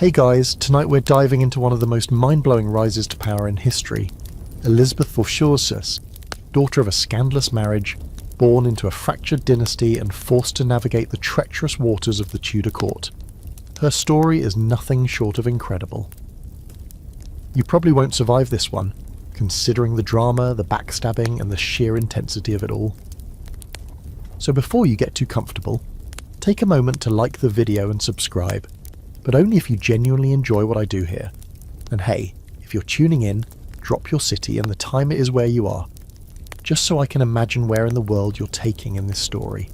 Hey guys, tonight we're diving into one of the most mind-blowing rises to power in history. Elizabeth Tudor, daughter of a scandalous marriage, born into a fractured dynasty and forced to navigate the treacherous waters of the Tudor court. Her story is nothing short of incredible. You probably won't survive this one, considering the drama, the backstabbing, and the sheer intensity of it all. So before you get too comfortable, take a moment to like the video and subscribe, but only if you genuinely enjoy what I do here. And hey, if you're tuning in, drop your city and the time it is where you are, just so I can imagine where in the world you're taking in this story.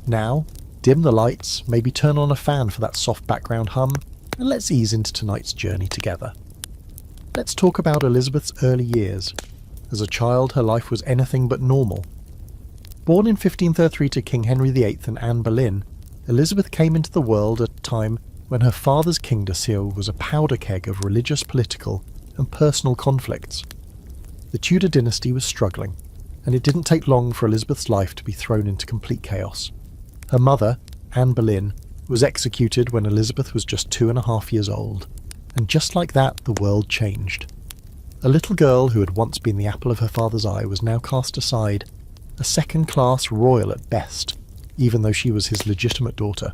Now, dim the lights, maybe turn on a fan for that soft background hum, and let's ease into tonight's journey together. Let's talk about Elizabeth's early years. As a child, her life was anything but normal. Born in 1533 to King Henry VIII and Anne Boleyn, Elizabeth came into the world at a time when her father's kingdom was a powder keg of religious, political, and personal conflicts. The Tudor dynasty was struggling, and it didn't take long for Elizabeth's life to be thrown into complete chaos. Her mother, Anne Boleyn, was executed when Elizabeth was just 2.5 years old, and just like that, the world changed. A little girl who had once been the apple of her father's eye was now cast aside, a second-class royal at best, even though she was his legitimate daughter.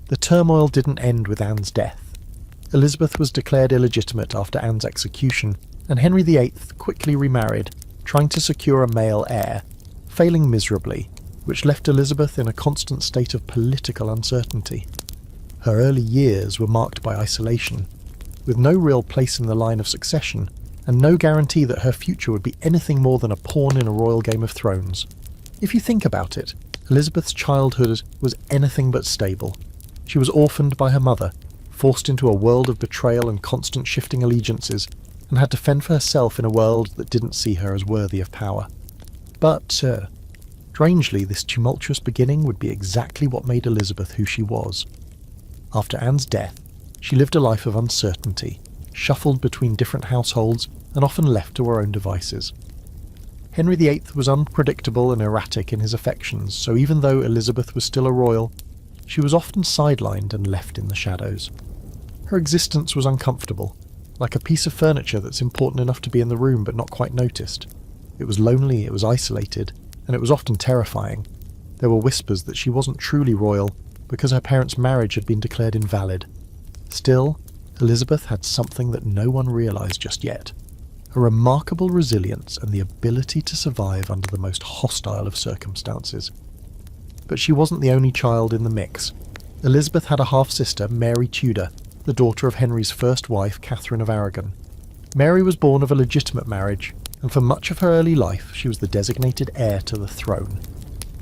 The turmoil didn't end with Anne's death. Elizabeth was declared illegitimate after Anne's execution, and Henry VIII quickly remarried, trying to secure a male heir, failing miserably, which left Elizabeth in a constant state of political uncertainty. Her early years were marked by isolation, with no real place in the line of succession, and no guarantee that her future would be anything more than a pawn in a royal Game of Thrones. If you think about it, Elizabeth's childhood was anything but stable. She was orphaned by her mother, forced into a world of betrayal and constant shifting allegiances, and had to fend for herself in a world that didn't see her as worthy of power. But, strangely, this tumultuous beginning would be exactly what made Elizabeth who she was. After Anne's death, she lived a life of uncertainty, shuffled between different households, and often left to her own devices. Henry VIII was unpredictable and erratic in his affections, so even though Elizabeth was still a royal, she was often sidelined and left in the shadows. Her existence was uncomfortable, like a piece of furniture that's important enough to be in the room but not quite noticed. It was lonely, it was isolated, and it was often terrifying. There were whispers that she wasn't truly royal because her parents' marriage had been declared invalid. Still, Elizabeth had something that no one realised just yet: a remarkable resilience and the ability to survive under the most hostile of circumstances. But she wasn't the only child in the mix. Elizabeth had a half-sister, Mary Tudor, the daughter of Henry's first wife, Catherine of Aragon. Mary was born of a legitimate marriage, and for much of her early life she was the designated heir to the throne.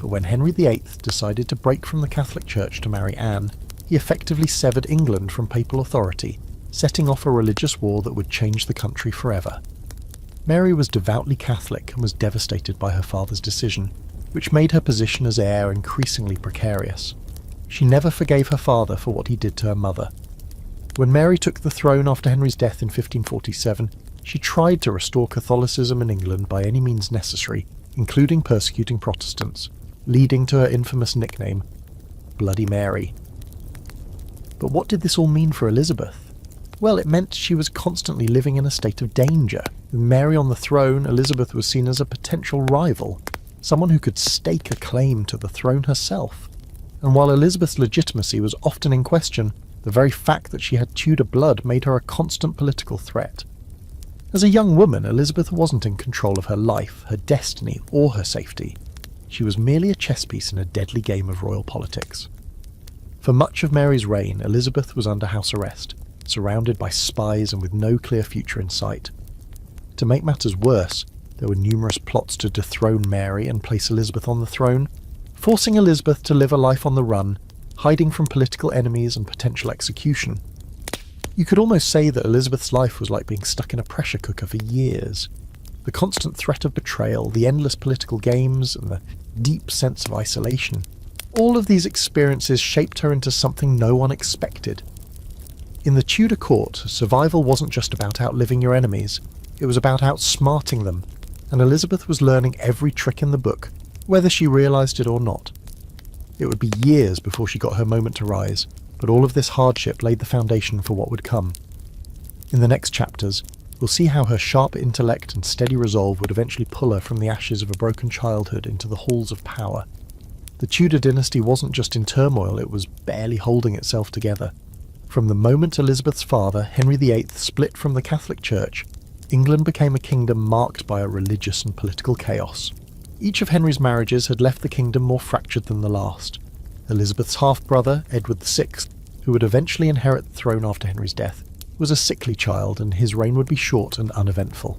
But when Henry VIII decided to break from the Catholic Church to marry Anne, he effectively severed England from papal authority, setting off a religious war that would change the country forever. Mary was devoutly Catholic and was devastated by her father's decision, which made her position as heir increasingly precarious. She never forgave her father for what he did to her mother. When Mary took the throne after Henry's death in 1547, she tried to restore Catholicism in England by any means necessary, including persecuting Protestants, leading to her infamous nickname, Bloody Mary. But what did this all mean for Elizabeth? Well, it meant she was constantly living in a state of danger. With Mary on the throne, Elizabeth was seen as a potential rival, someone who could stake a claim to the throne herself. And while Elizabeth's legitimacy was often in question, the very fact that she had Tudor blood made her a constant political threat. As a young woman, Elizabeth wasn't in control of her life, her destiny, or her safety. She was merely a chess piece in a deadly game of royal politics. For much of Mary's reign, Elizabeth was under house arrest, surrounded by spies and with no clear future in sight. To make matters worse, there were numerous plots to dethrone Mary and place Elizabeth on the throne, forcing Elizabeth to live a life on the run, hiding from political enemies and potential execution. You could almost say that Elizabeth's life was like being stuck in a pressure cooker for years. The constant threat of betrayal, the endless political games, and the deep sense of isolation. All of these experiences shaped her into something no one expected. In the Tudor court, survival wasn't just about outliving your enemies, it was about outsmarting them, and Elizabeth was learning every trick in the book, whether she realised it or not. It would be years before she got her moment to rise, but all of this hardship laid the foundation for what would come. In the next chapters, we'll see how her sharp intellect and steady resolve would eventually pull her from the ashes of a broken childhood into the halls of power. The Tudor dynasty wasn't just in turmoil, it was barely holding itself together. From the moment Elizabeth's father, Henry VIII, split from the Catholic Church, England became a kingdom marked by a religious and political chaos. Each of Henry's marriages had left the kingdom more fractured than the last. Elizabeth's half-brother, Edward VI, who would eventually inherit the throne after Henry's death, was a sickly child, and his reign would be short and uneventful.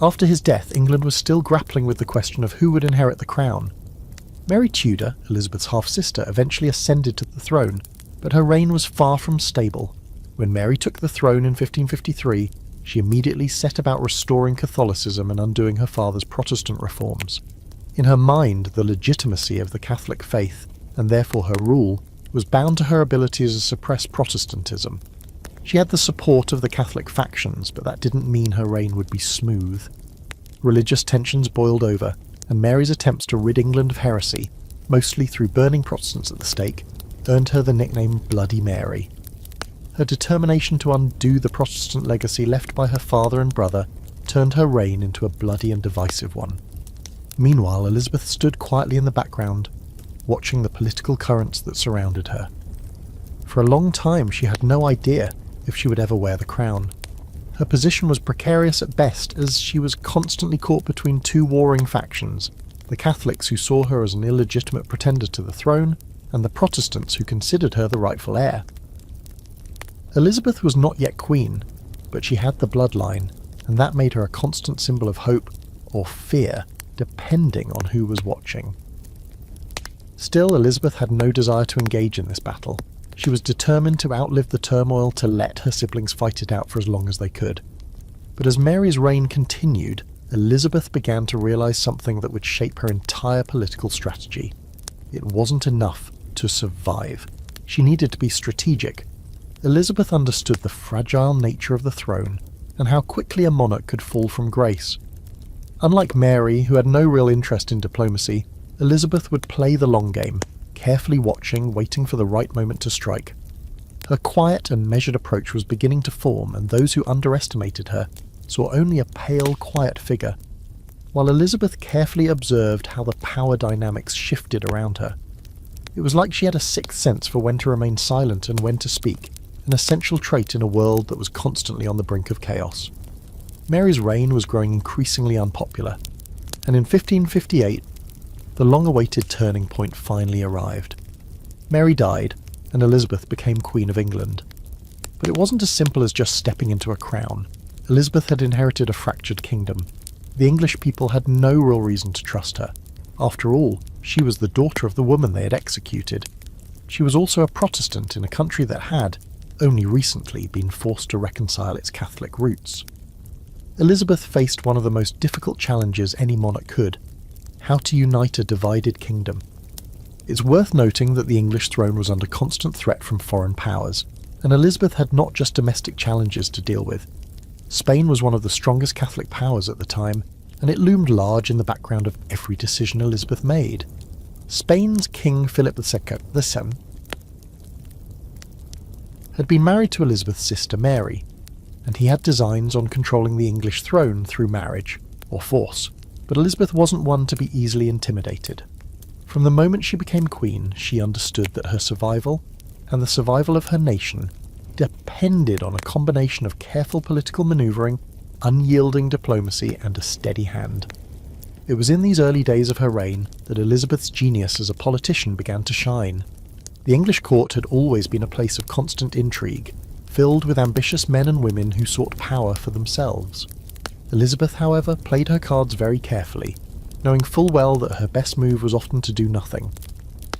After his death, England was still grappling with the question of who would inherit the crown. Mary Tudor, Elizabeth's half-sister, eventually ascended to the throne, but her reign was far from stable. When Mary took the throne in 1553, she immediately set about restoring Catholicism and undoing her father's Protestant reforms. In her mind, the legitimacy of the Catholic faith, and therefore her rule, was bound to her ability to suppress Protestantism. She had the support of the Catholic factions, but that didn't mean her reign would be smooth. Religious tensions boiled over, and Mary's attempts to rid England of heresy, mostly through burning Protestants at the stake, earned her the nickname Bloody Mary. Her determination to undo the Protestant legacy left by her father and brother turned her reign into a bloody and divisive one. Meanwhile, Elizabeth stood quietly in the background, watching the political currents that surrounded her. For a long time, she had no idea if she would ever wear the crown. Her position was precarious at best, as she was constantly caught between two warring factions, the Catholics who saw her as an illegitimate pretender to the throne, and the Protestants who considered her the rightful heir. Elizabeth was not yet queen, but she had the bloodline, and that made her a constant symbol of hope or fear, depending on who was watching. Still, Elizabeth had no desire to engage in this battle. She was determined to outlive the turmoil, to let her siblings fight it out for as long as they could. But as Mary's reign continued, Elizabeth began to realise something that would shape her entire political strategy. It wasn't enough to survive. She needed to be strategic. Elizabeth understood the fragile nature of the throne and how quickly a monarch could fall from grace. Unlike Mary, who had no real interest in diplomacy, Elizabeth would play the long game, carefully watching, waiting for the right moment to strike. Her quiet and measured approach was beginning to form, and those who underestimated her saw only a pale, quiet figure, while Elizabeth carefully observed how the power dynamics shifted around her. It was like she had a sixth sense for when to remain silent and when to speak, an essential trait in a world that was constantly on the brink of chaos. Mary's reign was growing increasingly unpopular, and in 1558, the long-awaited turning point finally arrived. Mary died, and Elizabeth became Queen of England. But it wasn't as simple as just stepping into a crown. Elizabeth had inherited a fractured kingdom. The English people had no real reason to trust her. After all, she was the daughter of the woman they had executed. She was also a Protestant in a country that had, only recently, been forced to reconcile its Catholic roots. Elizabeth faced one of the most difficult challenges any monarch could: how to unite a divided kingdom. It's worth noting that the English throne was under constant threat from foreign powers, and Elizabeth had not just domestic challenges to deal with. Spain was one of the strongest Catholic powers at the time, and it loomed large in the background of every decision Elizabeth made. Spain's King Philip II had been married to Elizabeth's sister Mary, and he had designs on controlling the English throne through marriage, or force. But Elizabeth wasn't one to be easily intimidated. From the moment she became queen, she understood that her survival, and the survival of her nation, depended on a combination of careful political manoeuvring, unyielding diplomacy, and a steady hand. It was in these early days of her reign that Elizabeth's genius as a politician began to shine. The English court had always been a place of constant intrigue, filled with ambitious men and women who sought power for themselves. Elizabeth, however, played her cards very carefully, knowing full well that her best move was often to do nothing.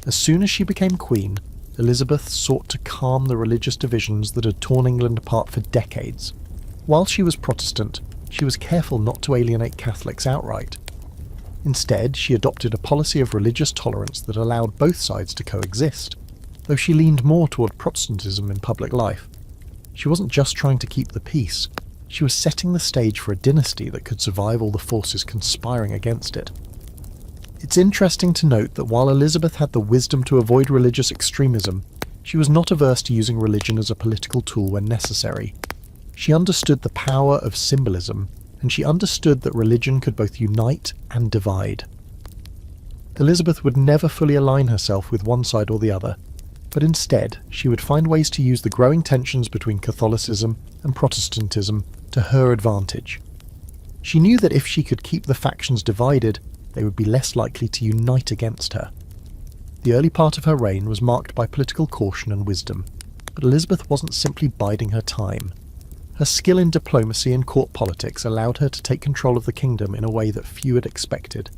As soon as she became queen, Elizabeth sought to calm the religious divisions that had torn England apart for decades. While she was Protestant, she was careful not to alienate Catholics outright. Instead, she adopted a policy of religious tolerance that allowed both sides to coexist, though she leaned more toward Protestantism in public life. She wasn't just trying to keep the peace, she was setting the stage for a dynasty that could survive all the forces conspiring against it. It's interesting to note that while Elizabeth had the wisdom to avoid religious extremism, She was not averse to using religion as a political tool when necessary. She understood the power of symbolism, and she understood that religion could both unite and divide. Elizabeth would never fully align herself with one side or the other, but instead she would find ways to use the growing tensions between Catholicism and Protestantism to her advantage. She knew that if she could keep the factions divided, they would be less likely to unite against her. The early part of her reign was marked by political caution and wisdom, but Elizabeth wasn't simply biding her time. Her skill in diplomacy and court politics allowed her to take control of the kingdom in a way that few had expected.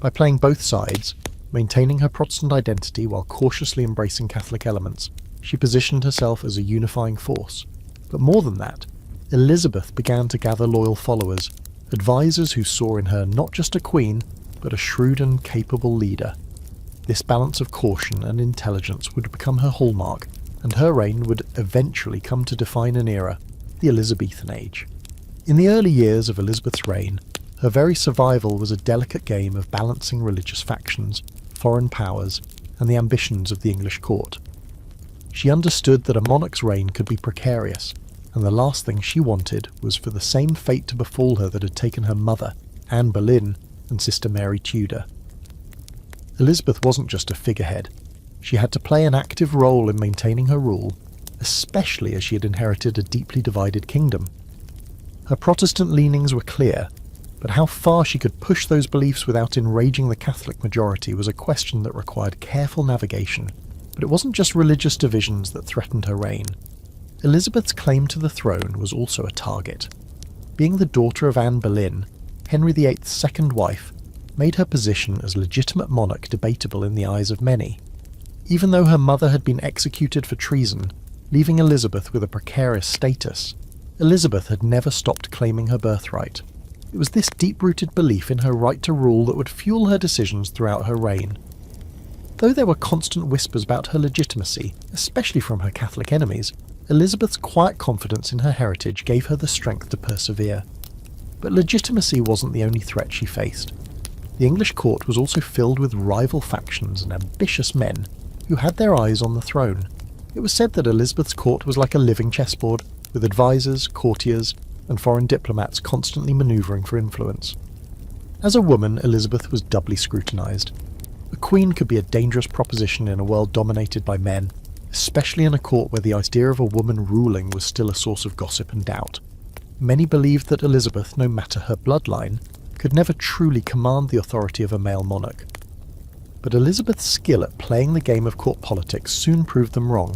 By playing both sides, maintaining her Protestant identity while cautiously embracing Catholic elements, she positioned herself as a unifying force. But more than that, Elizabeth began to gather loyal followers, advisors who saw in her not just a queen, but a shrewd and capable leader. This balance of caution and intelligence would become her hallmark, and her reign would eventually come to define an era, the Elizabethan Age. In the early years of Elizabeth's reign, her very survival was a delicate game of balancing religious factions, foreign powers, and the ambitions of the English court. She understood that a monarch's reign could be precarious, and the last thing she wanted was for the same fate to befall her that had taken her mother, Anne Boleyn, and sister Mary Tudor. Elizabeth wasn't just a figurehead. She had to play an active role in maintaining her rule, especially as she had inherited a deeply divided kingdom. Her Protestant leanings were clear, but how far she could push those beliefs without enraging the Catholic majority was a question that required careful navigation. But it wasn't just religious divisions that threatened her reign. Elizabeth's claim to the throne was also a target. Being the daughter of Anne Boleyn, Henry VIII's second wife, made her position as legitimate monarch debatable in the eyes of many. Even though her mother had been executed for treason, leaving Elizabeth with a precarious status, Elizabeth had never stopped claiming her birthright. It was this deep-rooted belief in her right to rule that would fuel her decisions throughout her reign. Though there were constant whispers about her legitimacy, especially from her Catholic enemies, Elizabeth's quiet confidence in her heritage gave her the strength to persevere. But legitimacy wasn't the only threat she faced. The English court was also filled with rival factions and ambitious men who had their eyes on the throne. It was said that Elizabeth's court was like a living chessboard, with advisors, courtiers, and foreign diplomats constantly manoeuvring for influence. As a woman, Elizabeth was doubly scrutinised. A queen could be a dangerous proposition in a world dominated by men, especially in a court where the idea of a woman ruling was still a source of gossip and doubt. Many believed that Elizabeth, no matter her bloodline, could never truly command the authority of a male monarch. But Elizabeth's skill at playing the game of court politics soon proved them wrong.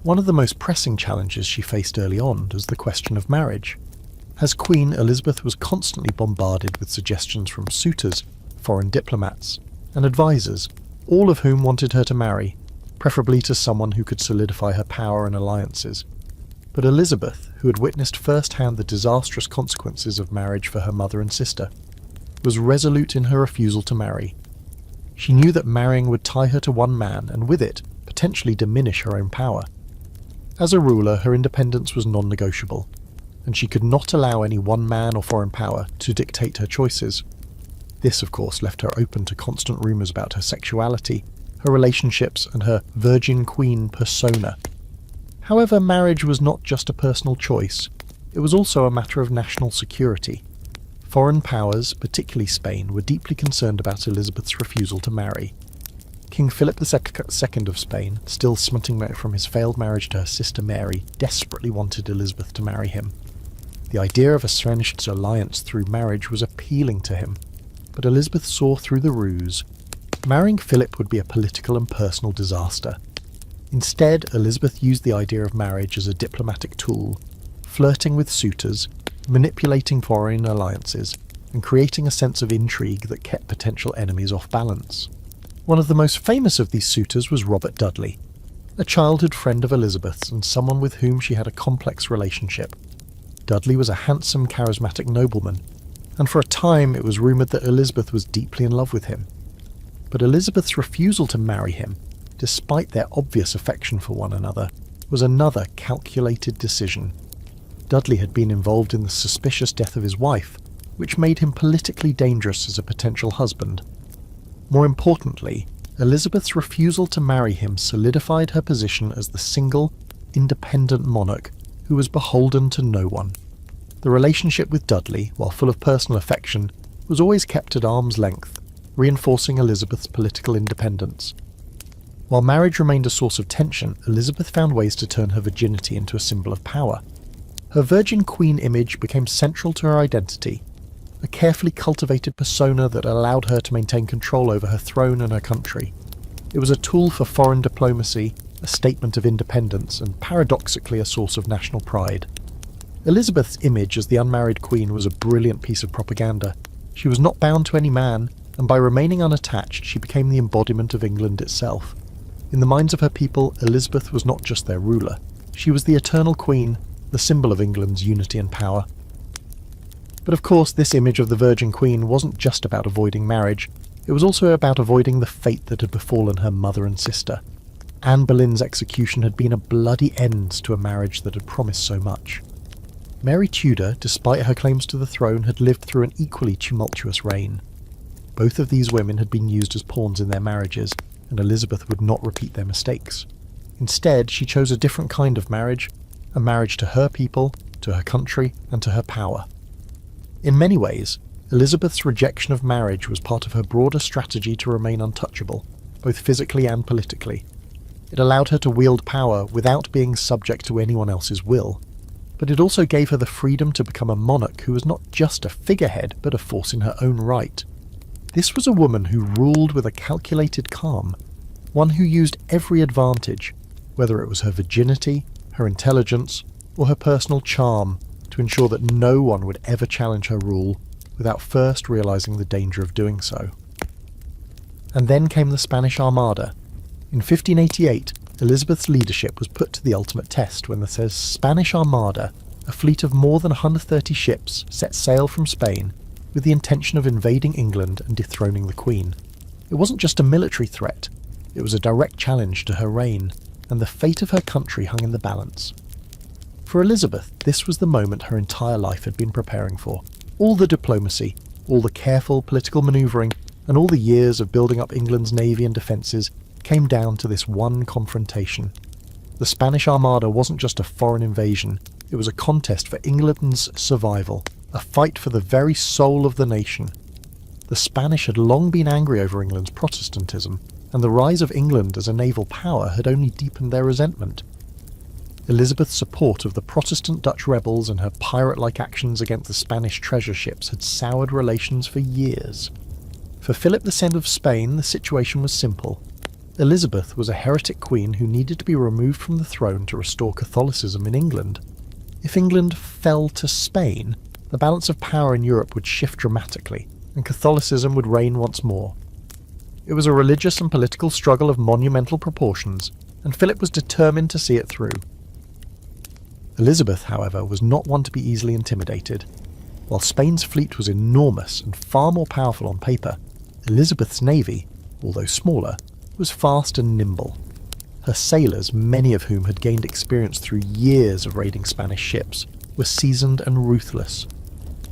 One of the most pressing challenges she faced early on was the question of marriage. As queen, Elizabeth was constantly bombarded with suggestions from suitors, foreign diplomats, and advisors, all of whom wanted her to marry, preferably to someone who could solidify her power and alliances. But Elizabeth, who had witnessed firsthand the disastrous consequences of marriage for her mother and sister, was resolute in her refusal to marry. She knew that marrying would tie her to one man and with it potentially diminish her own power. As a ruler, her independence was non-negotiable, and she could not allow any one man or foreign power to dictate her choices. This, of course, left her open to constant rumours about her sexuality, her relationships, and her virgin queen persona. However, marriage was not just a personal choice, it was also a matter of national security. Foreign powers, particularly Spain, were deeply concerned about Elizabeth's refusal to marry. King Philip II of Spain, still smutting from his failed marriage to her sister Mary, desperately wanted Elizabeth to marry him. The idea of a Spanish alliance through marriage was appealing to him, but Elizabeth saw through the ruse. Marrying Philip would be a political and personal disaster. Instead, Elizabeth used the idea of marriage as a diplomatic tool, flirting with suitors, manipulating foreign alliances, and creating a sense of intrigue that kept potential enemies off balance. One of the most famous of these suitors was Robert Dudley, a childhood friend of Elizabeth's and someone with whom she had a complex relationship. Dudley was a handsome, charismatic nobleman, and for a time it was rumoured that Elizabeth was deeply in love with him. But Elizabeth's refusal to marry him, despite their obvious affection for one another, was another calculated decision. Dudley had been involved in the suspicious death of his wife, which made him politically dangerous as a potential husband. More importantly, Elizabeth's refusal to marry him solidified her position as the single, independent monarch who was beholden to no one. The relationship with Dudley, while full of personal affection, was always kept at arm's length, reinforcing Elizabeth's political independence. While marriage remained a source of tension, Elizabeth found ways to turn her virginity into a symbol of power. Her Virgin Queen image became central to her identity, a carefully cultivated persona that allowed her to maintain control over her throne and her country. It was a tool for foreign diplomacy, a statement of independence, and paradoxically a source of national pride. Elizabeth's image as the unmarried queen was a brilliant piece of propaganda. She was not bound to any man, and by remaining unattached, she became the embodiment of England itself. In the minds of her people, Elizabeth was not just their ruler. She was the eternal queen, the symbol of England's unity and power. But of course, this image of the Virgin Queen wasn't just about avoiding marriage. It was also about avoiding the fate that had befallen her mother and sister. Anne Boleyn's execution had been a bloody end to a marriage that had promised so much. Mary Tudor, despite her claims to the throne, had lived through an equally tumultuous reign. Both of these women had been used as pawns in their marriages, and Elizabeth would not repeat their mistakes. Instead, she chose a different kind of marriage, a marriage to her people, to her country, and to her power. In many ways, Elizabeth's rejection of marriage was part of her broader strategy to remain untouchable, both physically and politically. It allowed her to wield power without being subject to anyone else's will, but it also gave her the freedom to become a monarch who was not just a figurehead, but a force in her own right. This was a woman who ruled with a calculated calm, one who used every advantage, whether it was her virginity, her intelligence, or her personal charm, to ensure that no one would ever challenge her rule without first realizing the danger of doing so. And then came the Spanish Armada. In 1588, Elizabeth's leadership was put to the ultimate test when the Spanish Armada, a fleet of more than 130 ships, set sail from Spain with the intention of invading England and dethroning the Queen. It wasn't just a military threat, it was a direct challenge to her reign, and the fate of her country hung in the balance. For Elizabeth, this was the moment her entire life had been preparing for. All the diplomacy, all the careful political manoeuvring, and all the years of building up England's navy and defences came down to this one confrontation. The Spanish Armada wasn't just a foreign invasion, it was a contest for England's survival, a fight for the very soul of the nation. The Spanish had long been angry over England's Protestantism, and the rise of England as a naval power had only deepened their resentment. Elizabeth's support of the Protestant Dutch rebels and her pirate-like actions against the Spanish treasure ships had soured relations for years. For Philip II of Spain, the situation was simple. Elizabeth was a heretic queen who needed to be removed from the throne to restore Catholicism in England. If England fell to Spain, the balance of power in Europe would shift dramatically, and Catholicism would reign once more. It was a religious and political struggle of monumental proportions, and Philip was determined to see it through. Elizabeth, however, was not one to be easily intimidated. While Spain's fleet was enormous and far more powerful on paper, Elizabeth's navy, although smaller, was fast and nimble. Her sailors, many of whom had gained experience through years of raiding Spanish ships, were seasoned and ruthless.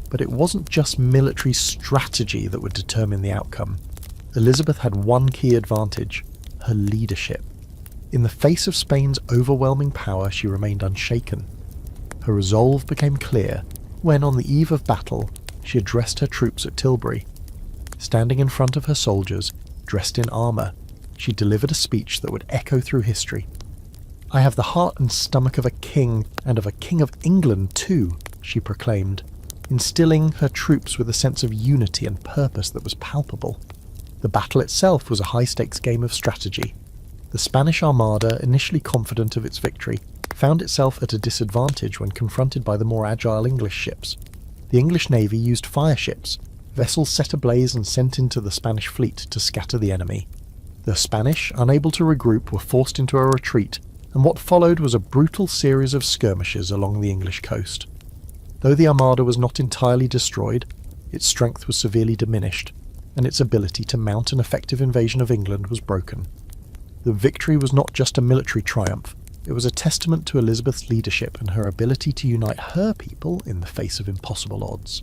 But it wasn't just military strategy that would determine the outcome. Elizabeth had one key advantage: her leadership. In the face of Spain's overwhelming power, she remained unshaken. Her resolve became clear when, on the eve of battle, she addressed her troops at Tilbury. Standing in front of her soldiers, dressed in armour, she delivered a speech that would echo through history. "I have the heart and stomach of a king, and of a king of England too," she proclaimed, instilling her troops with a sense of unity and purpose that was palpable. The battle itself was a high-stakes game of strategy. The Spanish Armada, initially confident of its victory, found itself at a disadvantage when confronted by the more agile English ships. The English navy used fire ships, vessels set ablaze and sent into the Spanish fleet to scatter the enemy. The Spanish, unable to regroup, were forced into a retreat, and what followed was a brutal series of skirmishes along the English coast. Though the Armada was not entirely destroyed, its strength was severely diminished, and its ability to mount an effective invasion of England was broken. The victory was not just a military triumph, it was a testament to Elizabeth's leadership and her ability to unite her people in the face of impossible odds.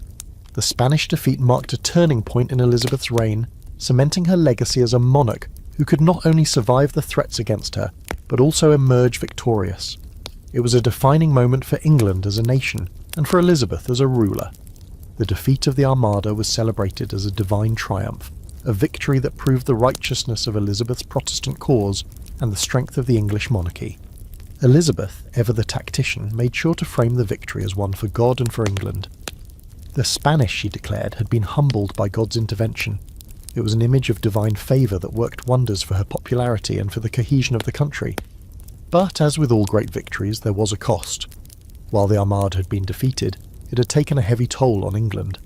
The Spanish defeat marked a turning point in Elizabeth's reign, cementing her legacy as a monarch who could not only survive the threats against her, but also emerge victorious. It was a defining moment for England as a nation, and for Elizabeth as a ruler. The defeat of the Armada was celebrated as a divine triumph, a victory that proved the righteousness of Elizabeth's Protestant cause and the strength of the English monarchy. Elizabeth, ever the tactician, made sure to frame the victory as one for God and for England. The Spanish, she declared, had been humbled by God's intervention. It was an image of divine favour that worked wonders for her popularity and for the cohesion of the country. But, as with all great victories, there was a cost. While the Armada had been defeated, it had taken a heavy toll on England.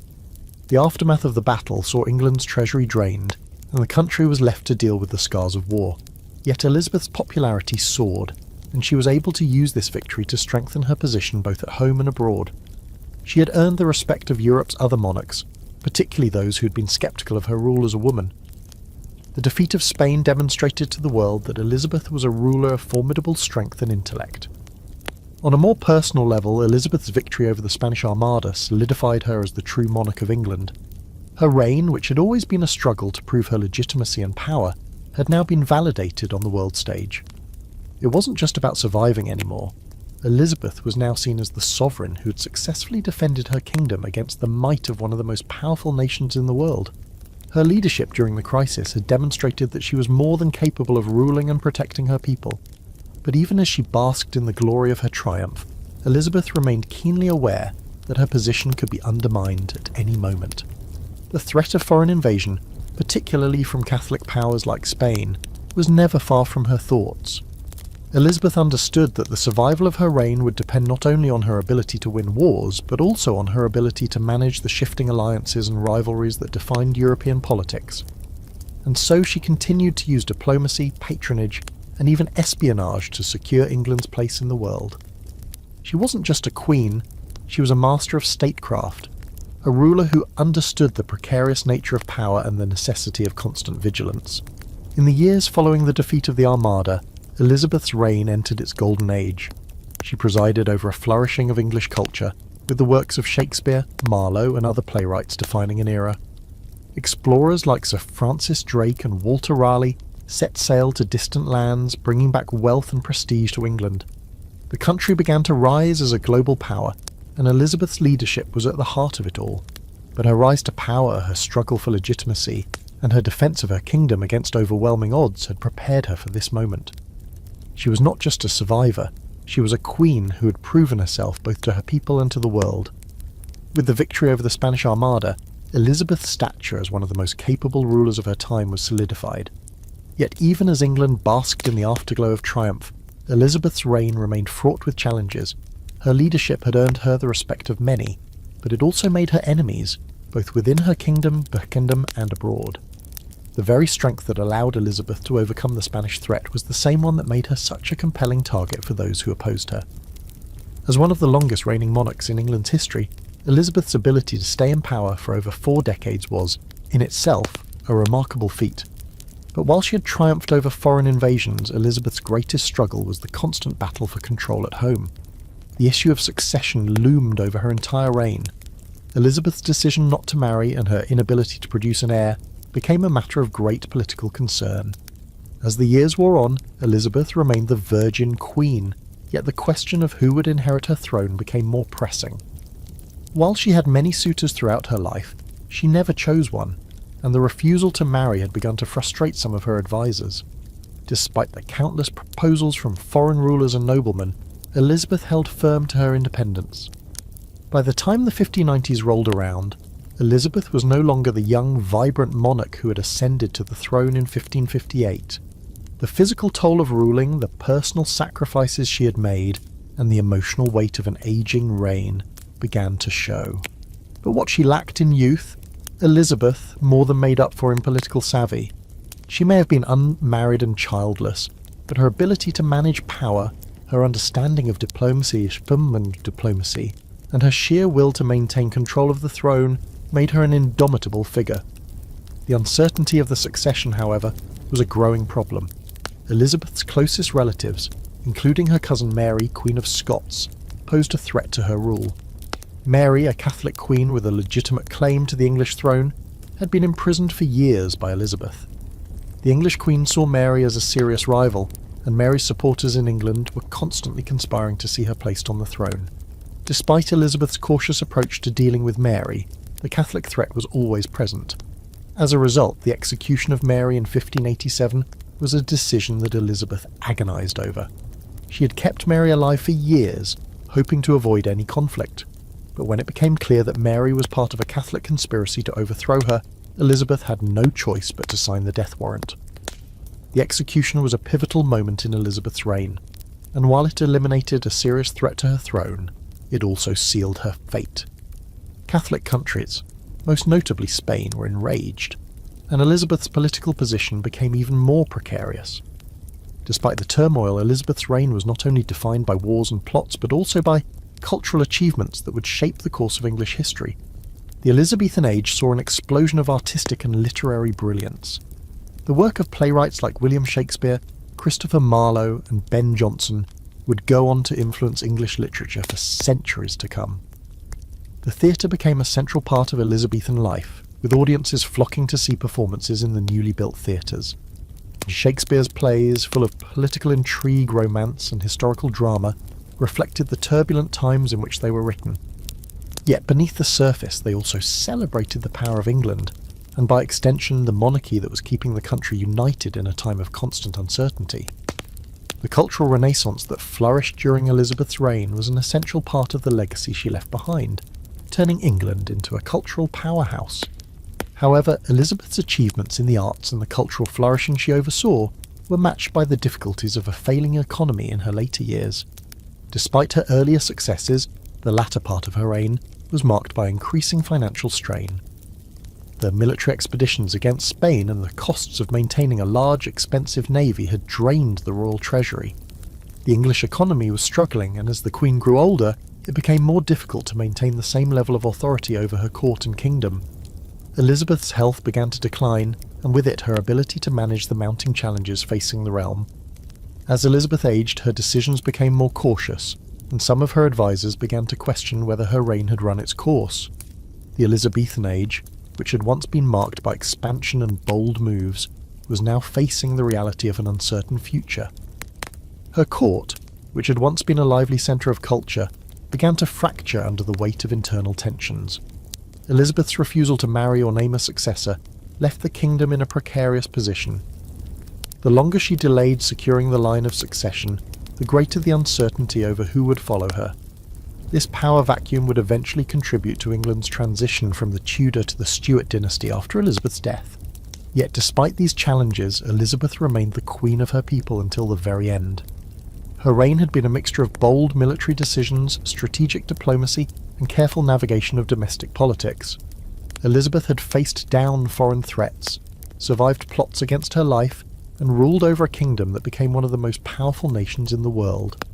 The aftermath of the battle saw England's treasury drained, and the country was left to deal with the scars of war. Yet Elizabeth's popularity soared, and she was able to use this victory to strengthen her position both at home and abroad. She had earned the respect of Europe's other monarchs, particularly those who had been sceptical of her rule as a woman. The defeat of Spain demonstrated to the world that Elizabeth was a ruler of formidable strength and intellect. On a more personal level, Elizabeth's victory over the Spanish Armada solidified her as the true monarch of England. Her reign, which had always been a struggle to prove her legitimacy and power, had now been validated on the world stage. It wasn't just about surviving anymore. Elizabeth was now seen as the sovereign who had successfully defended her kingdom against the might of one of the most powerful nations in the world. Her leadership during the crisis had demonstrated that she was more than capable of ruling and protecting her people. But even as she basked in the glory of her triumph, Elizabeth remained keenly aware that her position could be undermined at any moment. The threat of foreign invasion, particularly from Catholic powers like Spain, was never far from her thoughts. Elizabeth understood that the survival of her reign would depend not only on her ability to win wars, but also on her ability to manage the shifting alliances and rivalries that defined European politics. And so she continued to use diplomacy, patronage, and even espionage to secure England's place in the world. She wasn't just a queen, she was a master of statecraft, a ruler who understood the precarious nature of power and the necessity of constant vigilance. In the years following the defeat of the Armada, Elizabeth's reign entered its golden age. She presided over a flourishing of English culture, with the works of Shakespeare, Marlowe, and other playwrights defining an era. Explorers like Sir Francis Drake and Walter Raleigh set sail to distant lands, bringing back wealth and prestige to England. The country began to rise as a global power, and Elizabeth's leadership was at the heart of it all. But her rise to power, her struggle for legitimacy, and her defence of her kingdom against overwhelming odds had prepared her for this moment. She was not just a survivor, she was a queen who had proven herself both to her people and to the world. With the victory over the Spanish Armada, Elizabeth's stature as one of the most capable rulers of her time was solidified. Yet even as England basked in the afterglow of triumph, Elizabeth's reign remained fraught with challenges. Her leadership had earned her the respect of many, but it also made her enemies, both within her kingdom, and abroad. The very strength that allowed Elizabeth to overcome the Spanish threat was the same one that made her such a compelling target for those who opposed her. As one of the longest reigning monarchs in England's history, Elizabeth's ability to stay in power for over 4 decades was, in itself, a remarkable feat. But while she had triumphed over foreign invasions, Elizabeth's greatest struggle was the constant battle for control at home. The issue of succession loomed over her entire reign. Elizabeth's decision not to marry and her inability to produce an heir became a matter of great political concern. As the years wore on, Elizabeth remained the virgin queen, yet the question of who would inherit her throne became more pressing. While she had many suitors throughout her life, she never chose one, and the refusal to marry had begun to frustrate some of her advisors. Despite the countless proposals from foreign rulers and noblemen, Elizabeth held firm to her independence. By the time the 1590s rolled around, Elizabeth was no longer the young, vibrant monarch who had ascended to the throne in 1558. The physical toll of ruling, the personal sacrifices she had made, and the emotional weight of an aging reign began to show. But what she lacked in youth, Elizabeth more than made up for in political savvy. She may have been unmarried and childless, but her ability to manage power, her understanding of diplomacy, and her sheer will to maintain control of the throne made her an indomitable figure. The uncertainty of the succession, however, was a growing problem. Elizabeth's closest relatives, including her cousin Mary, Queen of Scots, posed a threat to her rule. Mary, a Catholic queen with a legitimate claim to the English throne, had been imprisoned for years by Elizabeth. The English Queen saw Mary as a serious rival, and Mary's supporters in England were constantly conspiring to see her placed on the throne. Despite Elizabeth's cautious approach to dealing with Mary, the Catholic threat was always present. As a result, the execution of Mary in 1587 was a decision that Elizabeth agonised over. She had kept Mary alive for years, hoping to avoid any conflict. But when it became clear that Mary was part of a Catholic conspiracy to overthrow her, Elizabeth had no choice but to sign the death warrant. The execution was a pivotal moment in Elizabeth's reign, and while it eliminated a serious threat to her throne, it also sealed her fate. Catholic countries, most notably Spain, were enraged, and Elizabeth's political position became even more precarious. Despite the turmoil, Elizabeth's reign was not only defined by wars and plots, but also by cultural achievements that would shape the course of English history. The Elizabethan age saw an explosion of artistic and literary brilliance. The work of playwrights like William Shakespeare, Christopher Marlowe, and Ben Jonson would go on to influence English literature for centuries to come. The theatre became a central part of Elizabethan life, with audiences flocking to see performances in the newly built theatres. Shakespeare's plays, full of political intrigue, romance, and historical drama, reflected the turbulent times in which they were written. Yet beneath the surface they also celebrated the power of England, and by extension the monarchy that was keeping the country united in a time of constant uncertainty. The cultural renaissance that flourished during Elizabeth's reign was an essential part of the legacy she left behind, turning England into a cultural powerhouse. However, Elizabeth's achievements in the arts and the cultural flourishing she oversaw were matched by the difficulties of a failing economy in her later years. Despite her earlier successes, the latter part of her reign was marked by increasing financial strain. The military expeditions against Spain and the costs of maintaining a large, expensive navy had drained the royal treasury. The English economy was struggling, and as the Queen grew older, it became more difficult to maintain the same level of authority over her court and kingdom. Elizabeth's health began to decline, and with it her ability to manage the mounting challenges facing the realm. As Elizabeth aged, her decisions became more cautious, and some of her advisors began to question whether her reign had run its course. The Elizabethan age, which had once been marked by expansion and bold moves, was now facing the reality of an uncertain future. Her court, which had once been a lively centre of culture, began to fracture under the weight of internal tensions. Elizabeth's refusal to marry or name a successor left the kingdom in a precarious position. The longer she delayed securing the line of succession, the greater the uncertainty over who would follow her. This power vacuum would eventually contribute to England's transition from the Tudor to the Stuart dynasty after Elizabeth's death. Yet despite these challenges, Elizabeth remained the queen of her people until the very end. Her reign had been a mixture of bold military decisions, strategic diplomacy, and careful navigation of domestic politics. Elizabeth had faced down foreign threats, survived plots against her life, and ruled over a kingdom that became one of the most powerful nations in the world.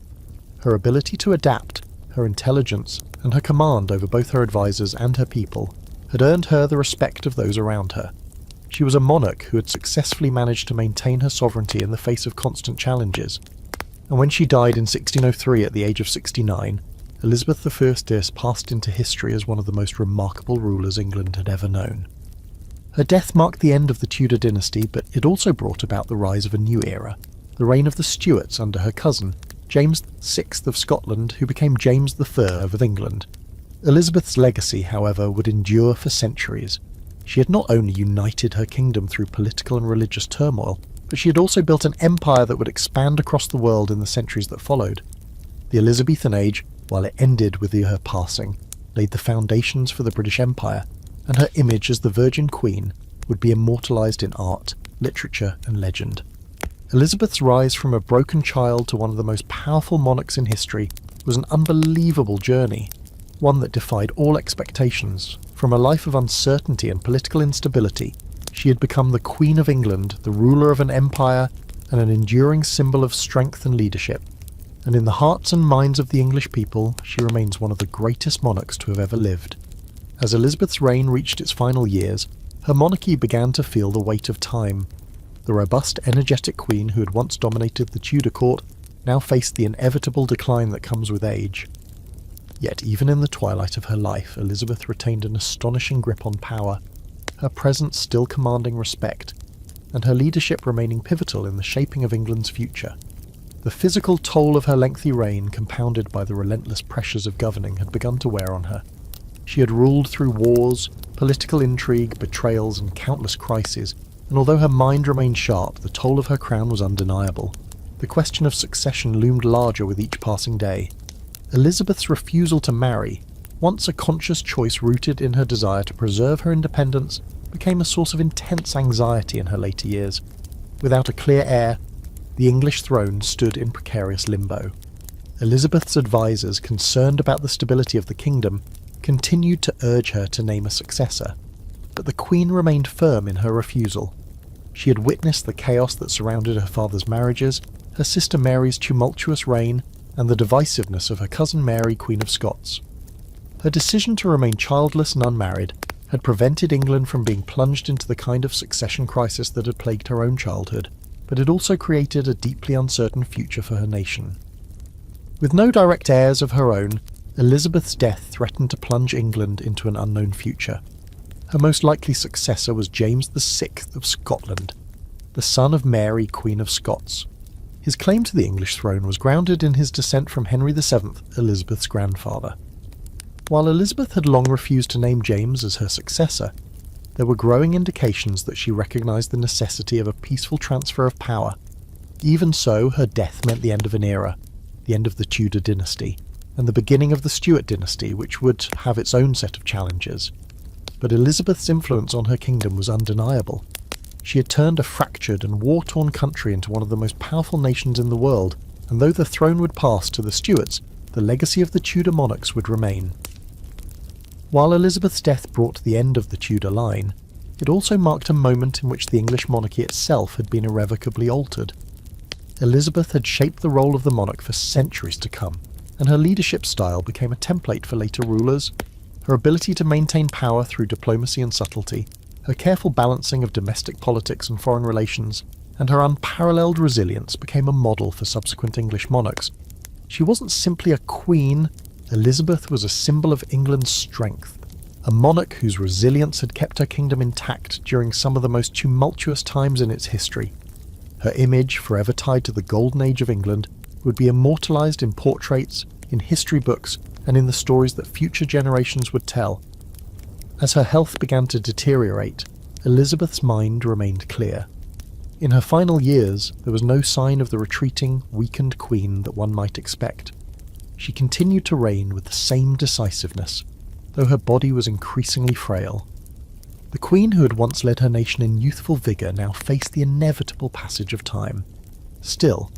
Her ability to adapt, her intelligence, and her command over both her advisors and her people had earned her the respect of those around her. She was a monarch who had successfully managed to maintain her sovereignty in the face of constant challenges, and when she died in 1603 at the age of 69, Elizabeth I passed into history as one of the most remarkable rulers England had ever known. Her death marked the end of the Tudor dynasty, but it also brought about the rise of a new era, the reign of the Stuarts under her cousin, James VI of Scotland, who became James III of England. Elizabeth's legacy, however, would endure for centuries. She had not only united her kingdom through political and religious turmoil, but she had also built an empire that would expand across the world in the centuries that followed. The Elizabethan age, while it ended with her passing, laid the foundations for the British Empire, and her image as the Virgin Queen would be immortalised in art, literature, and legend. Elizabeth's rise from a broken child to one of the most powerful monarchs in history was an unbelievable journey, one that defied all expectations. From a life of uncertainty and political instability, she had become the Queen of England, the ruler of an empire, and an enduring symbol of strength and leadership. And in the hearts and minds of the English people, she remains one of the greatest monarchs to have ever lived. As Elizabeth's reign reached its final years, her monarchy began to feel the weight of time. The robust, energetic queen who had once dominated the Tudor court now faced the inevitable decline that comes with age. Yet even in the twilight of her life, Elizabeth retained an astonishing grip on power, her presence still commanding respect, and her leadership remaining pivotal in the shaping of England's future. The physical toll of her lengthy reign, compounded by the relentless pressures of governing, had begun to wear on her. She had ruled through wars, political intrigue, betrayals, and countless crises, and although her mind remained sharp, the toll of her crown was undeniable. The question of succession loomed larger with each passing day. Elizabeth's refusal to marry, once a conscious choice rooted in her desire to preserve her independence, became a source of intense anxiety in her later years. Without a clear heir, the English throne stood in precarious limbo. Elizabeth's advisers, concerned about the stability of the kingdom, continued to urge her to name a successor, but the Queen remained firm in her refusal. She had witnessed the chaos that surrounded her father's marriages, her sister Mary's tumultuous reign, and the divisiveness of her cousin Mary, Queen of Scots. Her decision to remain childless and unmarried had prevented England from being plunged into the kind of succession crisis that had plagued her own childhood, but it also created a deeply uncertain future for her nation. With no direct heirs of her own, Elizabeth's death threatened to plunge England into an unknown future. Her most likely successor was James VI of Scotland, the son of Mary, Queen of Scots. His claim to the English throne was grounded in his descent from Henry VII, Elizabeth's grandfather. While Elizabeth had long refused to name James as her successor, there were growing indications that she recognised the necessity of a peaceful transfer of power. Even so, her death meant the end of an era, the end of the Tudor dynasty, and the beginning of the Stuart dynasty, which would have its own set of challenges. But Elizabeth's influence on her kingdom was undeniable. She had turned a fractured and war-torn country into one of the most powerful nations in the world, and though the throne would pass to the Stuarts, the legacy of the Tudor monarchs would remain. While Elizabeth's death brought the end of the Tudor line, it also marked a moment in which the English monarchy itself had been irrevocably altered. Elizabeth had shaped the role of the monarch for centuries to come, and her leadership style became a template for later rulers. Her ability to maintain power through diplomacy and subtlety, her careful balancing of domestic politics and foreign relations, and her unparalleled resilience became a model for subsequent English monarchs. She wasn't simply a queen, Elizabeth was a symbol of England's strength, a monarch whose resilience had kept her kingdom intact during some of the most tumultuous times in its history. Her image, forever tied to the golden age of England, would be immortalised in portraits, in history books, and in the stories that future generations would tell. As her health began to deteriorate, Elizabeth's mind remained clear. In her final years, there was no sign of the retreating, weakened queen that one might expect. She continued to reign with the same decisiveness, though her body was increasingly frail. The queen who had once led her nation in youthful vigour now faced the inevitable passage of time. Still,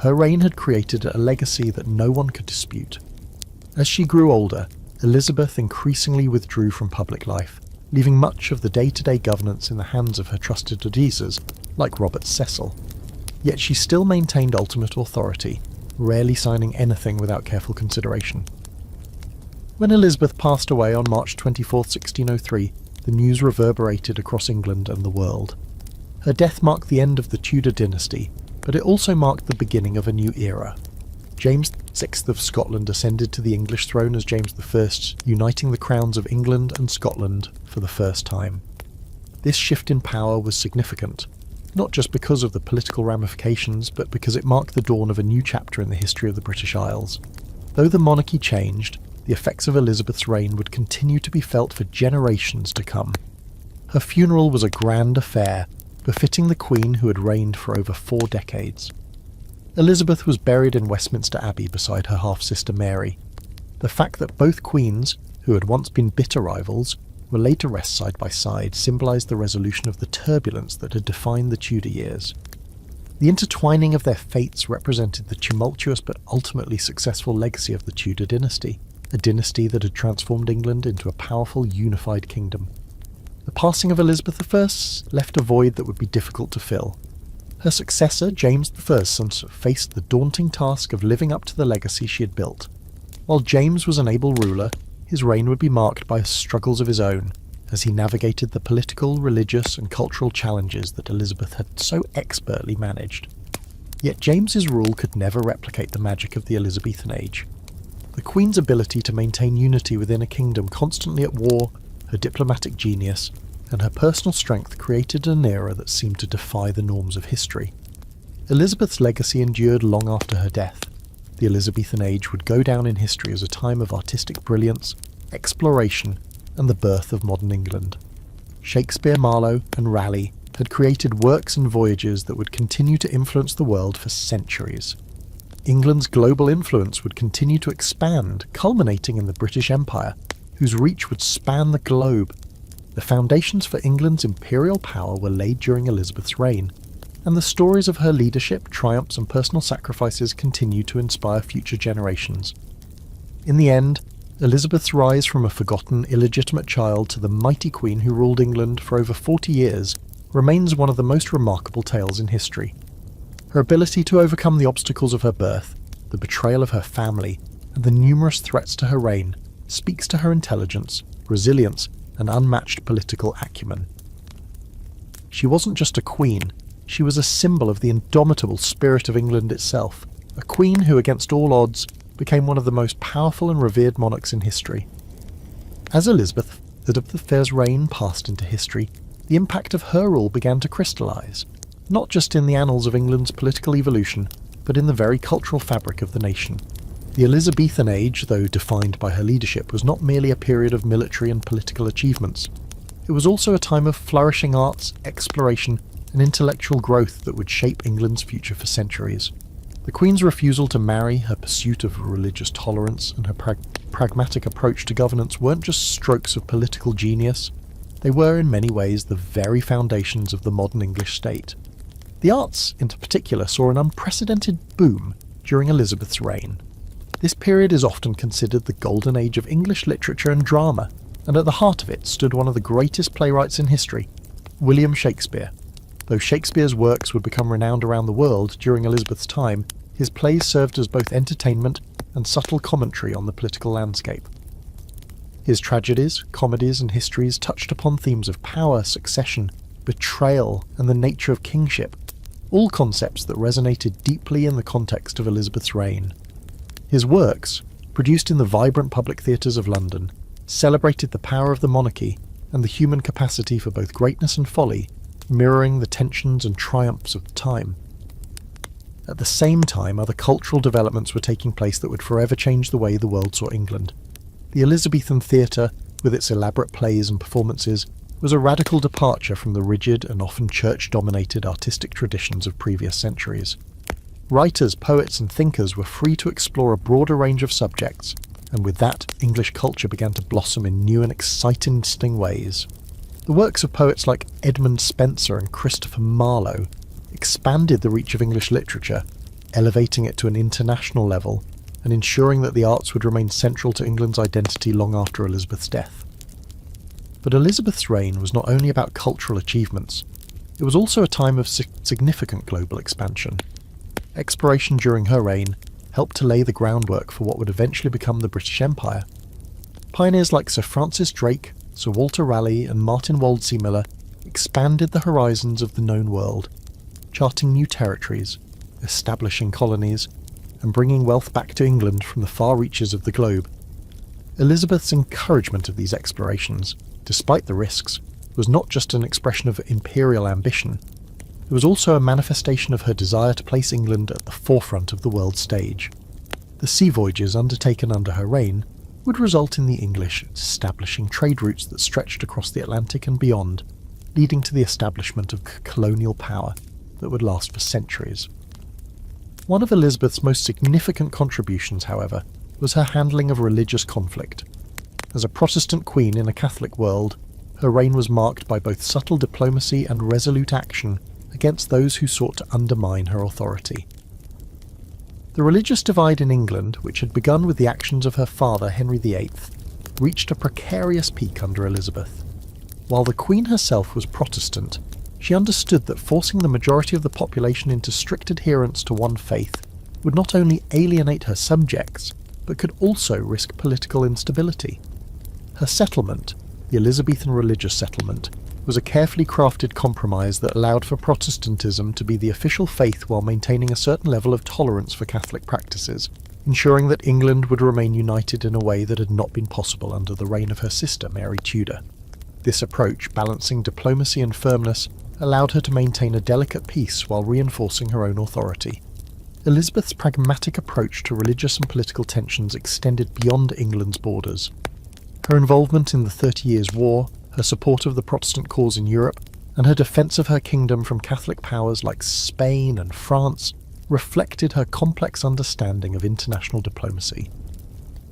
her reign had created a legacy that no one could dispute. As she grew older, Elizabeth increasingly withdrew from public life, leaving much of the day-to-day governance in the hands of her trusted advisers, like Robert Cecil. Yet she still maintained ultimate authority, rarely signing anything without careful consideration. When Elizabeth passed away on March 24, 1603, the news reverberated across England and the world. Her death marked the end of the Tudor dynasty, but it also marked the beginning of a new era. James VI of Scotland ascended to the English throne as James I, uniting the crowns of England and Scotland for the first time. This shift in power was significant, not just because of the political ramifications, but because it marked the dawn of a new chapter in the history of the British Isles. Though the monarchy changed, the effects of Elizabeth's reign would continue to be felt for generations to come. Her funeral was a grand affair, befitting the Queen who had reigned for over 4 decades. Elizabeth was buried in Westminster Abbey beside her half-sister Mary. The fact that both queens, who had once been bitter rivals, were laid to rest side by side symbolised the resolution of the turbulence that had defined the Tudor years. The intertwining of their fates represented the tumultuous but ultimately successful legacy of the Tudor dynasty, a dynasty that had transformed England into a powerful, unified kingdom. The passing of Elizabeth I left a void that would be difficult to fill. Her successor, James I, faced the daunting task of living up to the legacy she had built. While James was an able ruler, his reign would be marked by struggles of his own, as he navigated the political, religious, and cultural challenges that Elizabeth had so expertly managed. Yet James's rule could never replicate the magic of the Elizabethan age. The Queen's ability to maintain unity within a kingdom constantly at war, her diplomatic genius, and her personal strength created an era that seemed to defy the norms of history. Elizabeth's legacy endured long after her death. The Elizabethan age would go down in history as a time of artistic brilliance, exploration, and the birth of modern England. Shakespeare, Marlowe, and Raleigh had created works and voyages that would continue to influence the world for centuries. England's global influence would continue to expand, culminating in the British Empire, whose reach would span the globe. The foundations for England's imperial power were laid during Elizabeth's reign, and the stories of her leadership, triumphs, and personal sacrifices continue to inspire future generations. In the end, Elizabeth's rise from a forgotten, illegitimate child to the mighty queen who ruled England for over 40 years remains one of the most remarkable tales in history. Her ability to overcome the obstacles of her birth, the betrayal of her family, and the numerous threats to her reign speaks to her intelligence, resilience, and unmatched political acumen. She wasn't just a queen, she was a symbol of the indomitable spirit of England itself, a queen who, against all odds, became one of the most powerful and revered monarchs in history. As Elizabeth I's reign passed into history, the impact of her rule began to crystallise, not just in the annals of England's political evolution, but in the very cultural fabric of the nation. The Elizabethan age, though defined by her leadership, was not merely a period of military and political achievements. It was also a time of flourishing arts, exploration, and intellectual growth that would shape England's future for centuries. The Queen's refusal to marry, her pursuit of religious tolerance, and her pragmatic approach to governance weren't just strokes of political genius. They were, in many ways, the very foundations of the modern English state. The arts, in particular, saw an unprecedented boom during Elizabeth's reign. This period is often considered the golden age of English literature and drama, and at the heart of it stood one of the greatest playwrights in history, William Shakespeare. Though Shakespeare's works would become renowned around the world during Elizabeth's time, his plays served as both entertainment and subtle commentary on the political landscape. His tragedies, comedies, and histories touched upon themes of power, succession, betrayal, and the nature of kingship, all concepts that resonated deeply in the context of Elizabeth's reign. His works, produced in the vibrant public theatres of London, celebrated the power of the monarchy and the human capacity for both greatness and folly, mirroring the tensions and triumphs of the time. At the same time, other cultural developments were taking place that would forever change the way the world saw England. The Elizabethan theatre, with its elaborate plays and performances, was a radical departure from the rigid and often church-dominated artistic traditions of previous centuries. Writers, poets, and thinkers were free to explore a broader range of subjects, and with that, English culture began to blossom in new and exciting ways. The works of poets like Edmund Spenser and Christopher Marlowe expanded the reach of English literature, elevating it to an international level, and ensuring that the arts would remain central to England's identity long after Elizabeth's death. But Elizabeth's reign was not only about cultural achievements, it was also a time of significant global expansion. Exploration during her reign helped to lay the groundwork for what would eventually become the British Empire. Pioneers like Sir Francis Drake, Sir Walter Raleigh, and Martin Wolsey Miller expanded the horizons of the known world, charting new territories, establishing colonies, and bringing wealth back to England from the far reaches of the globe. Elizabeth's encouragement of these explorations, despite the risks, was not just an expression of imperial ambition. It was also a manifestation of her desire to place England at the forefront of the world stage. The sea voyages undertaken under her reign would result in the English establishing trade routes that stretched across the Atlantic and beyond, leading to the establishment of colonial power that would last for centuries. One of Elizabeth's most significant contributions, however, was her handling of religious conflict. As a Protestant queen in a Catholic world, her reign was marked by both subtle diplomacy and resolute action against those who sought to undermine her authority. The religious divide in England, which had begun with the actions of her father Henry VIII, reached a precarious peak under Elizabeth. While the Queen herself was Protestant, she understood that forcing the majority of the population into strict adherence to one faith would not only alienate her subjects, but could also risk political instability. Her settlement, the Elizabethan religious settlement, was a carefully crafted compromise that allowed for Protestantism to be the official faith while maintaining a certain level of tolerance for Catholic practices, ensuring that England would remain united in a way that had not been possible under the reign of her sister Mary Tudor. This approach, balancing diplomacy and firmness, allowed her to maintain a delicate peace while reinforcing her own authority. Elizabeth's pragmatic approach to religious and political tensions extended beyond England's borders. Her involvement in the 30 Years' War, her support of the Protestant cause in Europe, and her defence of her kingdom from Catholic powers like Spain and France reflected her complex understanding of international diplomacy.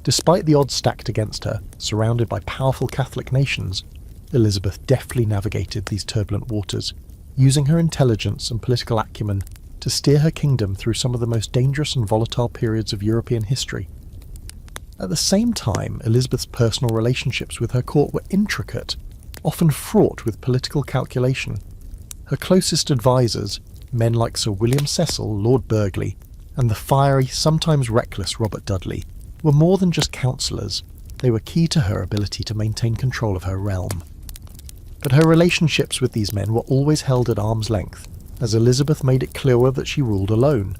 Despite the odds stacked against her, surrounded by powerful Catholic nations, Elizabeth deftly navigated these turbulent waters, using her intelligence and political acumen to steer her kingdom through some of the most dangerous and volatile periods of European history. At the same time, Elizabeth's personal relationships with her court were intricate, often fraught with political calculation. Her closest advisors, men like Sir William Cecil, Lord Burghley, and the fiery, sometimes reckless Robert Dudley, were more than just counsellors. They were key to her ability to maintain control of her realm. But her relationships with these men were always held at arm's length, as Elizabeth made it clearer that she ruled alone.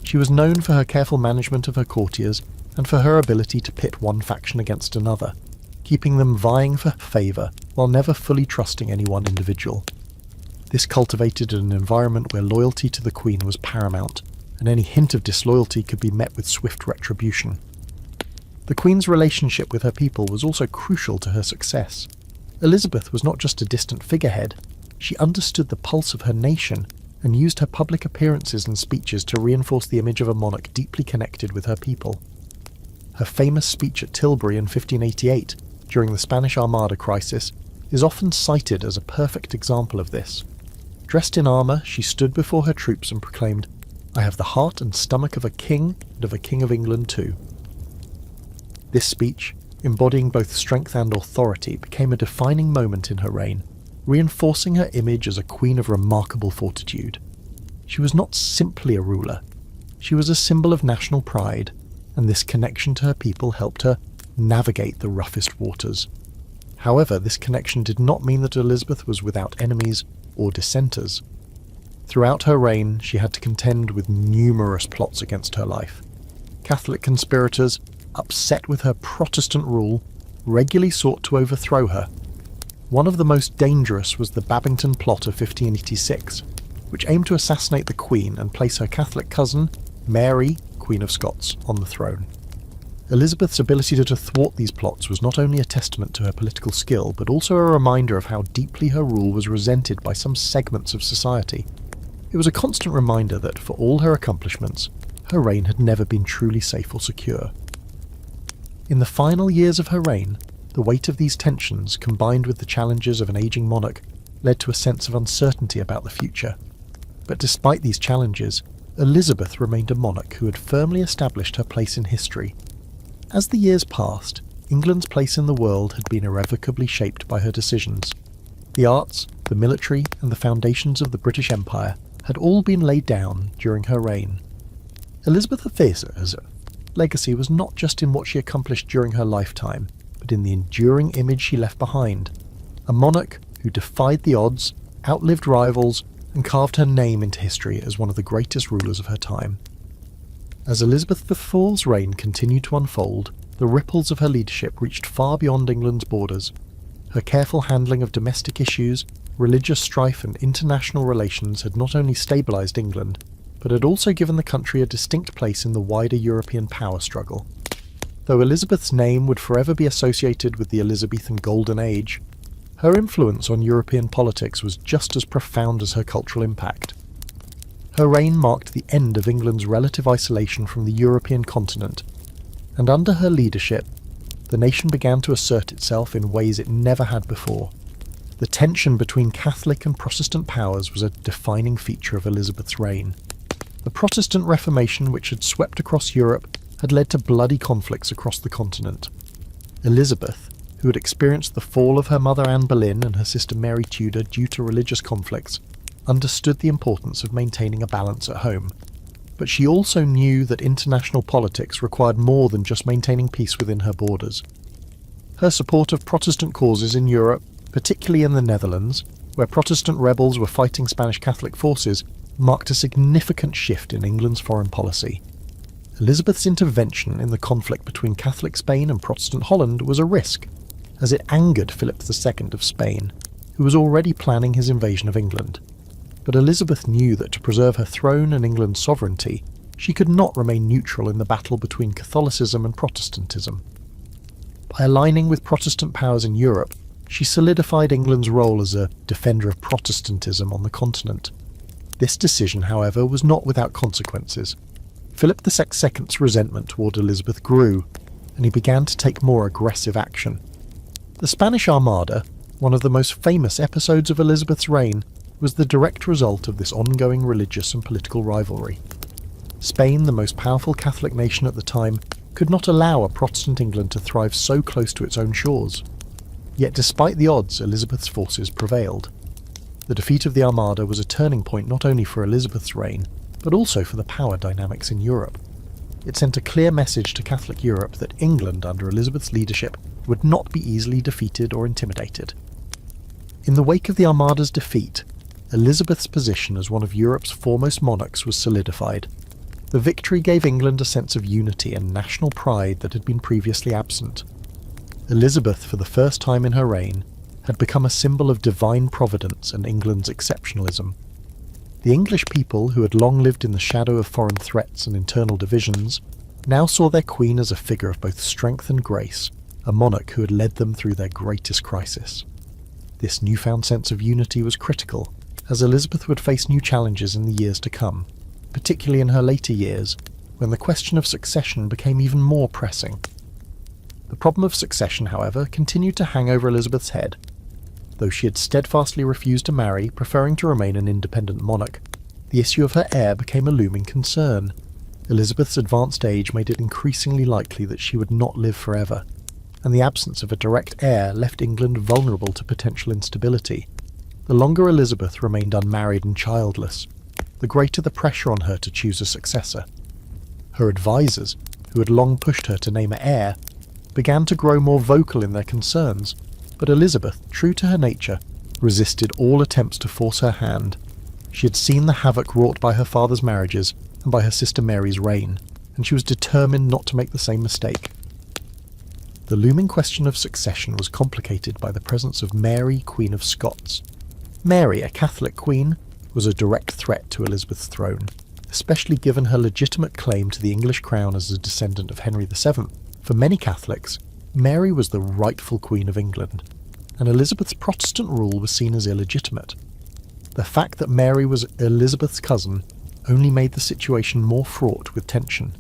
She was known for her careful management of her courtiers and for her ability to pit one faction against another, keeping them vying for favour while never fully trusting any one individual. This cultivated an environment where loyalty to the Queen was paramount, and any hint of disloyalty could be met with swift retribution. The Queen's relationship with her people was also crucial to her success. Elizabeth was not just a distant figurehead, she understood the pulse of her nation and used her public appearances and speeches to reinforce the image of a monarch deeply connected with her people. Her famous speech at Tilbury in 1588, during the Spanish Armada crisis, is often cited as a perfect example of this. Dressed in armour, she stood before her troops and proclaimed, "I have the heart and stomach of a king, and of a king of England too." This speech, embodying both strength and authority, became a defining moment in her reign, reinforcing her image as a queen of remarkable fortitude. She was not simply a ruler, she was a symbol of national pride, and this connection to her people helped her navigate the roughest waters. However, this connection did not mean that Elizabeth was without enemies or dissenters. Throughout her reign, she had to contend with numerous plots against her life. Catholic conspirators, upset with her Protestant rule, regularly sought to overthrow her. One of the most dangerous was the Babington Plot of 1586, which aimed to assassinate the Queen and place her Catholic cousin, Mary, Queen of Scots, on the throne. Elizabeth's ability to thwart these plots was not only a testament to her political skill, but also a reminder of how deeply her rule was resented by some segments of society. It was a constant reminder that, for all her accomplishments, her reign had never been truly safe or secure. In the final years of her reign, the weight of these tensions, combined with the challenges of an aging monarch, led to a sense of uncertainty about the future. But despite these challenges, Elizabeth remained a monarch who had firmly established her place in history. As the years passed, England's place in the world had been irrevocably shaped by her decisions. The arts, the military, and the foundations of the British Empire had all been laid down during her reign. Elizabeth I's legacy was not just in what she accomplished during her lifetime, but in the enduring image she left behind. A monarch who defied the odds, outlived rivals, and carved her name into history as one of the greatest rulers of her time. As Elizabeth IV's reign continued to unfold, the ripples of her leadership reached far beyond England's borders. Her careful handling of domestic issues, religious strife, and international relations had not only stabilised England, but had also given the country a distinct place in the wider European power struggle. Though Elizabeth's name would forever be associated with the Elizabethan Golden Age, her influence on European politics was just as profound as her cultural impact. Her reign marked the end of England's relative isolation from the European continent, and under her leadership, the nation began to assert itself in ways it never had before. The tension between Catholic and Protestant powers was a defining feature of Elizabeth's reign. The Protestant Reformation, which had swept across Europe, had led to bloody conflicts across the continent. Elizabeth, who had experienced the fall of her mother Anne Boleyn and her sister Mary Tudor due to religious conflicts, understood the importance of maintaining a balance at home. But she also knew that international politics required more than just maintaining peace within her borders. Her support of Protestant causes in Europe, particularly in the Netherlands, where Protestant rebels were fighting Spanish Catholic forces, marked a significant shift in England's foreign policy. Elizabeth's intervention in the conflict between Catholic Spain and Protestant Holland was a risk, as it angered Philip II of Spain, who was already planning his invasion of England. But Elizabeth knew that to preserve her throne and England's sovereignty, she could not remain neutral in the battle between Catholicism and Protestantism. By aligning with Protestant powers in Europe, she solidified England's role as a defender of Protestantism on the continent. This decision, however, was not without consequences. Philip II's resentment toward Elizabeth grew, and he began to take more aggressive action. The Spanish Armada, one of the most famous episodes of Elizabeth's reign, was the direct result of this ongoing religious and political rivalry. Spain, the most powerful Catholic nation at the time, could not allow a Protestant England to thrive so close to its own shores. Yet despite the odds, Elizabeth's forces prevailed. The defeat of the Armada was a turning point not only for Elizabeth's reign, but also for the power dynamics in Europe. It sent a clear message to Catholic Europe that England, under Elizabeth's leadership, would not be easily defeated or intimidated. In the wake of the Armada's defeat, Elizabeth's position as one of Europe's foremost monarchs was solidified. The victory gave England a sense of unity and national pride that had been previously absent. Elizabeth, for the first time in her reign, had become a symbol of divine providence and England's exceptionalism. The English people, who had long lived in the shadow of foreign threats and internal divisions, now saw their queen as a figure of both strength and grace, a monarch who had led them through their greatest crisis. This newfound sense of unity was critical, as Elizabeth would face new challenges in the years to come, particularly in her later years, when the question of succession became even more pressing. The problem of succession, however, continued to hang over Elizabeth's head. Though she had steadfastly refused to marry, preferring to remain an independent monarch, the issue of her heir became a looming concern. Elizabeth's advanced age made it increasingly likely that she would not live forever, and the absence of a direct heir left England vulnerable to potential instability. The longer Elizabeth remained unmarried and childless, the greater the pressure on her to choose a successor. Her advisers, who had long pushed her to name an heir, began to grow more vocal in their concerns, but Elizabeth, true to her nature, resisted all attempts to force her hand. She had seen the havoc wrought by her father's marriages and by her sister Mary's reign, and she was determined not to make the same mistake. The looming question of succession was complicated by the presence of Mary, Queen of Scots. Mary, a Catholic queen, was a direct threat to Elizabeth's throne, especially given her legitimate claim to the English crown as a descendant of Henry VII. For many Catholics, Mary was the rightful Queen of England, and Elizabeth's Protestant rule was seen as illegitimate. The fact that Mary was Elizabeth's cousin only made the situation more fraught with tension.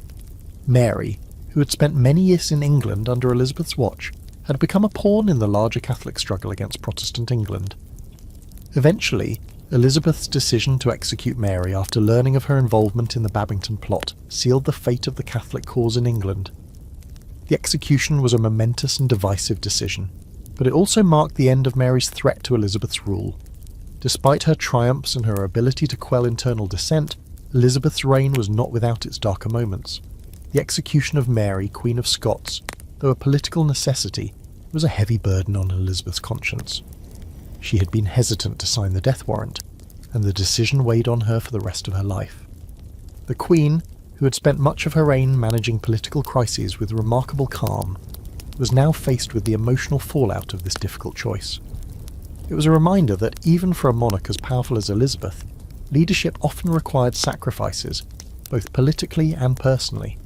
Mary, who had spent many years in England under Elizabeth's watch, had become a pawn in the larger Catholic struggle against Protestant England. Eventually, Elizabeth's decision to execute Mary after learning of her involvement in the Babington plot sealed the fate of the Catholic cause in England. The execution was a momentous and divisive decision, but it also marked the end of Mary's threat to Elizabeth's rule. Despite her triumphs and her ability to quell internal dissent, Elizabeth's reign was not without its darker moments. The execution of Mary, Queen of Scots, though a political necessity, was a heavy burden on Elizabeth's conscience. She had been hesitant to sign the death warrant, and the decision weighed on her for the rest of her life. The Queen, who had spent much of her reign managing political crises with remarkable calm, was now faced with the emotional fallout of this difficult choice. It was a reminder that even for a monarch as powerful as Elizabeth, leadership often required sacrifices, both politically and personally.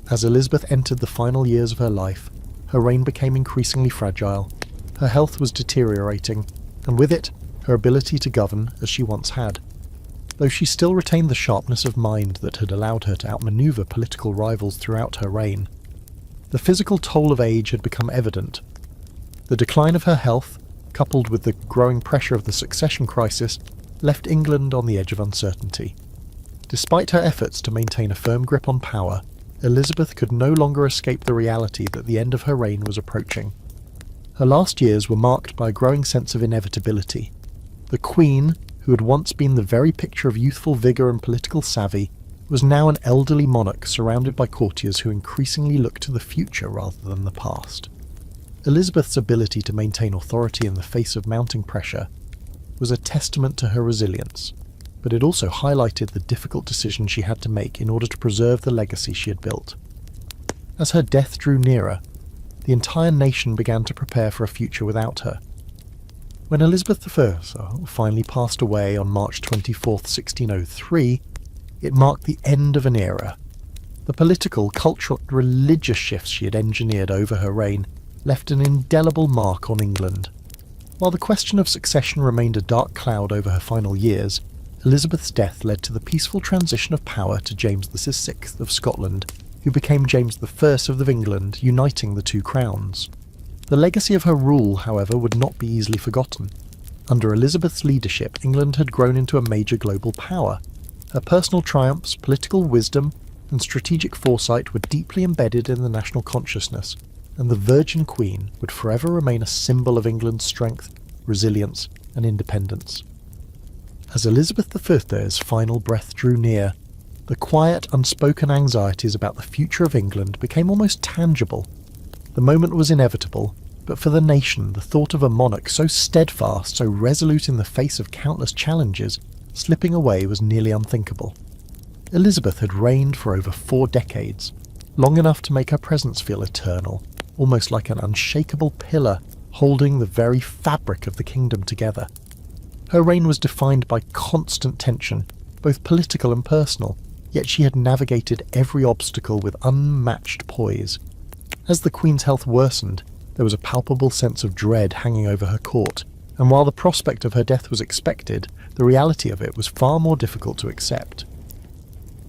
As Elizabeth entered the final years of her life, her reign became increasingly fragile, her health was deteriorating, and with it, her ability to govern as she once had. Though she still retained the sharpness of mind that had allowed her to outmaneuver political rivals throughout her reign, the physical toll of age had become evident. The decline of her health, coupled with the growing pressure of the succession crisis, left England on the edge of uncertainty. Despite her efforts to maintain a firm grip on power, Elizabeth could no longer escape the reality that the end of her reign was approaching. Her last years were marked by a growing sense of inevitability. The Queen, who had once been the very picture of youthful vigour and political savvy, was now an elderly monarch surrounded by courtiers who increasingly looked to the future rather than the past. Elizabeth's ability to maintain authority in the face of mounting pressure was a testament to her resilience, but it also highlighted the difficult decision she had to make in order to preserve the legacy she had built. As her death drew nearer, the entire nation began to prepare for a future without her. When Elizabeth I finally passed away on March 24, 1603, it marked the end of an era. The political, cultural, and religious shifts she had engineered over her reign left an indelible mark on England. While the question of succession remained a dark cloud over her final years, Elizabeth's death led to the peaceful transition of power to James VI of Scotland, who became James I of England, uniting the two crowns. The legacy of her rule, however, would not be easily forgotten. Under Elizabeth's leadership, England had grown into a major global power. Her personal triumphs, political wisdom, and strategic foresight were deeply embedded in the national consciousness, and the Virgin Queen would forever remain a symbol of England's strength, resilience, and independence. As Elizabeth I's final breath drew near, the quiet, unspoken anxieties about the future of England became almost tangible. The moment was inevitable, but for the nation, the thought of a monarch so steadfast, so resolute in the face of countless challenges, slipping away was nearly unthinkable. Elizabeth had reigned for over 4 decades, long enough to make her presence feel eternal, almost like an unshakable pillar holding the very fabric of the kingdom together. Her reign was defined by constant tension, both political and personal, yet she had navigated every obstacle with unmatched poise. As the Queen's health worsened, there was a palpable sense of dread hanging over her court, and while the prospect of her death was expected, the reality of it was far more difficult to accept.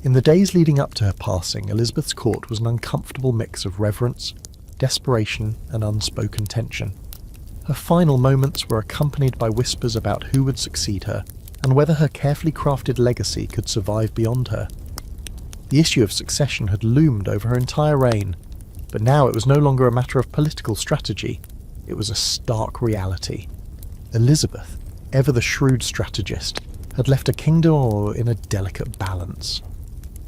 In the days leading up to her passing, Elizabeth's court was an uncomfortable mix of reverence, desperation, and unspoken tension. Her final moments were accompanied by whispers about who would succeed her, and whether her carefully crafted legacy could survive beyond her. The issue of succession had loomed over her entire reign, but now it was no longer a matter of political strategy, it was a stark reality. Elizabeth, ever the shrewd strategist, had left a kingdom in a delicate balance.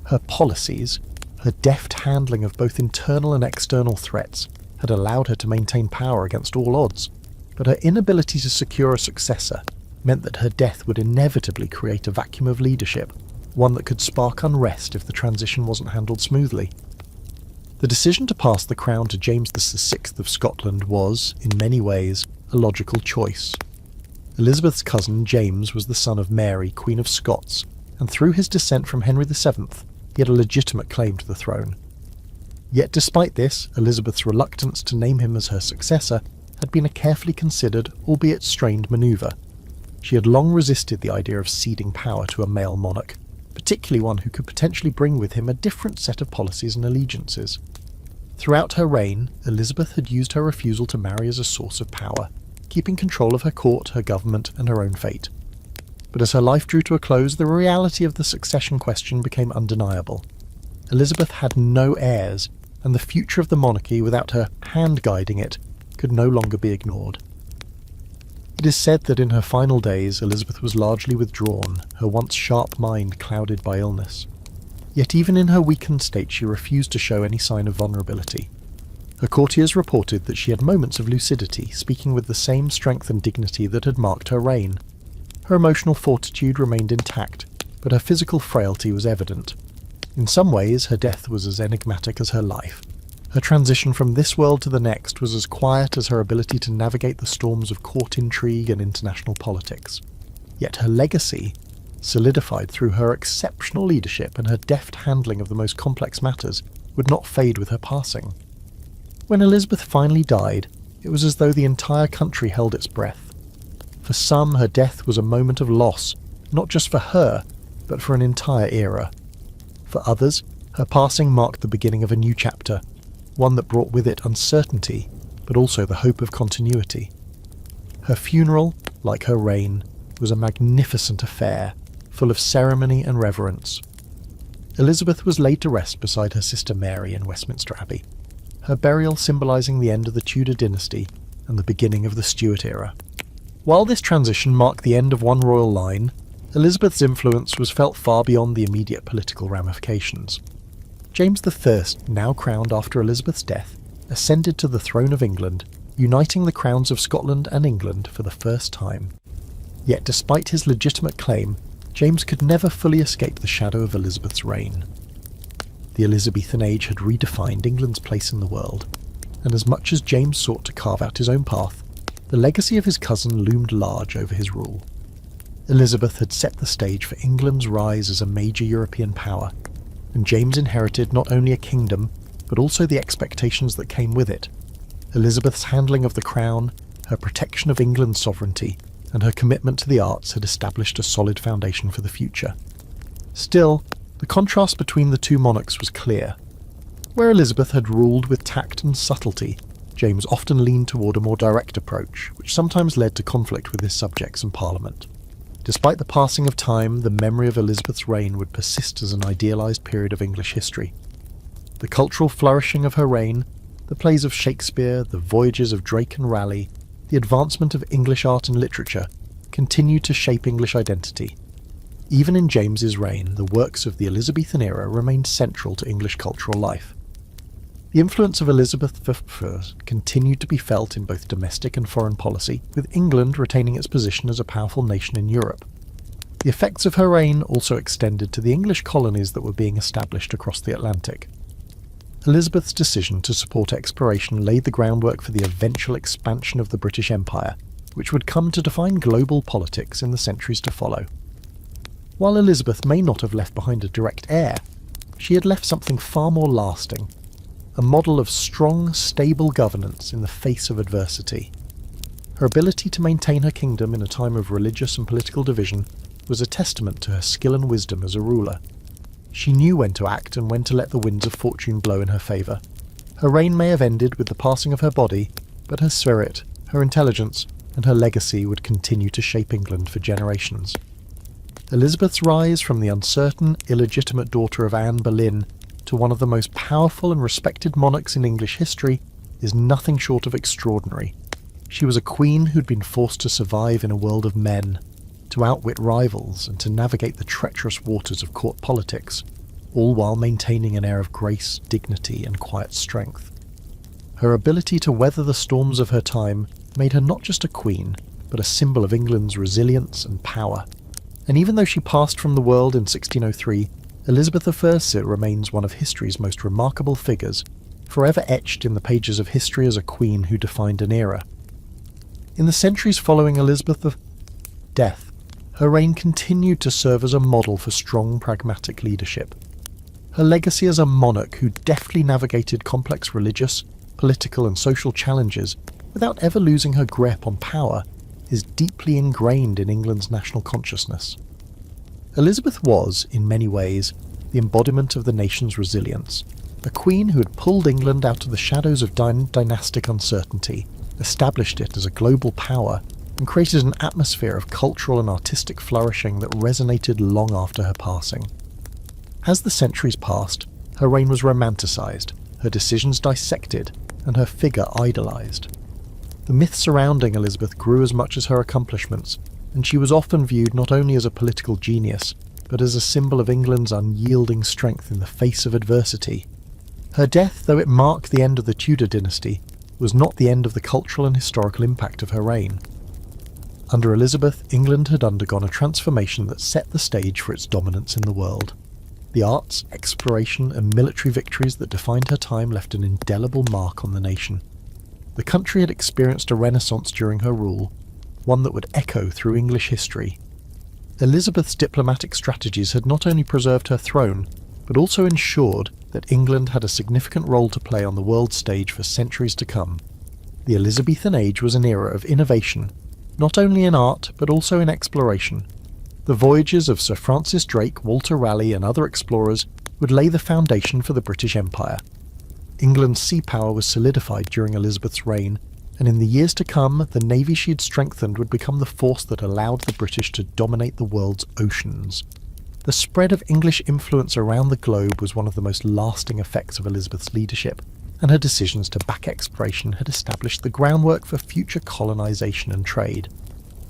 Her policies, her deft handling of both internal and external threats, had allowed her to maintain power against all odds, but her inability to secure a successor meant that her death would inevitably create a vacuum of leadership, one that could spark unrest if the transition wasn't handled smoothly. The decision to pass the crown to James VI of Scotland was, in many ways, a logical choice. Elizabeth's cousin James was the son of Mary, Queen of Scots, and through his descent from Henry VII, he had a legitimate claim to the throne. Yet despite this, Elizabeth's reluctance to name him as her successor had been a carefully considered, albeit strained manoeuvre. She had long resisted the idea of ceding power to a male monarch, particularly one who could potentially bring with him a different set of policies and allegiances. Throughout her reign, Elizabeth had used her refusal to marry as a source of power, keeping control of her court, her government, and her own fate. But as her life drew to a close, the reality of the succession question became undeniable. Elizabeth had no heirs, and the future of the monarchy, without her hand-guiding it, could no longer be ignored. It is said that in her final days Elizabeth was largely withdrawn, her once sharp mind clouded by illness. Yet even in her weakened state she refused to show any sign of vulnerability. Her courtiers reported that she had moments of lucidity, speaking with the same strength and dignity that had marked her reign. Her emotional fortitude remained intact, but her physical frailty was evident. In some ways, her death was as enigmatic as her life. Her transition from this world to the next was as quiet as her ability to navigate the storms of court intrigue and international politics. Yet her legacy, solidified through her exceptional leadership and her deft handling of the most complex matters, would not fade with her passing. When Elizabeth finally died, it was as though the entire country held its breath. For some, her death was a moment of loss, not just for her, but for an entire era. For others, her passing marked the beginning of a new chapter, one that brought with it uncertainty, but also the hope of continuity. Her funeral, like her reign, was a magnificent affair, full of ceremony and reverence. Elizabeth was laid to rest beside her sister Mary in Westminster Abbey, her burial symbolising the end of the Tudor dynasty and the beginning of the Stuart era. While this transition marked the end of one royal line, Elizabeth's influence was felt far beyond the immediate political ramifications. James I, now crowned after Elizabeth's death, ascended to the throne of England, uniting the crowns of Scotland and England for the first time. Yet despite his legitimate claim, James could never fully escape the shadow of Elizabeth's reign. The Elizabethan age had redefined England's place in the world. and as much as James sought to carve out his own path, the legacy of his cousin loomed large over his rule. Elizabeth had set the stage for England's rise as a major European power, and James inherited not only a kingdom, but also the expectations that came with it. Elizabeth's handling of the crown, her protection of England's sovereignty, and her commitment to the arts had established a solid foundation for the future. Still, the contrast between the two monarchs was clear. Where Elizabeth had ruled with tact and subtlety, James often leaned toward a more direct approach, which sometimes led to conflict with his subjects and Parliament. Despite the passing of time, the memory of Elizabeth's reign would persist as an idealised period of English history. The cultural flourishing of her reign, the plays of Shakespeare, the voyages of Drake and Raleigh, the advancement of English art and literature, continued to shape English identity. Even in James's reign, the works of the Elizabethan era remained central to English cultural life. The influence of Elizabeth I continued to be felt in both domestic and foreign policy, with England retaining its position as a powerful nation in Europe. The effects of her reign also extended to the English colonies that were being established across the Atlantic. Elizabeth's decision to support exploration laid the groundwork for the eventual expansion of the British Empire, which would come to define global politics in the centuries to follow. While Elizabeth may not have left behind a direct heir, she had left something far more lasting, a model of strong, stable governance in the face of adversity. Her ability to maintain her kingdom in a time of religious and political division was a testament to her skill and wisdom as a ruler. She knew when to act and when to let the winds of fortune blow in her favour. Her reign may have ended with the passing of her body, but her spirit, her intelligence, and her legacy would continue to shape England for generations. Elizabeth's rise from the uncertain, illegitimate daughter of Anne Boleyn to one of the most powerful and respected monarchs in English history is nothing short of extraordinary. She was a queen who'd been forced to survive in a world of men, to outwit rivals and to navigate the treacherous waters of court politics, all while maintaining an air of grace, dignity, and quiet strength. Her ability to weather the storms of her time made her not just a queen, but a symbol of England's resilience and power. And even though she passed from the world in 1603, Elizabeth I remains one of history's most remarkable figures, forever etched in the pages of history as a queen who defined an era. In the centuries following Elizabeth's death, her reign continued to serve as a model for strong, pragmatic leadership. Her legacy as a monarch who deftly navigated complex religious, political and social challenges without ever losing her grip on power is deeply ingrained in England's national consciousness. Elizabeth was, in many ways, the embodiment of the nation's resilience, a queen who had pulled England out of the shadows of dynastic uncertainty, established it as a global power, and created an atmosphere of cultural and artistic flourishing that resonated long after her passing. As the centuries passed, her reign was romanticised, her decisions dissected, and her figure idolised. The myth surrounding Elizabeth grew as much as her accomplishments, and she was often viewed not only as a political genius, but as a symbol of England's unyielding strength in the face of adversity. Her death, though it marked the end of the Tudor dynasty, was not the end of the cultural and historical impact of her reign. Under Elizabeth, England had undergone a transformation that set the stage for its dominance in the world. The arts, exploration, and military victories that defined her time left an indelible mark on the nation. The country had experienced a renaissance during her rule, one that would echo through English history. Elizabeth's diplomatic strategies had not only preserved her throne, but also ensured that England had a significant role to play on the world stage for centuries to come. The Elizabethan age was an era of innovation, not only in art, but also in exploration. The voyages of Sir Francis Drake, Walter Raleigh, and other explorers would lay the foundation for the British Empire. England's sea power was solidified during Elizabeth's reign, and in the years to come, the navy she had strengthened would become the force that allowed the British to dominate the world's oceans. The spread of English influence around the globe was one of the most lasting effects of Elizabeth's leadership, and her decisions to back exploration had established the groundwork for future colonisation and trade.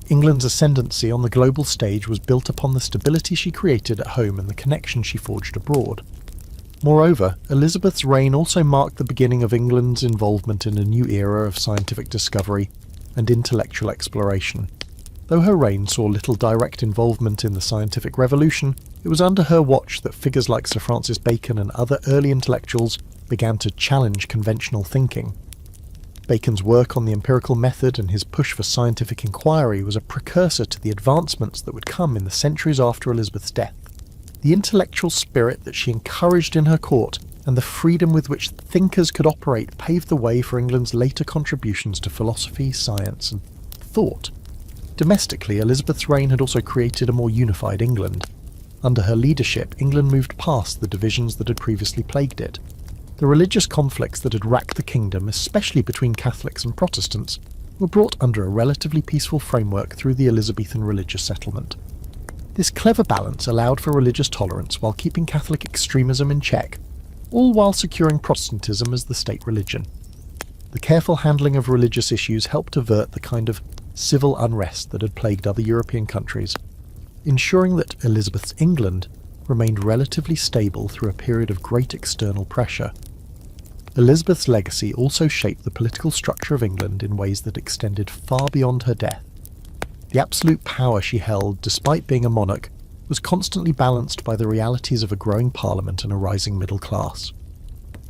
England's ascendancy on the global stage was built upon the stability she created at home and the connection she forged abroad. Moreover, Elizabeth's reign also marked the beginning of England's involvement in a new era of scientific discovery and intellectual exploration. Though her reign saw little direct involvement in the scientific revolution, it was under her watch that figures like Sir Francis Bacon and other early intellectuals began to challenge conventional thinking. Bacon's work on the empirical method and his push for scientific inquiry was a precursor to the advancements that would come in the centuries after Elizabeth's death. The intellectual spirit that she encouraged in her court and the freedom with which thinkers could operate paved the way for England's later contributions to philosophy, science, and thought. Domestically, Elizabeth's reign had also created a more unified England. Under her leadership, England moved past the divisions that had previously plagued it. The religious conflicts that had racked the kingdom, especially between Catholics and Protestants, were brought under a relatively peaceful framework through the Elizabethan religious settlement. This clever balance allowed for religious tolerance while keeping Catholic extremism in check, all while securing Protestantism as the state religion. The careful handling of religious issues helped avert the kind of civil unrest that had plagued other European countries, ensuring that Elizabeth's England remained relatively stable through a period of great external pressure. Elizabeth's legacy also shaped the political structure of England in ways that extended far beyond her death. The absolute power she held, despite being a monarch, was constantly balanced by the realities of a growing parliament and a rising middle class.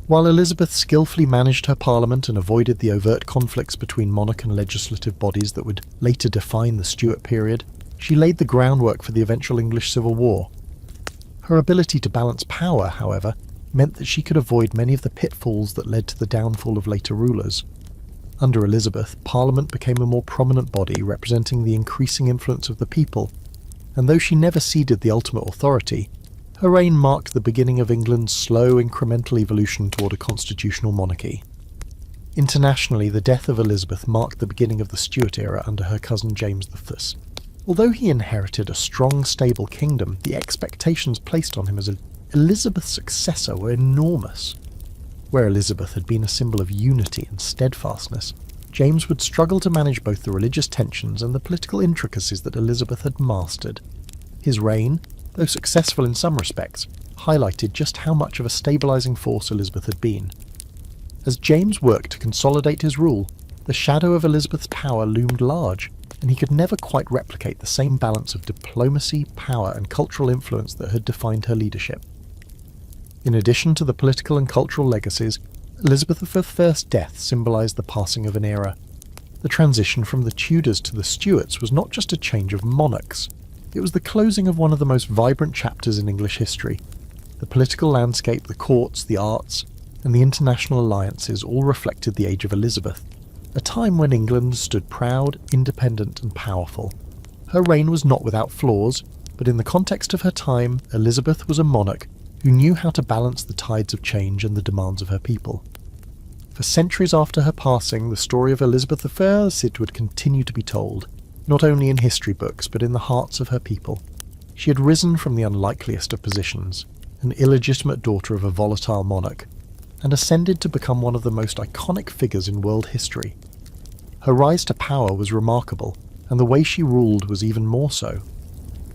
While Elizabeth skillfully managed her parliament and avoided the overt conflicts between monarch and legislative bodies that would later define the Stuart period, she laid the groundwork for the eventual English Civil War. Her ability to balance power, however, meant that she could avoid many of the pitfalls that led to the downfall of later rulers. Under Elizabeth, Parliament became a more prominent body representing the increasing influence of the people, and though she never ceded the ultimate authority, her reign marked the beginning of England's slow incremental evolution toward a constitutional monarchy. Internationally, the death of Elizabeth marked the beginning of the Stuart era under her cousin James I. Although he inherited a strong, stable kingdom, the expectations placed on him as Elizabeth's successor were enormous. Where Elizabeth had been a symbol of unity and steadfastness, James would struggle to manage both the religious tensions and the political intricacies that Elizabeth had mastered. His reign, though successful in some respects, highlighted just how much of a stabilising force Elizabeth had been. As James worked to consolidate his rule, the shadow of Elizabeth's power loomed large, and he could never quite replicate the same balance of diplomacy, power, and cultural influence that had defined her leadership. In addition to the political and cultural legacies, Elizabeth I's death symbolised the passing of an era. The transition from the Tudors to the Stuarts was not just a change of monarchs, it was the closing of one of the most vibrant chapters in English history. The political landscape, the courts, the arts, and the international alliances all reflected the age of Elizabeth, a time when England stood proud, independent, and powerful. Her reign was not without flaws, but in the context of her time, Elizabeth was a monarch who knew how to balance the tides of change and the demands of her people. For centuries after her passing, the story of Elizabeth I would continue to be told, not only in history books but in the hearts of her people. She had risen from the unlikeliest of positions, an illegitimate daughter of a volatile monarch, and ascended to become one of the most iconic figures in world history. Her rise to power was remarkable, and the way she ruled was even more so.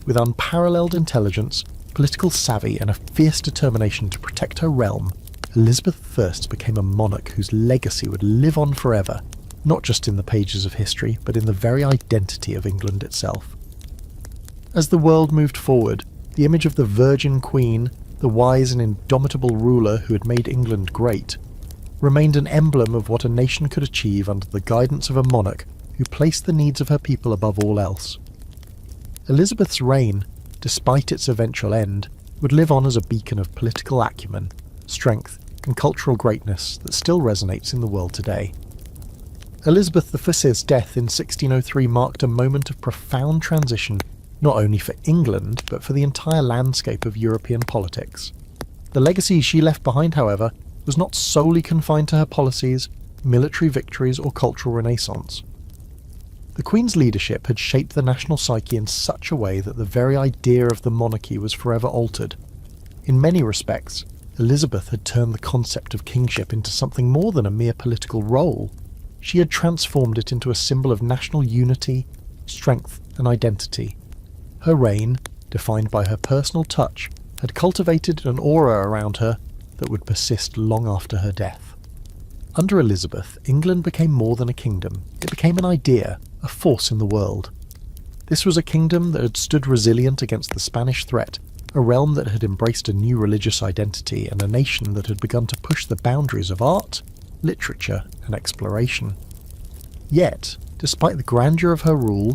With unparalleled intelligence, political savvy, and a fierce determination to protect her realm, Elizabeth I became a monarch whose legacy would live on forever, not just in the pages of history, but in the very identity of England itself. As the world moved forward, the image of the Virgin Queen, the wise and indomitable ruler who had made England great, remained an emblem of what a nation could achieve under the guidance of a monarch who placed the needs of her people above all else. Elizabeth's reign, despite its eventual end, would live on as a beacon of political acumen, strength, and cultural greatness that still resonates in the world today. Elizabeth I's death in 1603 marked a moment of profound transition not only for England, but for the entire landscape of European politics. The legacy she left behind, however, was not solely confined to her policies, military victories, or cultural renaissance. The Queen's leadership had shaped the national psyche in such a way that the very idea of the monarchy was forever altered. In many respects, Elizabeth had turned the concept of kingship into something more than a mere political role. She had transformed it into a symbol of national unity, strength, and identity. Her reign, defined by her personal touch, had cultivated an aura around her that would persist long after her death. Under Elizabeth, England became more than a kingdom. It became an idea, a force in the world. This was a kingdom that had stood resilient against the Spanish threat, a realm that had embraced a new religious identity, and a nation that had begun to push the boundaries of art, literature, and exploration. Yet, despite the grandeur of her rule,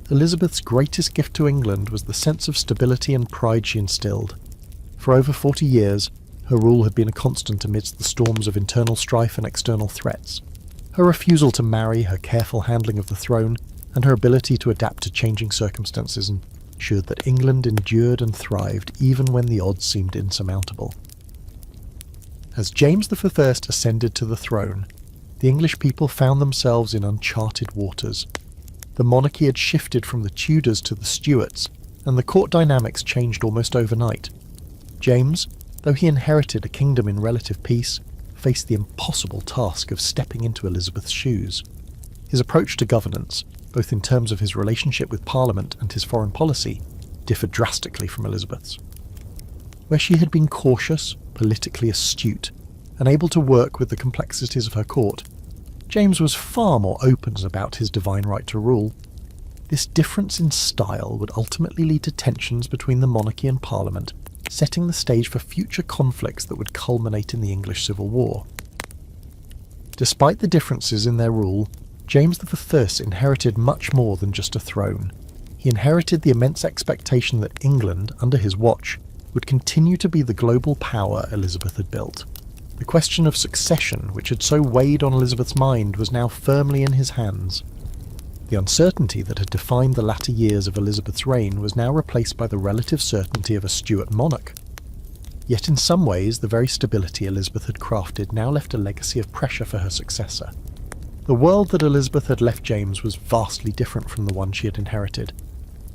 Elizabeth's greatest gift to England was the sense of stability and pride she instilled. For over 40 years, her rule had been a constant amidst the storms of internal strife and external threats. Her refusal to marry, her careful handling of the throne, and her ability to adapt to changing circumstances ensured that England endured and thrived even when the odds seemed insurmountable. As James I ascended to the throne, the English people found themselves in uncharted waters. The monarchy had shifted from the Tudors to the Stuarts, and the court dynamics changed almost overnight. James, though he inherited a kingdom in relative peace, faced the impossible task of stepping into Elizabeth's shoes. His approach to governance, both in terms of his relationship with Parliament and his foreign policy, differed drastically from Elizabeth's. Where she had been cautious, politically astute, and able to work with the complexities of her court, James was far more open about his divine right to rule. This difference in style would ultimately lead to tensions between the monarchy and Parliament, setting the stage for future conflicts that would culminate in the English Civil War. Despite the differences in their rule, James I inherited much more than just a throne. He inherited the immense expectation that England, under his watch, would continue to be the global power Elizabeth had built. The question of succession, which had so weighed on Elizabeth's mind, was now firmly in his hands. The uncertainty that had defined the latter years of Elizabeth's reign was now replaced by the relative certainty of a Stuart monarch. Yet in some ways, the very stability Elizabeth had crafted now left a legacy of pressure for her successor. The world that Elizabeth had left James was vastly different from the one she had inherited,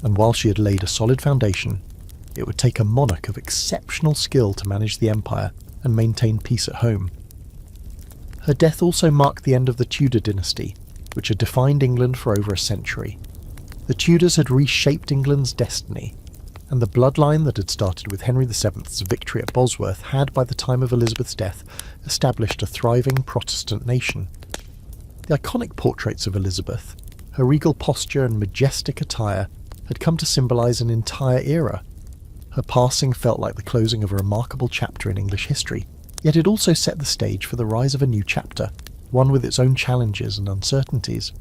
and while she had laid a solid foundation, it would take a monarch of exceptional skill to manage the empire and maintain peace at home. Her death also marked the end of the Tudor dynasty, which had defined England for over a century. The Tudors had reshaped England's destiny, and the bloodline that had started with Henry VII's victory at Bosworth had, by the time of Elizabeth's death, established a thriving Protestant nation. The iconic portraits of Elizabeth, her regal posture and majestic attire, had come to symbolise an entire era. Her passing felt like the closing of a remarkable chapter in English history, yet it also set the stage for the rise of a new chapter, one with its own challenges and uncertainties.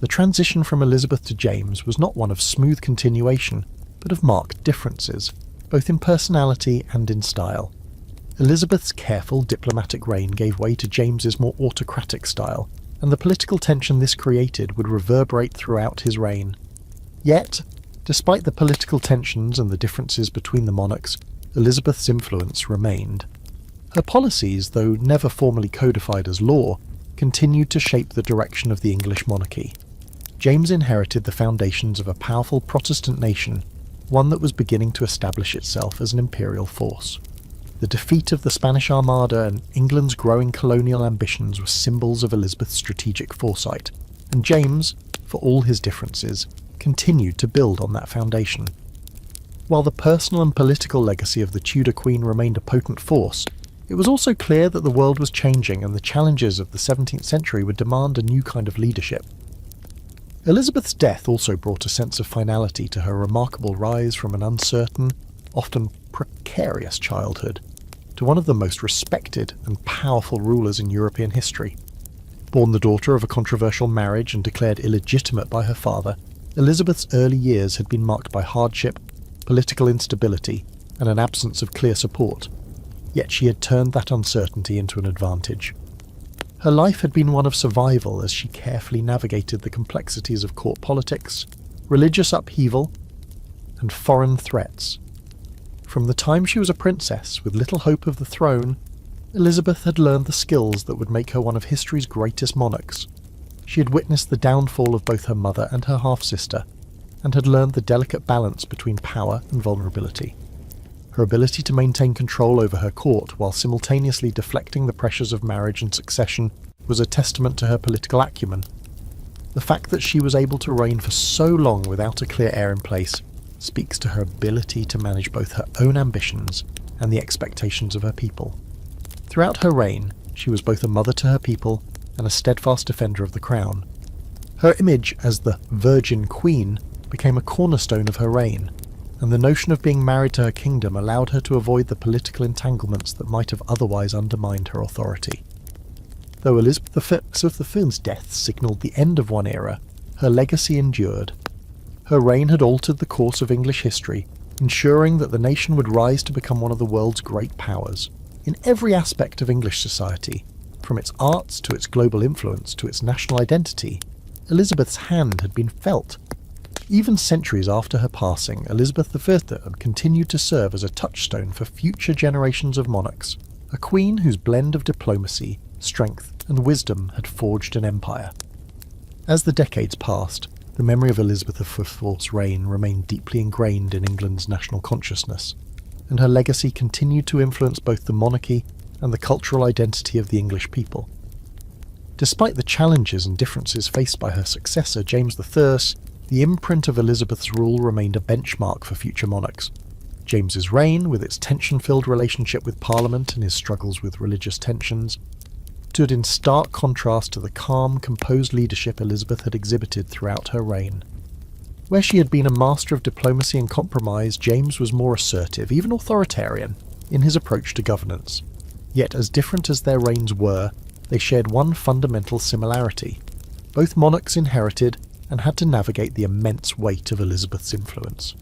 The transition from Elizabeth to James was not one of smooth continuation, but of marked differences, both in personality and in style. Elizabeth's careful diplomatic reign gave way to James's more autocratic style, and the political tension this created would reverberate throughout his reign. Yet, despite the political tensions and the differences between the monarchs, Elizabeth's influence remained. Her policies, though never formally codified as law, continued to shape the direction of the English monarchy. James inherited the foundations of a powerful Protestant nation, one that was beginning to establish itself as an imperial force. The defeat of the Spanish Armada and England's growing colonial ambitions were symbols of Elizabeth's strategic foresight, and James, for all his differences, continued to build on that foundation. While the personal and political legacy of the Tudor Queen remained a potent force, it was also clear that the world was changing and the challenges of the 17th century would demand a new kind of leadership. Elizabeth's death also brought a sense of finality to her remarkable rise from an uncertain, often precarious childhood to one of the most respected and powerful rulers in European history. Born the daughter of a controversial marriage and declared illegitimate by her father, Elizabeth's early years had been marked by hardship, political instability, and an absence of clear support. Yet she had turned that uncertainty into an advantage. Her life had been one of survival as she carefully navigated the complexities of court politics, religious upheaval, and foreign threats. From the time she was a princess with little hope of the throne, Elizabeth had learned the skills that would make her one of history's greatest monarchs. She had witnessed the downfall of both her mother and her half-sister, and had learned the delicate balance between power and vulnerability. Her ability to maintain control over her court while simultaneously deflecting the pressures of marriage and succession was a testament to her political acumen. The fact that she was able to reign for so long without a clear heir in place speaks to her ability to manage both her own ambitions and the expectations of her people. Throughout her reign, she was both a mother to her people and a steadfast defender of the crown. Her image as the Virgin Queen became a cornerstone of her reign, and the notion of being married to her kingdom allowed her to avoid the political entanglements that might have otherwise undermined her authority. Though Elizabeth I's death signalled the end of one era, her legacy endured. Her reign had altered the course of English history, ensuring that the nation would rise to become one of the world's great powers. In every aspect of English society, from its arts to its global influence to its national identity, Elizabeth's hand had been felt. Even centuries after her passing, Elizabeth I had continued to serve as a touchstone for future generations of monarchs, a queen whose blend of diplomacy, strength, and wisdom had forged an empire. As the decades passed, the memory of Elizabeth IV's reign remained deeply ingrained in England's national consciousness, and her legacy continued to influence both the monarchy and the cultural identity of the English people. Despite the challenges and differences faced by her successor, James I, the imprint of Elizabeth's rule remained a benchmark for future monarchs. James's reign, with its tension-filled relationship with Parliament and his struggles with religious tensions, stood in stark contrast to the calm, composed leadership Elizabeth had exhibited throughout her reign. Where she had been a master of diplomacy and compromise, James was more assertive, even authoritarian, in his approach to governance. Yet as different as their reigns were, they shared one fundamental similarity. Both monarchs inherited and had to navigate the immense weight of Elizabeth's influence.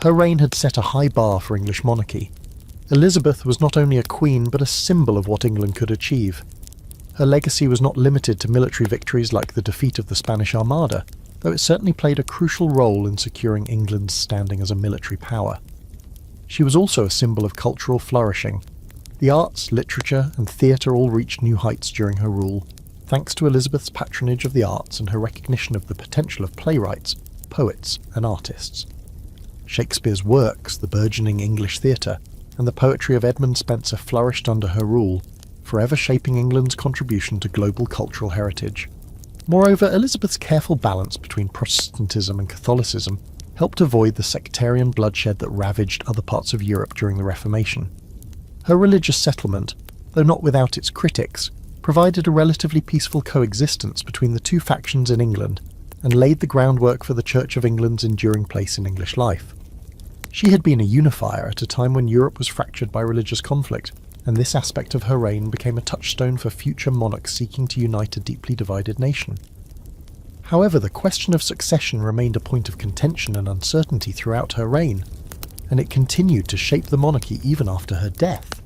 Her reign had set a high bar for English monarchy. Elizabeth was not only a queen but a symbol of what England could achieve. Her legacy was not limited to military victories like the defeat of the Spanish Armada, though it certainly played a crucial role in securing England's standing as a military power. She was also a symbol of cultural flourishing. The arts, literature, and theatre all reached new heights during her rule, thanks to Elizabeth's patronage of the arts and her recognition of the potential of playwrights, poets, and artists. Shakespeare's works, the burgeoning English theatre, and the poetry of Edmund Spenser flourished under her rule, forever shaping England's contribution to global cultural heritage. Moreover, Elizabeth's careful balance between Protestantism and Catholicism helped avoid the sectarian bloodshed that ravaged other parts of Europe during the Reformation. Her religious settlement, though not without its critics, provided a relatively peaceful coexistence between the two factions in England and laid the groundwork for the Church of England's enduring place in English life. She had been a unifier at a time when Europe was fractured by religious conflict, and this aspect of her reign became a touchstone for future monarchs seeking to unite a deeply divided nation. However, the question of succession remained a point of contention and uncertainty throughout her reign, and it continued to shape the monarchy even after her death.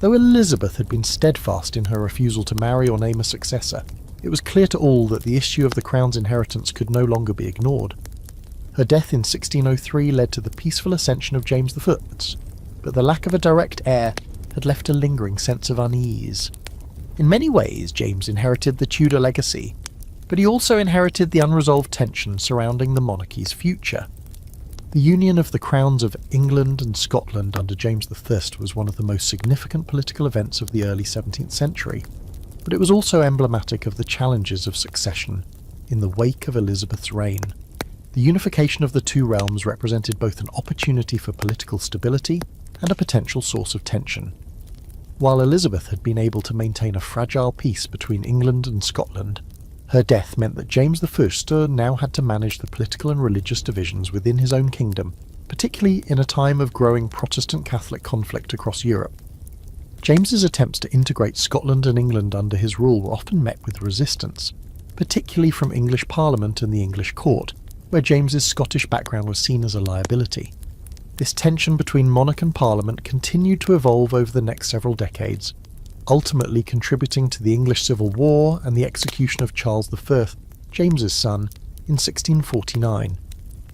Though Elizabeth had been steadfast in her refusal to marry or name a successor, it was clear to all that the issue of the crown's inheritance could no longer be ignored. Her death in 1603 led to the peaceful ascension of James I, but the lack of a direct heir had left a lingering sense of unease. In many ways, James inherited the Tudor legacy, but he also inherited the unresolved tension surrounding the monarchy's future. The union of the crowns of England and Scotland under James I was one of the most significant political events of the early 17th century, but it was also emblematic of the challenges of succession in the wake of Elizabeth's reign. The unification of the two realms represented both an opportunity for political stability and a potential source of tension. While Elizabeth had been able to maintain a fragile peace between England and Scotland, her death meant that James I now had to manage the political and religious divisions within his own kingdom, particularly in a time of growing Protestant-Catholic conflict across Europe. James's attempts to integrate Scotland and England under his rule were often met with resistance, particularly from English Parliament and the English court, where James's Scottish background was seen as a liability. This tension between monarch and Parliament continued to evolve over the next several decades, ultimately contributing to the English Civil War and the execution of Charles I, James's son, in 1649.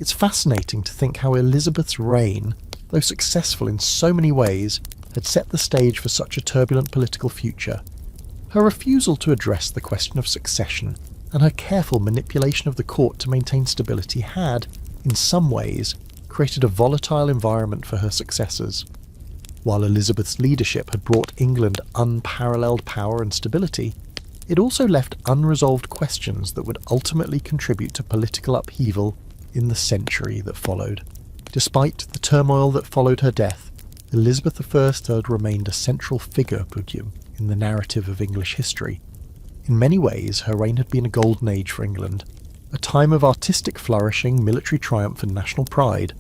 It's fascinating to think how Elizabeth's reign, though successful in so many ways, had set the stage for such a turbulent political future. Her refusal to address the question of succession and her careful manipulation of the court to maintain stability had, in some ways, created a volatile environment for her successors. While Elizabeth's leadership had brought England unparalleled power and stability, it also left unresolved questions that would ultimately contribute to political upheaval in the century that followed. Despite the turmoil that followed her death, Elizabeth I had remained a central figure in the narrative of English history. In many ways, her reign had been a golden age for England, a time of artistic flourishing, military triumph and national pride.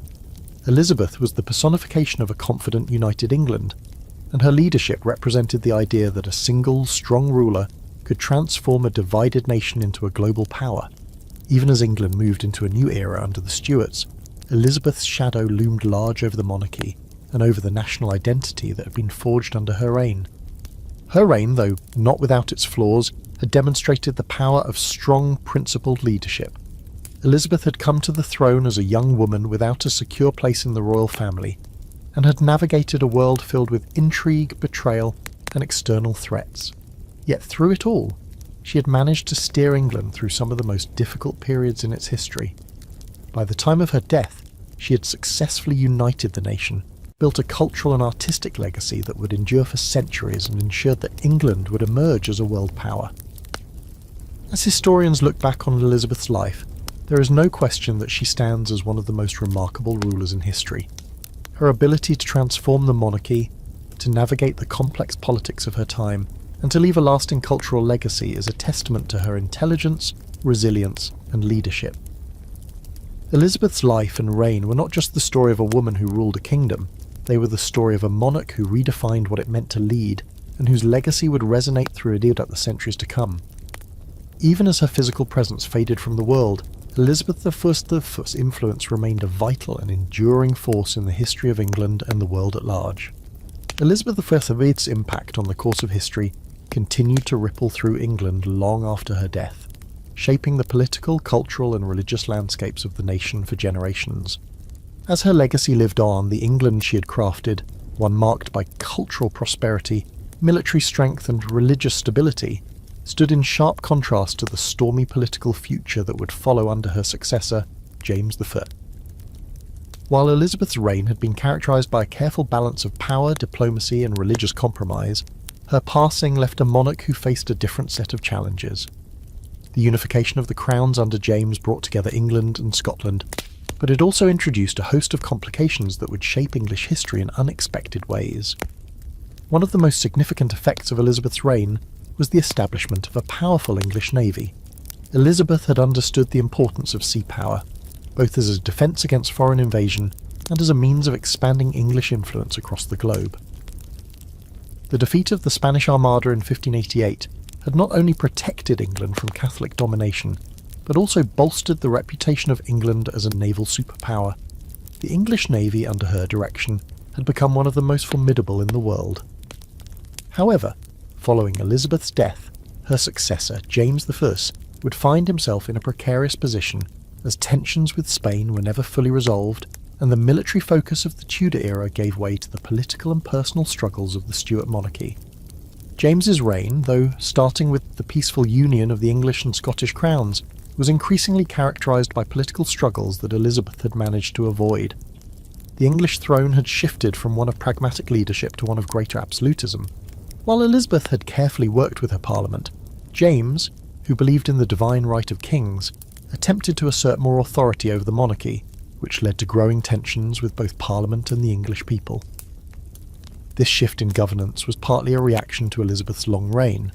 Elizabeth was the personification of a confident, united England, and her leadership represented the idea that a single, strong ruler could transform a divided nation into a global power. Even as England moved into a new era under the Stuarts, Elizabeth's shadow loomed large over the monarchy and over the national identity that had been forged under her reign. Her reign, though not without its flaws, had demonstrated the power of strong, principled leadership. Elizabeth had come to the throne as a young woman without a secure place in the royal family, and had navigated a world filled with intrigue, betrayal, and external threats. Yet through it all, she had managed to steer England through some of the most difficult periods in its history. By the time of her death, she had successfully united the nation, built a cultural and artistic legacy that would endure for centuries, and ensured that England would emerge as a world power. As historians look back on Elizabeth's life, there is no question that she stands as one of the most remarkable rulers in history. Her ability to transform the monarchy, to navigate the complex politics of her time, and to leave a lasting cultural legacy is a testament to her intelligence, resilience, and leadership. Elizabeth's life and reign were not just the story of a woman who ruled a kingdom, they were the story of a monarch who redefined what it meant to lead, and whose legacy would resonate through the centuries to come. Even as her physical presence faded from the world, Elizabeth I's influence remained a vital and enduring force in the history of England and the world at large. Elizabeth I's impact on the course of history continued to ripple through England long after her death, shaping the political, cultural, and religious landscapes of the nation for generations. As her legacy lived on, the England she had crafted, one marked by cultural prosperity, military strength, and religious stability, stood in sharp contrast to the stormy political future that would follow under her successor, James I. While Elizabeth's reign had been characterised by a careful balance of power, diplomacy, and religious compromise, her passing left a monarch who faced a different set of challenges. The unification of the crowns under James brought together England and Scotland, but it also introduced a host of complications that would shape English history in unexpected ways. One of the most significant effects of Elizabeth's reign was the establishment of a powerful English navy. Elizabeth had understood the importance of sea power, both as a defence against foreign invasion and as a means of expanding English influence across the globe. The defeat of the Spanish Armada in 1588 had not only protected England from Catholic domination, but also bolstered the reputation of England as a naval superpower. The English navy under her direction had become one of the most formidable in the world. However, following Elizabeth's death, her successor, James I, would find himself in a precarious position as tensions with Spain were never fully resolved, and the military focus of the Tudor era gave way to the political and personal struggles of the Stuart monarchy. James's reign, though starting with the peaceful union of the English and Scottish crowns, was increasingly characterised by political struggles that Elizabeth had managed to avoid. The English throne had shifted from one of pragmatic leadership to one of greater absolutism. While Elizabeth had carefully worked with her parliament, James, who believed in the divine right of kings, attempted to assert more authority over the monarchy, which led to growing tensions with both Parliament and the English people. This shift in governance was partly a reaction to Elizabeth's long reign,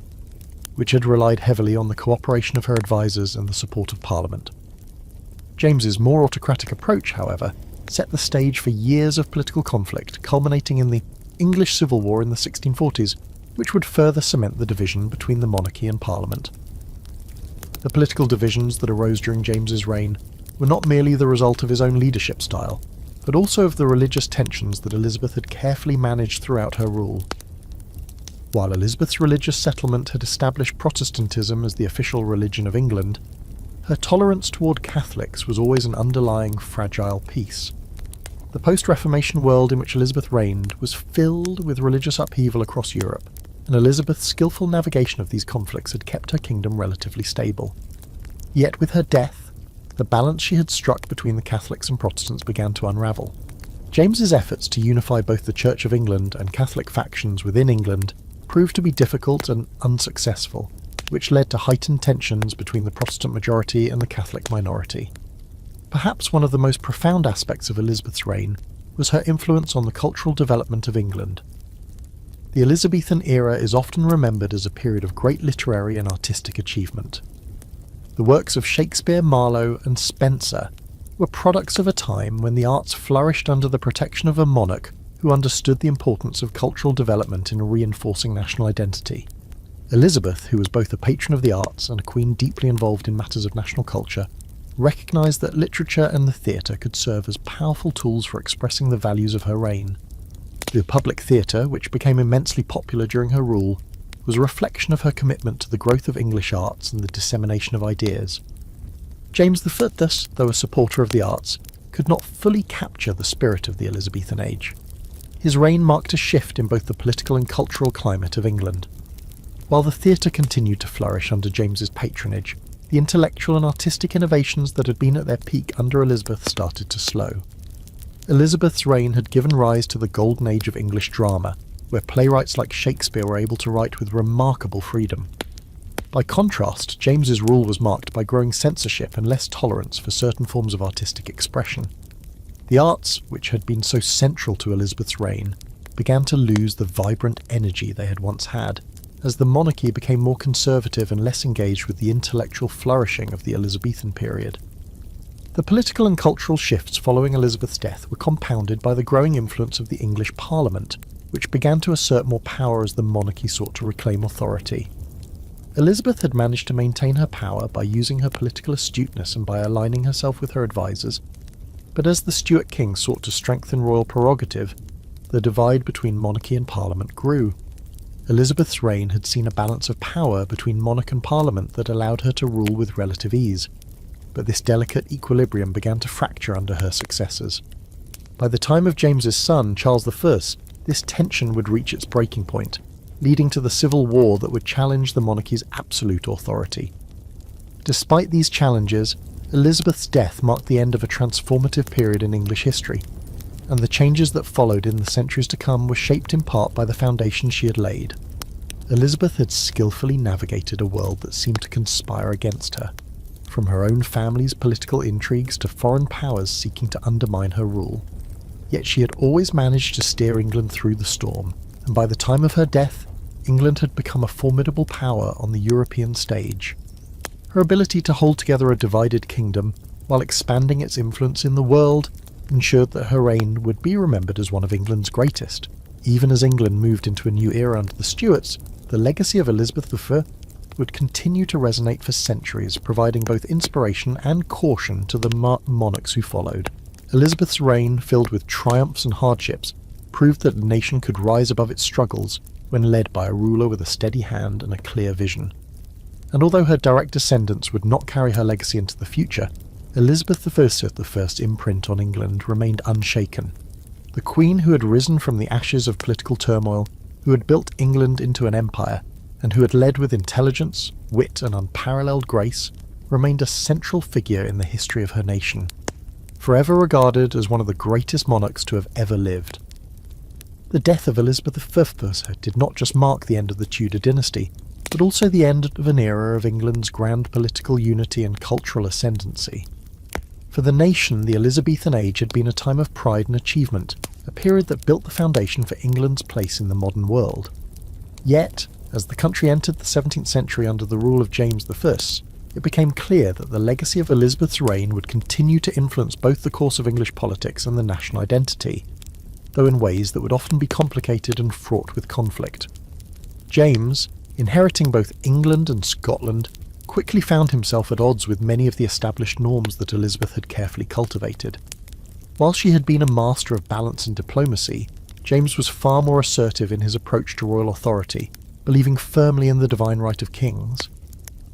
which had relied heavily on the cooperation of her advisers and the support of Parliament. James's more autocratic approach, however, set the stage for years of political conflict, culminating in the English Civil War in the 1640s, which would further cement the division between the monarchy and Parliament. The political divisions that arose during James's reign were not merely the result of his own leadership style, but also of the religious tensions that Elizabeth had carefully managed throughout her rule. While Elizabeth's religious settlement had established Protestantism as the official religion of England, her tolerance toward Catholics was always an underlying fragile piece. The post-Reformation world in which Elizabeth reigned was filled with religious upheaval across Europe, and Elizabeth's skillful navigation of these conflicts had kept her kingdom relatively stable. Yet with her death, the balance she had struck between the Catholics and Protestants began to unravel. James's efforts to unify both the Church of England and Catholic factions within England proved to be difficult and unsuccessful, which led to heightened tensions between the Protestant majority and the Catholic minority. Perhaps one of the most profound aspects of Elizabeth's reign was her influence on the cultural development of England. The Elizabethan era is often remembered as a period of great literary and artistic achievement. The works of Shakespeare, Marlowe, and Spenser were products of a time when the arts flourished under the protection of a monarch who understood the importance of cultural development in reinforcing national identity. Elizabeth, who was both a patron of the arts and a queen deeply involved in matters of national culture, recognised that literature and the theatre could serve as powerful tools for expressing the values of her reign. The public theatre, which became immensely popular during her rule, was a reflection of her commitment to the growth of English arts and the dissemination of ideas. James V, thus, though a supporter of the arts, could not fully capture the spirit of the Elizabethan age. His reign marked a shift in both the political and cultural climate of England. While the theatre continued to flourish under James's patronage, the intellectual and artistic innovations that had been at their peak under Elizabeth started to slow. Elizabeth's reign had given rise to the golden age of English drama, where playwrights like Shakespeare were able to write with remarkable freedom. By contrast, James's rule was marked by growing censorship and less tolerance for certain forms of artistic expression. The arts, which had been so central to Elizabeth's reign, began to lose the vibrant energy they had once had, as the monarchy became more conservative and less engaged with the intellectual flourishing of the Elizabethan period. The political and cultural shifts following Elizabeth's death were compounded by the growing influence of the English Parliament, which began to assert more power as the monarchy sought to reclaim authority. Elizabeth had managed to maintain her power by using her political astuteness and by aligning herself with her advisers, but as the Stuart king sought to strengthen royal prerogative, the divide between monarchy and parliament grew. Elizabeth's reign had seen a balance of power between monarch and parliament that allowed her to rule with relative ease, but this delicate equilibrium began to fracture under her successors. By the time of James's son, Charles I, this tension would reach its breaking point, leading to the civil war that would challenge the monarchy's absolute authority. Despite these challenges, Elizabeth's death marked the end of a transformative period in English history, and the changes that followed in the centuries to come were shaped in part by the foundations she had laid. Elizabeth had skillfully navigated a world that seemed to conspire against her, from her own family's political intrigues to foreign powers seeking to undermine her rule. Yet she had always managed to steer England through the storm, and by the time of her death, England had become a formidable power on the European stage. Her ability to hold together a divided kingdom, while expanding its influence in the world, ensured that her reign would be remembered as one of England's greatest. Even as England moved into a new era under the Stuarts, the legacy of Elizabeth I would continue to resonate for centuries, providing both inspiration and caution to the monarchs who followed. Elizabeth's reign, filled with triumphs and hardships, proved that the nation could rise above its struggles when led by a ruler with a steady hand and a clear vision. And although her direct descendants would not carry her legacy into the future, Elizabeth I, the first imprint on England, remained unshaken. The queen who had risen from the ashes of political turmoil, who had built England into an empire, and who had led with intelligence, wit and unparalleled grace, remained a central figure in the history of her nation, forever regarded as one of the greatest monarchs to have ever lived. The death of Elizabeth I did not just mark the end of the Tudor dynasty, but also the end of an era of England's grand political unity and cultural ascendancy. For the nation, the Elizabethan age had been a time of pride and achievement, a period that built the foundation for England's place in the modern world. Yet, as the country entered the 17th century under the rule of James I, it became clear that the legacy of Elizabeth's reign would continue to influence both the course of English politics and the national identity, though in ways that would often be complicated and fraught with conflict. James, inheriting both England and Scotland, quickly found himself at odds with many of the established norms that Elizabeth had carefully cultivated. While she had been a master of balance and diplomacy, James was far more assertive in his approach to royal authority, believing firmly in the divine right of kings.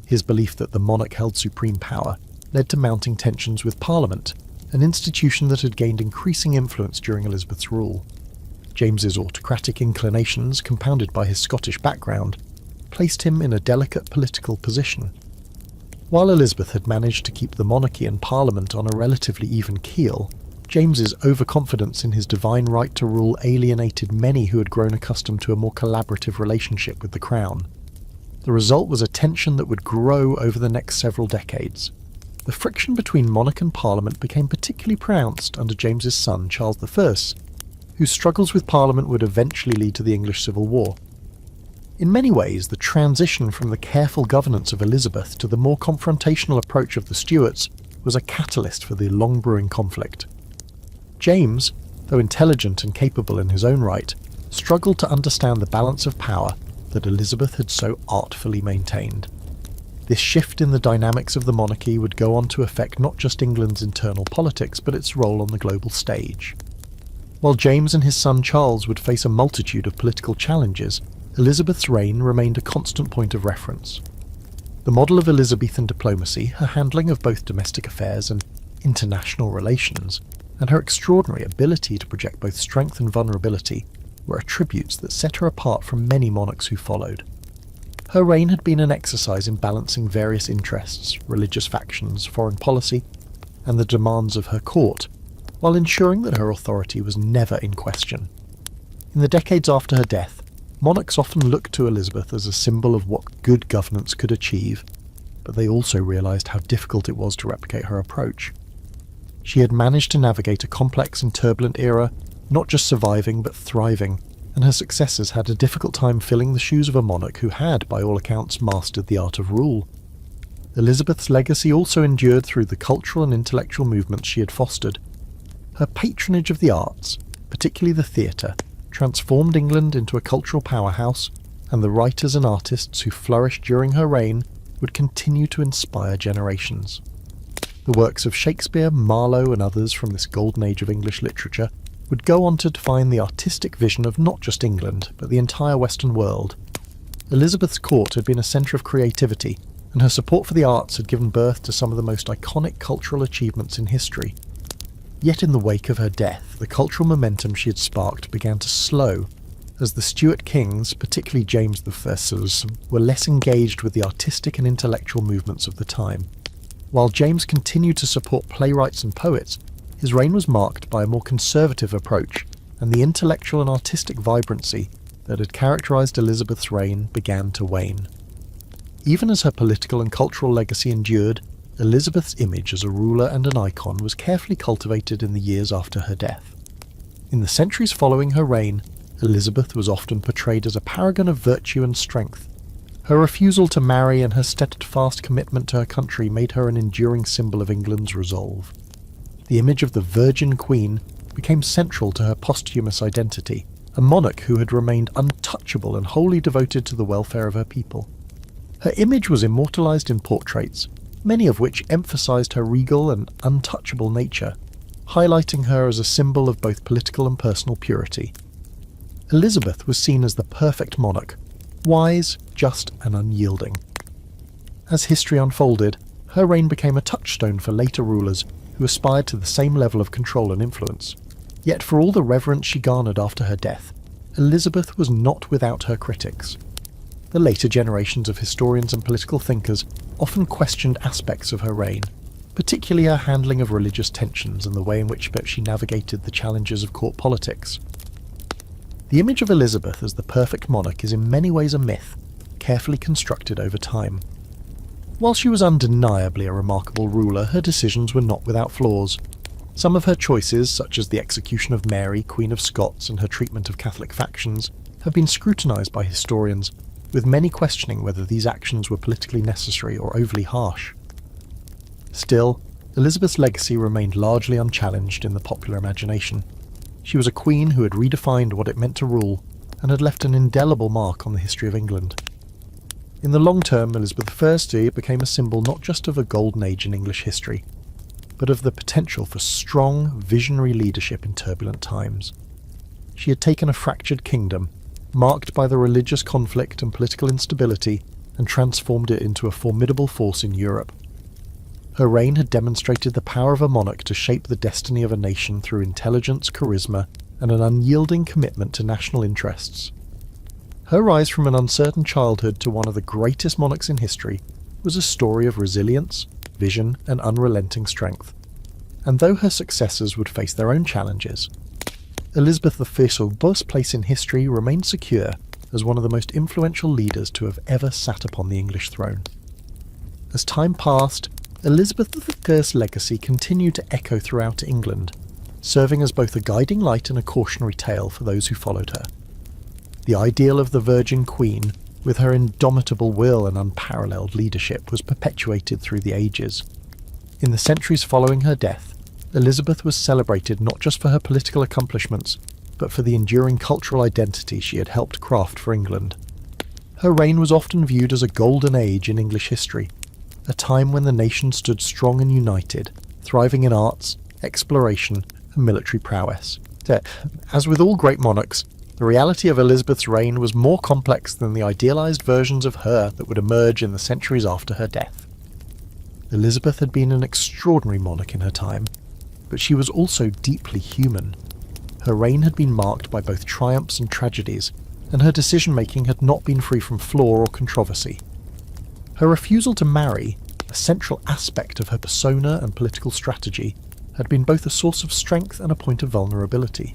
His belief that the monarch held supreme power led to mounting tensions with Parliament, an institution that had gained increasing influence during Elizabeth's rule. James's autocratic inclinations, compounded by his Scottish background, placed him in a delicate political position. While Elizabeth had managed to keep the monarchy and Parliament on a relatively even keel, James's overconfidence in his divine right to rule alienated many who had grown accustomed to a more collaborative relationship with the crown. The result was a tension that would grow over the next several decades. The friction between monarch and Parliament became particularly pronounced under James's son, Charles I, whose struggles with Parliament would eventually lead to the English Civil War. In many ways, the transition from the careful governance of Elizabeth to the more confrontational approach of the Stuarts was a catalyst for the long-brewing conflict. James, though intelligent and capable in his own right, struggled to understand the balance of power that Elizabeth had so artfully maintained. This shift in the dynamics of the monarchy would go on to affect not just England's internal politics, but its role on the global stage. While James and his son Charles would face a multitude of political challenges, Elizabeth's reign remained a constant point of reference. The model of Elizabethan diplomacy, her handling of both domestic affairs and international relations, and her extraordinary ability to project both strength and vulnerability were attributes that set her apart from many monarchs who followed. Her reign had been an exercise in balancing various interests, religious factions, foreign policy, and the demands of her court, while ensuring that her authority was never in question. In the decades after her death, monarchs often looked to Elizabeth as a symbol of what good governance could achieve, but they also realised how difficult it was to replicate her approach. She had managed to navigate a complex and turbulent era, not just surviving but thriving, and her successors had a difficult time filling the shoes of a monarch who had, by all accounts, mastered the art of rule. Elizabeth's legacy also endured through the cultural and intellectual movements she had fostered. Her patronage of the arts, particularly the theatre, transformed England into a cultural powerhouse, and the writers and artists who flourished during her reign would continue to inspire generations. The works of Shakespeare, Marlowe, and others from this golden age of English literature would go on to define the artistic vision of not just England, but the entire Western world. Elizabeth's court had been a centre of creativity, and her support for the arts had given birth to some of the most iconic cultural achievements in history. Yet in the wake of her death, the cultural momentum she had sparked began to slow, as the Stuart kings, particularly James I, were less engaged with the artistic and intellectual movements of the time. While James continued to support playwrights and poets, his reign was marked by a more conservative approach, and the intellectual and artistic vibrancy that had characterised Elizabeth's reign began to wane. Even as her political and cultural legacy endured, Elizabeth's image as a ruler and an icon was carefully cultivated in the years after her death. In the centuries following her reign, Elizabeth was often portrayed as a paragon of virtue and strength. Her refusal to marry and her steadfast commitment to her country made her an enduring symbol of England's resolve. The image of the Virgin Queen became central to her posthumous identity, a monarch who had remained untouchable and wholly devoted to the welfare of her people. Her image was immortalised in portraits, many of which emphasised her regal and untouchable nature, highlighting her as a symbol of both political and personal purity. Elizabeth was seen as the perfect monarch, wise, just and unyielding. As history unfolded, her reign became a touchstone for later rulers who aspired to the same level of control and influence. Yet for all the reverence she garnered after her death, Elizabeth was not without her critics. The later generations of historians and political thinkers often questioned aspects of her reign, particularly her handling of religious tensions and the way in which she navigated the challenges of court politics. The image of Elizabeth as the perfect monarch is in many ways a myth, carefully constructed over time. While she was undeniably a remarkable ruler, her decisions were not without flaws. Some of her choices, such as the execution of Mary, Queen of Scots, and her treatment of Catholic factions, have been scrutinised by historians, with many questioning whether these actions were politically necessary or overly harsh. Still, Elizabeth's legacy remained largely unchallenged in the popular imagination. She was a queen who had redefined what it meant to rule, and had left an indelible mark on the history of England. In the long term, Elizabeth I became a symbol not just of a golden age in English history, but of the potential for strong, visionary leadership in turbulent times. She had taken a fractured kingdom, marked by the religious conflict and political instability, and transformed it into a formidable force in Europe. Her reign had demonstrated the power of a monarch to shape the destiny of a nation through intelligence, charisma, and an unyielding commitment to national interests. Her rise from an uncertain childhood to one of the greatest monarchs in history was a story of resilience, vision, and unrelenting strength. And though her successors would face their own challenges, Elizabeth I's place in history remained secure as one of the most influential leaders to have ever sat upon the English throne. As time passed, Elizabeth I's legacy continued to echo throughout England, serving as both a guiding light and a cautionary tale for those who followed her. The ideal of the Virgin Queen, with her indomitable will and unparalleled leadership, was perpetuated through the ages. In the centuries following her death, Elizabeth was celebrated not just for her political accomplishments, but for the enduring cultural identity she had helped craft for England. Her reign was often viewed as a golden age in English history, a time when the nation stood strong and united, thriving in arts, exploration, and military prowess. As with all great monarchs, the reality of Elizabeth's reign was more complex than the idealised versions of her that would emerge in the centuries after her death. Elizabeth had been an extraordinary monarch in her time, but she was also deeply human. Her reign had been marked by both triumphs and tragedies, and her decision-making had not been free from flaw or controversy. Her refusal to marry, a central aspect of her persona and political strategy, had been both a source of strength and a point of vulnerability.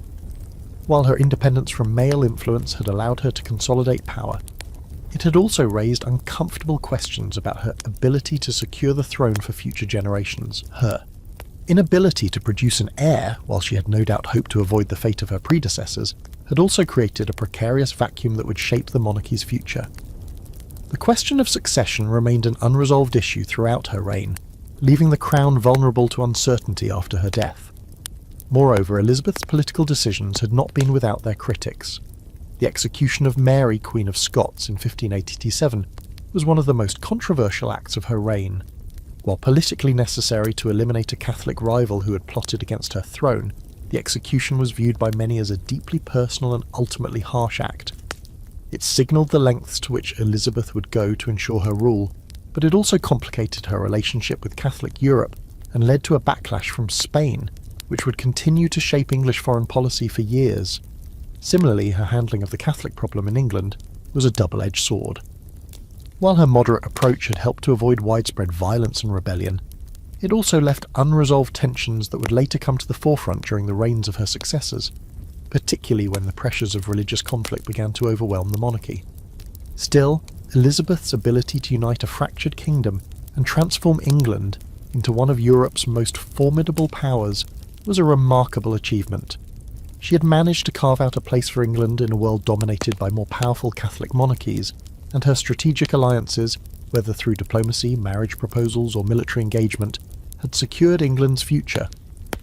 While her independence from male influence had allowed her to consolidate power, it had also raised uncomfortable questions about her ability to secure the throne for future generations. Her inability to produce an heir, while she had no doubt hoped to avoid the fate of her predecessors, had also created a precarious vacuum that would shape the monarchy's future. The question of succession remained an unresolved issue throughout her reign, leaving the crown vulnerable to uncertainty after her death. Moreover, Elizabeth's political decisions had not been without their critics. The execution of Mary, Queen of Scots, in 1587 was one of the most controversial acts of her reign. While politically necessary to eliminate a Catholic rival who had plotted against her throne, the execution was viewed by many as a deeply personal and ultimately harsh act. It signalled the lengths to which Elizabeth would go to ensure her rule, but it also complicated her relationship with Catholic Europe and led to a backlash from Spain, which would continue to shape English foreign policy for years. Similarly, her handling of the Catholic problem in England was a double-edged sword. While her moderate approach had helped to avoid widespread violence and rebellion, it also left unresolved tensions that would later come to the forefront during the reigns of her successors, particularly when the pressures of religious conflict began to overwhelm the monarchy. Still, Elizabeth's ability to unite a fractured kingdom and transform England into one of Europe's most formidable powers was a remarkable achievement. She had managed to carve out a place for England in a world dominated by more powerful Catholic monarchies, and her strategic alliances, whether through diplomacy, marriage proposals, or military engagement, had secured England's future.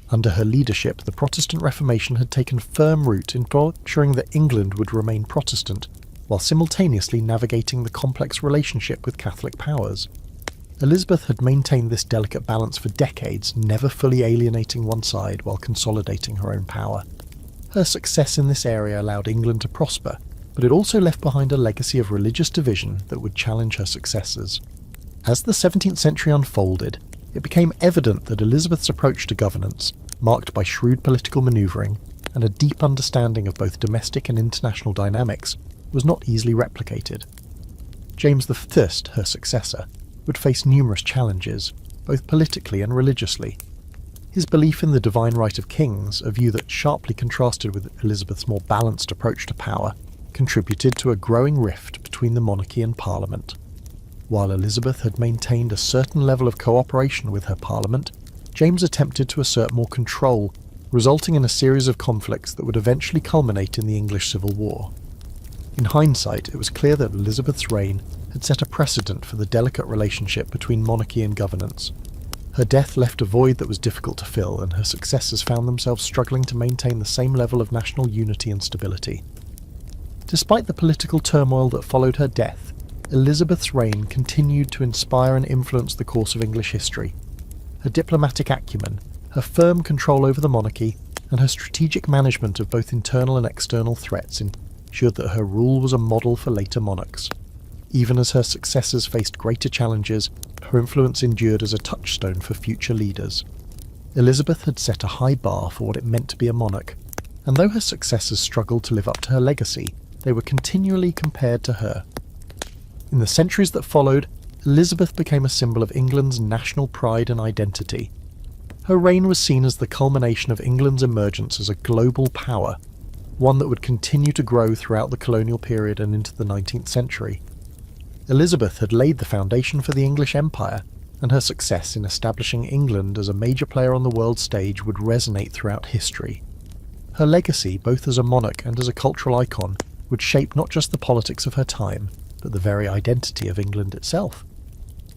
Under her leadership, the Protestant Reformation had taken firm root in ensuring that England would remain Protestant, while simultaneously navigating the complex relationship with Catholic powers. Elizabeth had maintained this delicate balance for decades, never fully alienating one side while consolidating her own power. Her success in this area allowed England to prosper, but it also left behind a legacy of religious division that would challenge her successors. As the 17th century unfolded, it became evident that Elizabeth's approach to governance, marked by shrewd political manoeuvring and a deep understanding of both domestic and international dynamics, was not easily replicated. James I, her successor, would face numerous challenges, both politically and religiously. His belief in the divine right of kings, a view that sharply contrasted with Elizabeth's more balanced approach to power, contributed to a growing rift between the monarchy and Parliament. While Elizabeth had maintained a certain level of cooperation with her Parliament, James attempted to assert more control, resulting in a series of conflicts that would eventually culminate in the English Civil War. In hindsight, it was clear that Elizabeth's reign had set a precedent for the delicate relationship between monarchy and governance. Her death left a void that was difficult to fill, and her successors found themselves struggling to maintain the same level of national unity and stability. Despite the political turmoil that followed her death, Elizabeth's reign continued to inspire and influence the course of English history. Her diplomatic acumen, her firm control over the monarchy, and her strategic management of both internal and external threats ensured that her rule was a model for later monarchs. Even as her successors faced greater challenges, her influence endured as a touchstone for future leaders. Elizabeth had set a high bar for what it meant to be a monarch, and though her successors struggled to live up to her legacy, they were continually compared to her. In the centuries that followed, Elizabeth became a symbol of England's national pride and identity. Her reign was seen as the culmination of England's emergence as a global power, one that would continue to grow throughout the colonial period and into the 19th century. Elizabeth had laid the foundation for the English Empire, and her success in establishing England as a major player on the world stage would resonate throughout history. Her legacy, both as a monarch and as a cultural icon, would shape not just the politics of her time, but the very identity of England itself.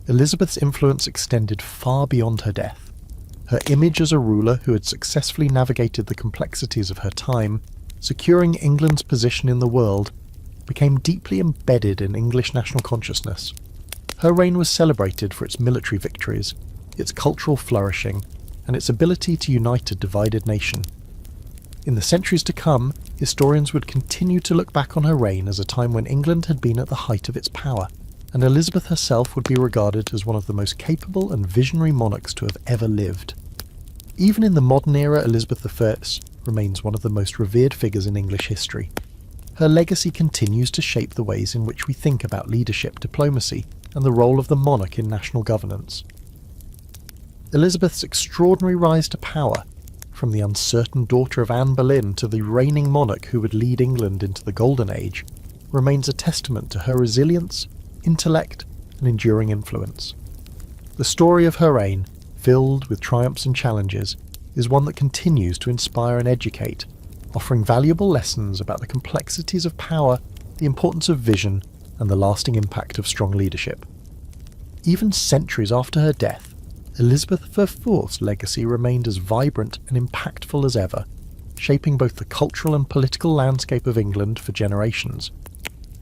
Elizabeth's influence extended far beyond her death. Her image as a ruler who had successfully navigated the complexities of her time, securing England's position in the world, became deeply embedded in English national consciousness. Her reign was celebrated for its military victories, its cultural flourishing, and its ability to unite a divided nation. In the centuries to come, historians would continue to look back on her reign as a time when England had been at the height of its power, and Elizabeth herself would be regarded as one of the most capable and visionary monarchs to have ever lived. Even in the modern era, Elizabeth I remains one of the most revered figures in English history. Her legacy continues to shape the ways in which we think about leadership, diplomacy, and the role of the monarch in national governance. Elizabeth's extraordinary rise to power, from the uncertain daughter of Anne Boleyn to the reigning monarch who would lead England into the Golden Age, remains a testament to her resilience, intellect, and enduring influence. The story of her reign, filled with triumphs and challenges, is one that continues to inspire and educate, offering valuable lessons about the complexities of power, the importance of vision, and the lasting impact of strong leadership. Even centuries after her death, Elizabeth IV's legacy remained as vibrant and impactful as ever, shaping both the cultural and political landscape of England for generations.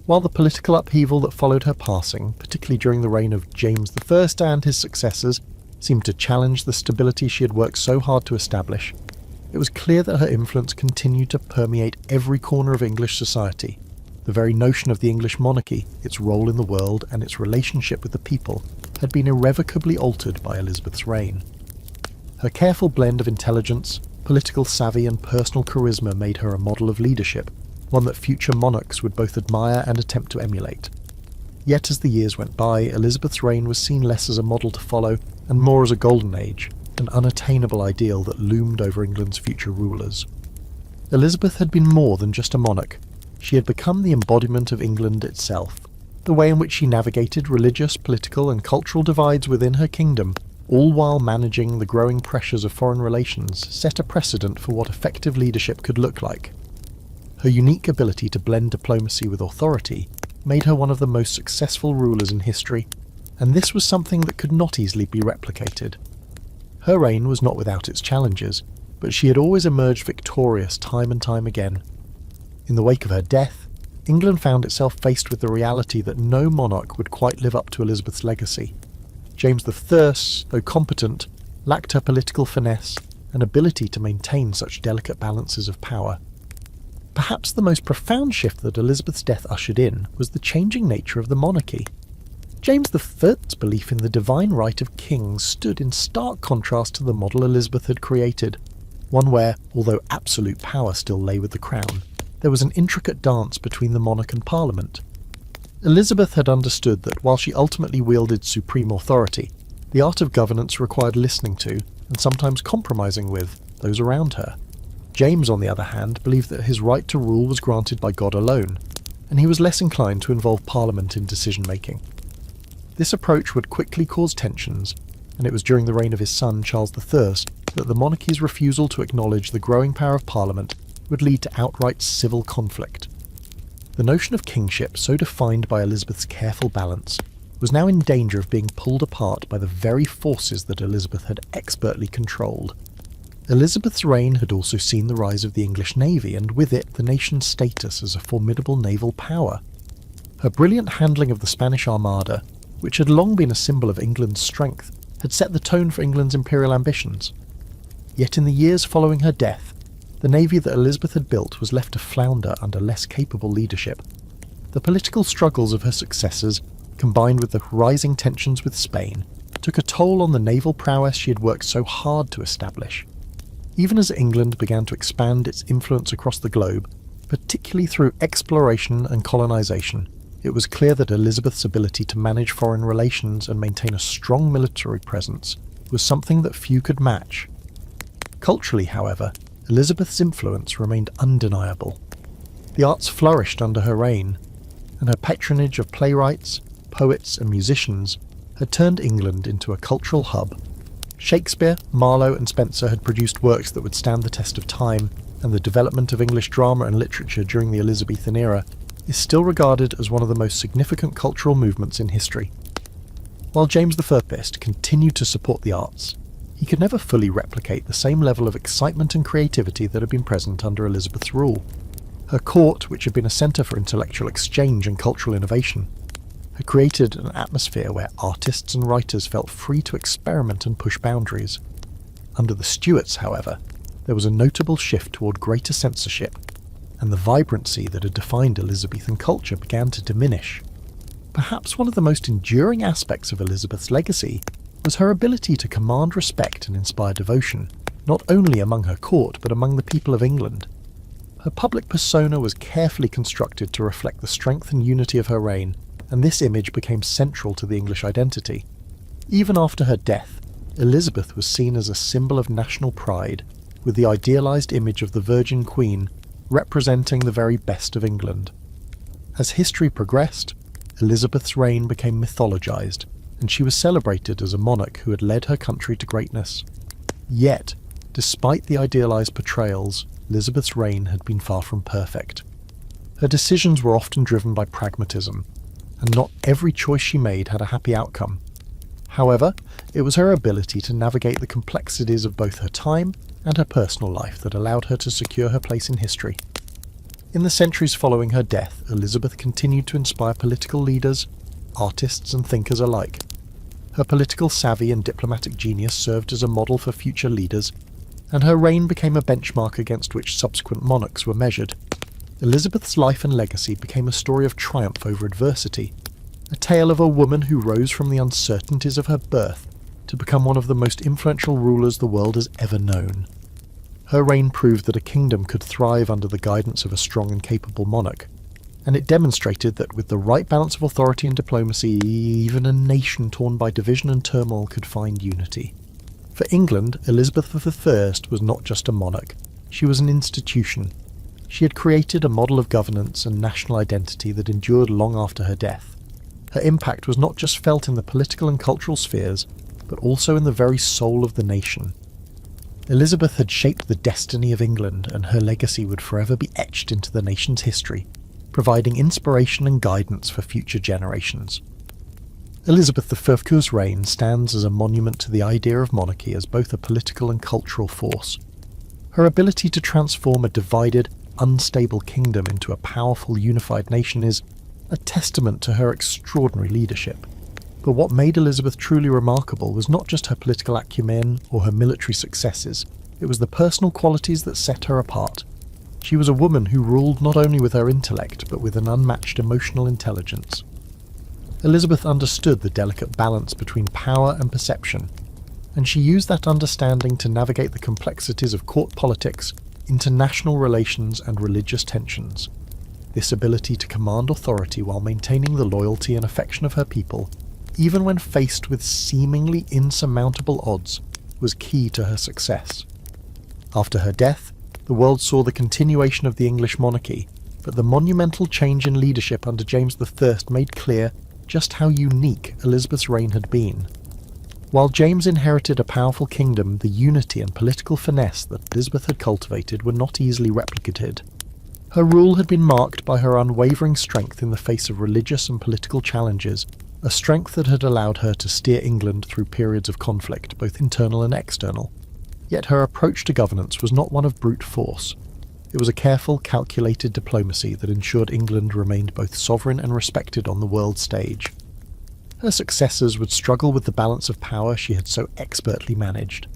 While the political upheaval that followed her passing, particularly during the reign of James I and his successors, seemed to challenge the stability she had worked so hard to establish, it was clear that her influence continued to permeate every corner of English society. The very notion of the English monarchy, its role in the world, and its relationship with the people had been irrevocably altered by Elizabeth's reign. Her careful blend of intelligence, political savvy, and personal charisma made her a model of leadership, one that future monarchs would both admire and attempt to emulate. Yet as the years went by, Elizabeth's reign was seen less as a model to follow and more as a golden age, an unattainable ideal that loomed over England's future rulers. Elizabeth had been more than just a monarch. She had become the embodiment of England itself. The way in which she navigated religious, political, and cultural divides within her kingdom, all while managing the growing pressures of foreign relations, set a precedent for what effective leadership could look like. Her unique ability to blend diplomacy with authority made her one of the most successful rulers in history, and this was something that could not easily be replicated. Her reign was not without its challenges, but she had always emerged victorious time and time again. In the wake of her death, England found itself faced with the reality that no monarch would quite live up to Elizabeth's legacy. James I, though competent, lacked her political finesse and ability to maintain such delicate balances of power. Perhaps the most profound shift that Elizabeth's death ushered in was the changing nature of the monarchy. James I's belief in the divine right of kings stood in stark contrast to the model Elizabeth had created, one where, although absolute power still lay with the crown, there was an intricate dance between the monarch and parliament. Elizabeth had understood that while she ultimately wielded supreme authority, the art of governance required listening to, and sometimes compromising with, those around her. James, on the other hand, believed that his right to rule was granted by God alone, and he was less inclined to involve Parliament in decision-making. This approach would quickly cause tensions, and it was during the reign of his son Charles I that the monarchy's refusal to acknowledge the growing power of Parliament would lead to outright civil conflict. The notion of kingship, so defined by Elizabeth's careful balance, was now in danger of being pulled apart by the very forces that Elizabeth had expertly controlled. Elizabeth's reign had also seen the rise of the English navy, and with it the nation's status as a formidable naval power. Her brilliant handling of the Spanish Armada, which had long been a symbol of England's strength, had set the tone for England's imperial ambitions. Yet in the years following her death, the navy that Elizabeth had built was left to flounder under less capable leadership. The political struggles of her successors, combined with the rising tensions with Spain, took a toll on the naval prowess she had worked so hard to establish. Even as England began to expand its influence across the globe, particularly through exploration and colonisation, it was clear that Elizabeth's ability to manage foreign relations and maintain a strong military presence was something that few could match. Culturally, however, Elizabeth's influence remained undeniable. The arts flourished under her reign, and her patronage of playwrights, poets and musicians had turned England into a cultural hub. Shakespeare, Marlowe and Spenser had produced works that would stand the test of time, and the development of English drama and literature during the Elizabethan era is still regarded as one of the most significant cultural movements in history. While James I continued to support the arts, he could never fully replicate the same level of excitement and creativity that had been present under Elizabeth's rule. Her court, which had been a centre for intellectual exchange and cultural innovation, had created an atmosphere where artists and writers felt free to experiment and push boundaries. Under the Stuarts, however, there was a notable shift toward greater censorship, and the vibrancy that had defined Elizabethan culture began to diminish. Perhaps one of the most enduring aspects of Elizabeth's legacy was her ability to command respect and inspire devotion, not only among her court but among the people of England. Her public persona was carefully constructed to reflect the strength and unity of her reign, and this image became central to the English identity. Even after her death, Elizabeth was seen as a symbol of national pride, with the idealised image of the Virgin Queen representing the very best of England. As history progressed, Elizabeth's reign became mythologised, and she was celebrated as a monarch who had led her country to greatness. Yet, despite the idealised portrayals, Elizabeth's reign had been far from perfect. Her decisions were often driven by pragmatism, and not every choice she made had a happy outcome. However, it was her ability to navigate the complexities of both her time and her personal life that allowed her to secure her place in history. In the centuries following her death, Elizabeth continued to inspire political leaders, artists and thinkers alike. Her political savvy and diplomatic genius served as a model for future leaders, and her reign became a benchmark against which subsequent monarchs were measured. Elizabeth's life and legacy became a story of triumph over adversity, a tale of a woman who rose from the uncertainties of her birth to become one of the most influential rulers the world has ever known. Her reign proved that a kingdom could thrive under the guidance of a strong and capable monarch, and it demonstrated that with the right balance of authority and diplomacy, even a nation torn by division and turmoil could find unity. For England, Elizabeth I was not just a monarch, she was an institution. She had created a model of governance and national identity that endured long after her death. Her impact was not just felt in the political and cultural spheres, but also in the very soul of the nation. Elizabeth had shaped the destiny of England, and her legacy would forever be etched into the nation's history, providing inspiration and guidance for future generations. Elizabeth I's reign stands as a monument to the idea of monarchy as both a political and cultural force. Her ability to transform a divided, unstable kingdom into a powerful, unified nation is a testament to her extraordinary leadership. But what made Elizabeth truly remarkable was not just her political acumen or her military successes, it was the personal qualities that set her apart. She was a woman who ruled not only with her intellect, but with an unmatched emotional intelligence. Elizabeth understood the delicate balance between power and perception, and she used that understanding to navigate the complexities of court politics, international relations and religious tensions. This ability to command authority while maintaining the loyalty and affection of her people, even when faced with seemingly insurmountable odds, was key to her success. After her death, the world saw the continuation of the English monarchy, but the monumental change in leadership under James I made clear just how unique Elizabeth's reign had been. While James inherited a powerful kingdom, the unity and political finesse that Elizabeth had cultivated were not easily replicated. Her rule had been marked by her unwavering strength in the face of religious and political challenges, a strength that had allowed her to steer England through periods of conflict, both internal and external. Yet her approach to governance was not one of brute force. It was a careful, calculated diplomacy that ensured England remained both sovereign and respected on the world stage. Her successors would struggle with the balance of power she had so expertly managed.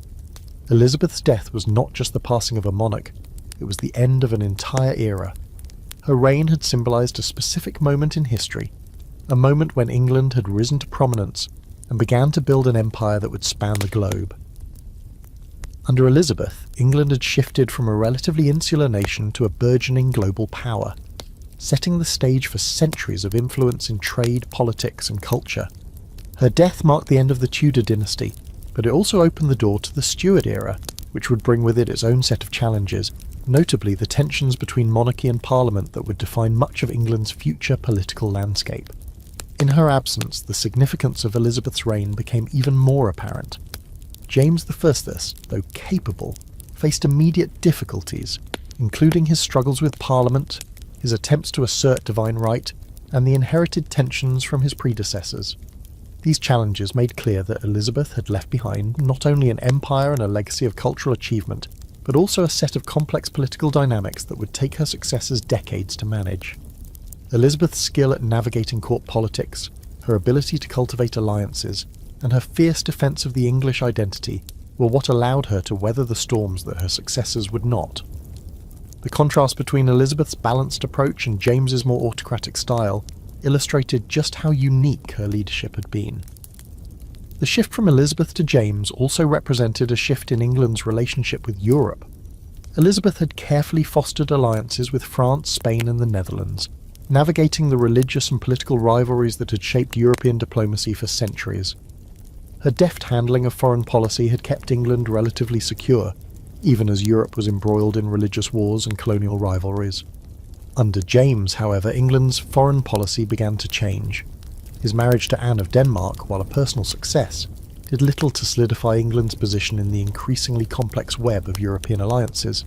Elizabeth's death was not just the passing of a monarch, it was the end of an entire era. Her reign had symbolised a specific moment in history, a moment when England had risen to prominence and began to build an empire that would span the globe. Under Elizabeth, England had shifted from a relatively insular nation to a burgeoning global power, setting the stage for centuries of influence in trade, politics and culture. Her death marked the end of the Tudor dynasty, but it also opened the door to the Stuart era, which would bring with it its own set of challenges, notably the tensions between monarchy and parliament that would define much of England's future political landscape. In her absence, the significance of Elizabeth's reign became even more apparent. James I, though capable, faced immediate difficulties, including his struggles with Parliament, his attempts to assert divine right, and the inherited tensions from his predecessors. These challenges made clear that Elizabeth had left behind not only an empire and a legacy of cultural achievement, but also a set of complex political dynamics that would take her successors decades to manage. Elizabeth's skill at navigating court politics, her ability to cultivate alliances, and her fierce defence of the English identity were what allowed her to weather the storms that her successors would not. The contrast between Elizabeth's balanced approach and James's more autocratic style illustrated just how unique her leadership had been. The shift from Elizabeth to James also represented a shift in England's relationship with Europe. Elizabeth had carefully fostered alliances with France, Spain and the Netherlands, navigating the religious and political rivalries that had shaped European diplomacy for centuries. Her deft handling of foreign policy had kept England relatively secure, even as Europe was embroiled in religious wars and colonial rivalries. Under James, however, England's foreign policy began to change. His marriage to Anne of Denmark, while a personal success, did little to solidify England's position in the increasingly complex web of European alliances.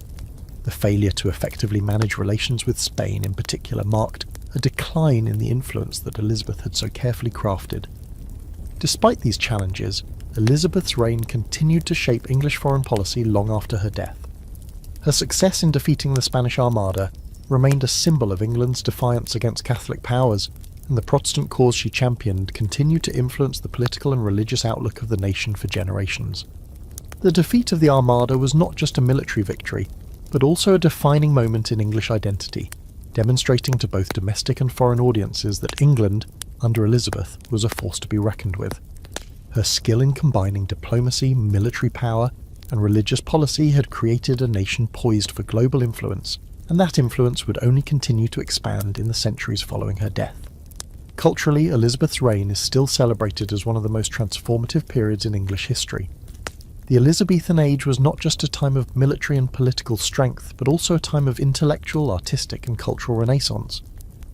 The failure to effectively manage relations with Spain in particular marked a decline in the influence that Elizabeth had so carefully crafted. Despite these challenges, Elizabeth's reign continued to shape English foreign policy long after her death. Her success in defeating the Spanish Armada remained a symbol of England's defiance against Catholic powers, and the Protestant cause she championed continued to influence the political and religious outlook of the nation for generations. The defeat of the Armada was not just a military victory, but also a defining moment in English identity, demonstrating to both domestic and foreign audiences that England, under Elizabeth, was a force to be reckoned with. Her skill in combining diplomacy, military power, and religious policy had created a nation poised for global influence, and that influence would only continue to expand in the centuries following her death. Culturally, Elizabeth's reign is still celebrated as one of the most transformative periods in English history. The Elizabethan age was not just a time of military and political strength, but also a time of intellectual, artistic and cultural renaissance.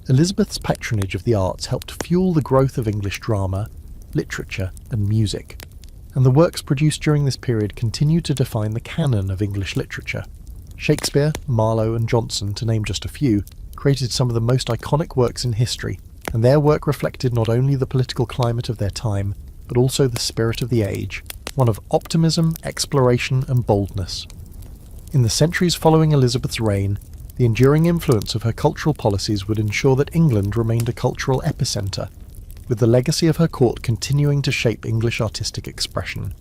Elizabeth's patronage of the arts helped fuel the growth of English drama, literature and music, and the works produced during this period continue to define the canon of English literature. Shakespeare, Marlowe and Jonson, to name just a few, created some of the most iconic works in history, and their work reflected not only the political climate of their time, but also the spirit of the age, one of optimism, exploration and boldness. In the centuries following Elizabeth's reign, the enduring influence of her cultural policies would ensure that England remained a cultural epicentre, with the legacy of her court continuing to shape English artistic expression.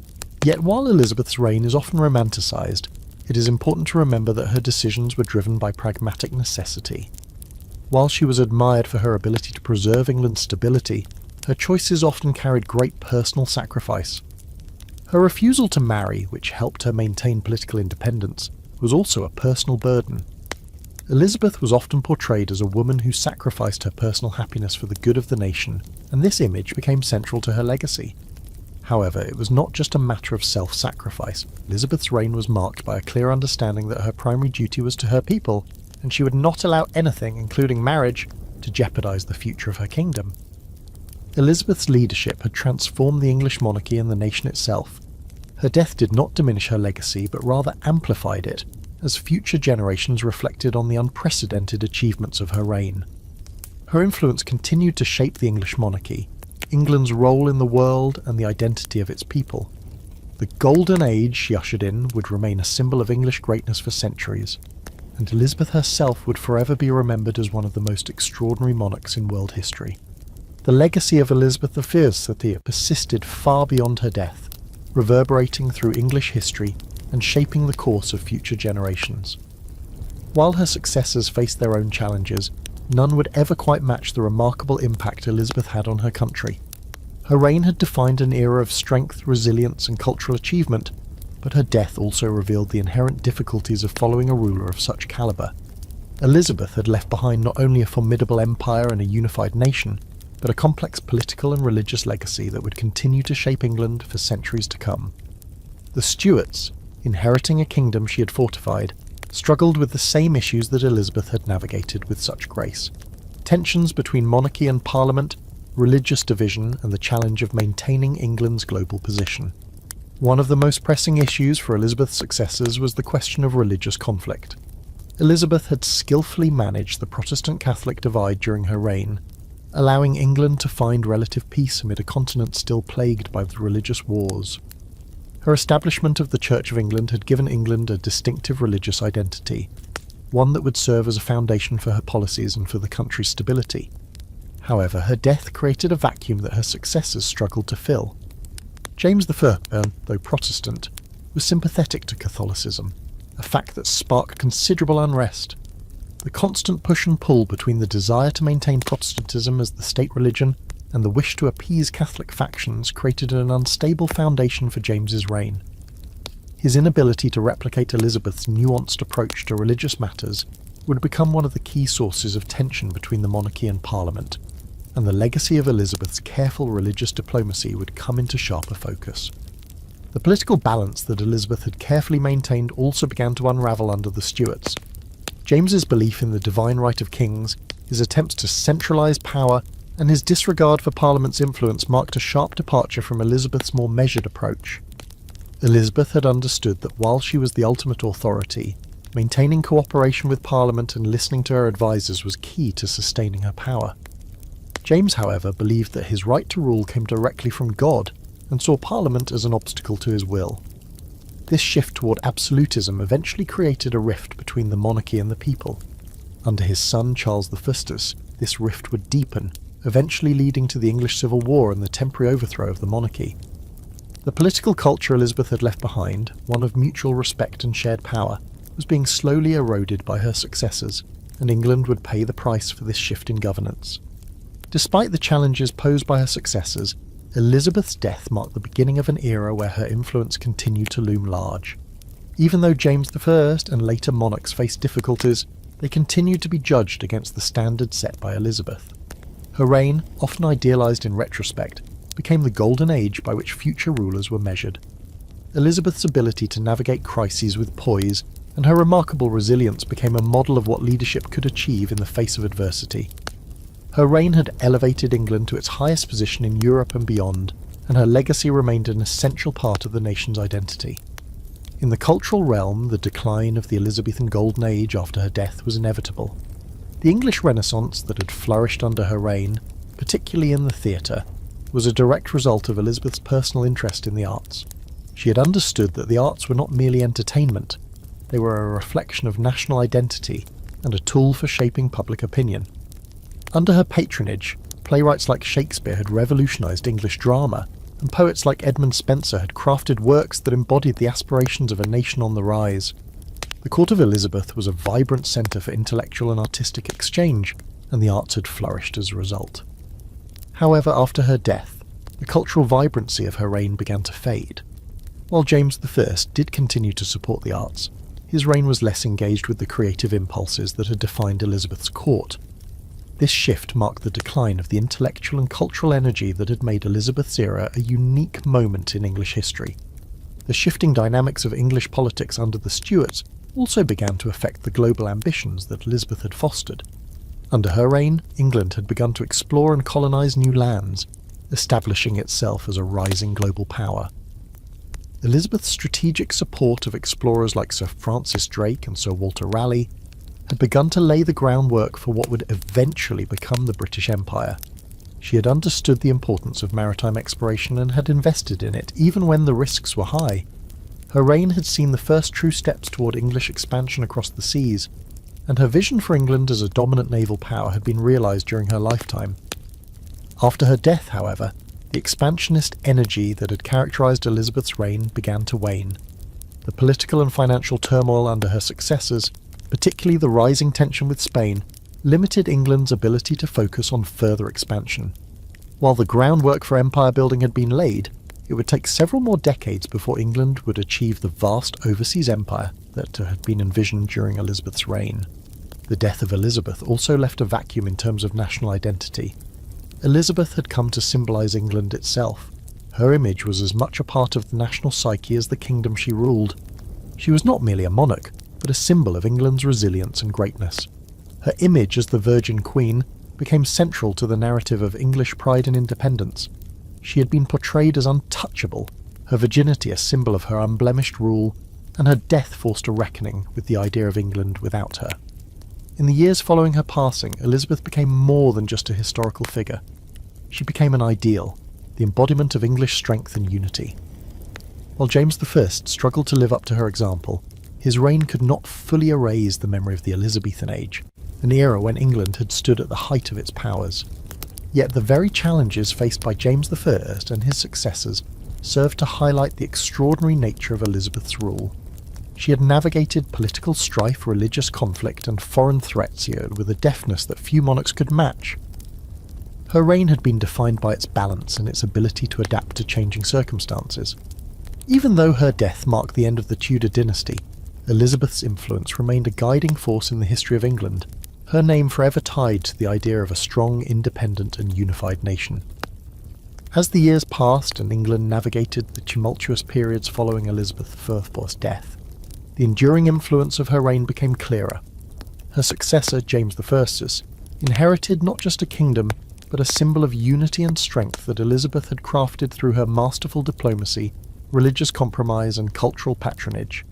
Yet while Elizabeth's reign is often romanticised, it is important to remember that her decisions were driven by pragmatic necessity. While she was admired for her ability to preserve England's stability, her choices often carried great personal sacrifice. Her refusal to marry, which helped her maintain political independence, was also a personal burden. Elizabeth was often portrayed as a woman who sacrificed her personal happiness for the good of the nation, and this image became central to her legacy. However, it was not just a matter of self-sacrifice. Elizabeth's reign was marked by a clear understanding that her primary duty was to her people, and she would not allow anything, including marriage, to jeopardise the future of her kingdom. Elizabeth's leadership had transformed the English monarchy and the nation itself. Her death did not diminish her legacy, but rather amplified it, as future generations reflected on the unprecedented achievements of her reign. Her influence continued to shape the English monarchy, England's role in the world and the identity of its people. The golden age she ushered in would remain a symbol of English greatness for centuries, and Elizabeth herself would forever be remembered as one of the most extraordinary monarchs in world history. The legacy of Elizabeth I persisted far beyond her death, reverberating through English history and shaping the course of future generations. While her successors faced their own challenges, none would ever quite match the remarkable impact Elizabeth had on her country. Her reign had defined an era of strength, resilience and cultural achievement, but her death also revealed the inherent difficulties of following a ruler of such calibre. Elizabeth had left behind not only a formidable empire and a unified nation, but a complex political and religious legacy that would continue to shape England for centuries to come. The Stuarts, inheriting a kingdom she had fortified, struggled with the same issues that Elizabeth had navigated with such grace. Tensions between monarchy and parliament, religious division, and the challenge of maintaining England's global position. One of the most pressing issues for Elizabeth's successors was the question of religious conflict. Elizabeth had skillfully managed the Protestant-Catholic divide during her reign, allowing England to find relative peace amid a continent still plagued by the religious wars. Her establishment of the Church of England had given England a distinctive religious identity, one that would serve as a foundation for her policies and for the country's stability. However, her death created a vacuum that her successors struggled to fill. James I, though Protestant, was sympathetic to Catholicism, a fact that sparked considerable unrest. The constant push and pull between the desire to maintain Protestantism as the state religion and the wish to appease Catholic factions created an unstable foundation for James's reign. His inability to replicate Elizabeth's nuanced approach to religious matters would become one of the key sources of tension between the monarchy and Parliament, and the legacy of Elizabeth's careful religious diplomacy would come into sharper focus. The political balance that Elizabeth had carefully maintained also began to unravel under the Stuarts. James's belief in the divine right of kings, his attempts to centralise power, and his disregard for Parliament's influence marked a sharp departure from Elizabeth's more measured approach. Elizabeth had understood that while she was the ultimate authority, maintaining cooperation with Parliament and listening to her advisers was key to sustaining her power. James, however, believed that his right to rule came directly from God, and saw Parliament as an obstacle to his will. This shift toward absolutism eventually created a rift between the monarchy and the people. Under his son Charles I, this rift would deepen, eventually leading to the English Civil War and the temporary overthrow of the monarchy. The political culture Elizabeth had left behind, one of mutual respect and shared power, was being slowly eroded by her successors, and England would pay the price for this shift in governance. Despite the challenges posed by her successors, Elizabeth's death marked the beginning of an era where her influence continued to loom large. Even though James I and later monarchs faced difficulties, they continued to be judged against the standards set by Elizabeth. Her reign, often idealised in retrospect, became the golden age by which future rulers were measured. Elizabeth's ability to navigate crises with poise and her remarkable resilience became a model of what leadership could achieve in the face of adversity. Her reign had elevated England to its highest position in Europe and beyond, and her legacy remained an essential part of the nation's identity. In the cultural realm, the decline of the Elizabethan Golden Age after her death was inevitable. The English Renaissance that had flourished under her reign, particularly in the theatre, was a direct result of Elizabeth's personal interest in the arts. She had understood that the arts were not merely entertainment, they were a reflection of national identity and a tool for shaping public opinion. Under her patronage, playwrights like Shakespeare had revolutionised English drama, and poets like Edmund Spenser had crafted works that embodied the aspirations of a nation on the rise. The court of Elizabeth was a vibrant centre for intellectual and artistic exchange, and the arts had flourished as a result. However, after her death, the cultural vibrancy of her reign began to fade. While James I did continue to support the arts, his reign was less engaged with the creative impulses that had defined Elizabeth's court. This shift marked the decline of the intellectual and cultural energy that had made Elizabeth's era a unique moment in English history. The shifting dynamics of English politics under the Stuarts also began to affect the global ambitions that Elizabeth had fostered. Under her reign, England had begun to explore and colonise new lands, establishing itself as a rising global power. Elizabeth's strategic support of explorers like Sir Francis Drake and Sir Walter Raleigh had begun to lay the groundwork for what would eventually become the British Empire. She had understood the importance of maritime exploration and had invested in it, even when the risks were high. Her reign had seen the first true steps toward English expansion across the seas, and her vision for England as a dominant naval power had been realised during her lifetime. After her death, however, the expansionist energy that had characterised Elizabeth's reign began to wane. The political and financial turmoil under her successors, particularly the rising tension with Spain, limited England's ability to focus on further expansion. While the groundwork for empire building had been laid, it would take several more decades before England would achieve the vast overseas empire that had been envisioned during Elizabeth's reign. The death of Elizabeth also left a vacuum in terms of national identity. Elizabeth had come to symbolise England itself. Her image was as much a part of the national psyche as the kingdom she ruled. She was not merely a monarch, but a symbol of England's resilience and greatness. Her image as the Virgin Queen became central to the narrative of English pride and independence. She had been portrayed as untouchable, her virginity a symbol of her unblemished rule, and her death forced a reckoning with the idea of England without her. In the years following her passing, Elizabeth became more than just a historical figure. She became an ideal, the embodiment of English strength and unity. While James I struggled to live up to her example, his reign could not fully erase the memory of the Elizabethan age, an era when England had stood at the height of its powers. Yet the very challenges faced by James I and his successors served to highlight the extraordinary nature of Elizabeth's rule. She had navigated political strife, religious conflict, and foreign threats with a deftness that few monarchs could match. Her reign had been defined by its balance and its ability to adapt to changing circumstances. Even though her death marked the end of the Tudor dynasty, Elizabeth's influence remained a guiding force in the history of England, her name forever tied to the idea of a strong, independent and unified nation. As the years passed and England navigated the tumultuous periods following Elizabeth I's death, the enduring influence of her reign became clearer. Her successor, James I, inherited not just a kingdom, but a symbol of unity and strength that Elizabeth had crafted through her masterful diplomacy, religious compromise and cultural patronage.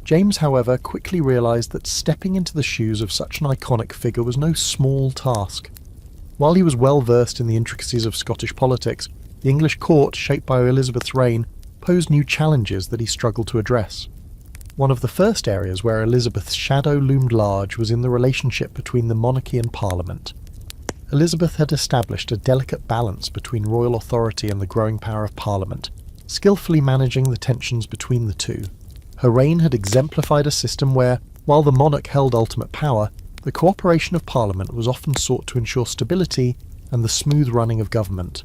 James, however, quickly realised that stepping into the shoes of such an iconic figure was no small task. While he was well versed in the intricacies of Scottish politics, the English court, shaped by Elizabeth's reign, posed new challenges that he struggled to address. One of the first areas where Elizabeth's shadow loomed large was in the relationship between the monarchy and Parliament. Elizabeth had established a delicate balance between royal authority and the growing power of Parliament, skillfully managing the tensions between the two. Her reign had exemplified a system where, while the monarch held ultimate power, the cooperation of Parliament was often sought to ensure stability and the smooth running of government.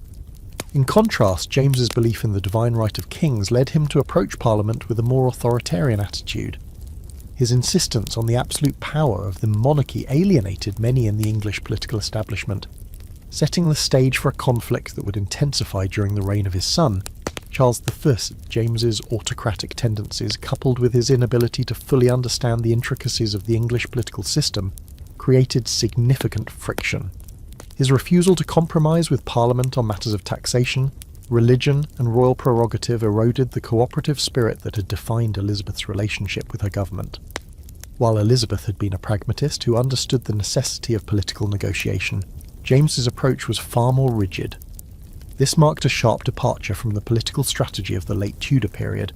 In contrast, James's belief in the divine right of kings led him to approach Parliament with a more authoritarian attitude. His insistence on the absolute power of the monarchy alienated many in the English political establishment, setting the stage for a conflict that would intensify during the reign of his son, Charles I. James's autocratic tendencies, coupled with his inability to fully understand the intricacies of the English political system, created significant friction. His refusal to compromise with Parliament on matters of taxation, religion and royal prerogative eroded the cooperative spirit that had defined Elizabeth's relationship with her government. While Elizabeth had been a pragmatist who understood the necessity of political negotiation, James's approach was far more rigid. This marked a sharp departure from the political strategy of the late Tudor period,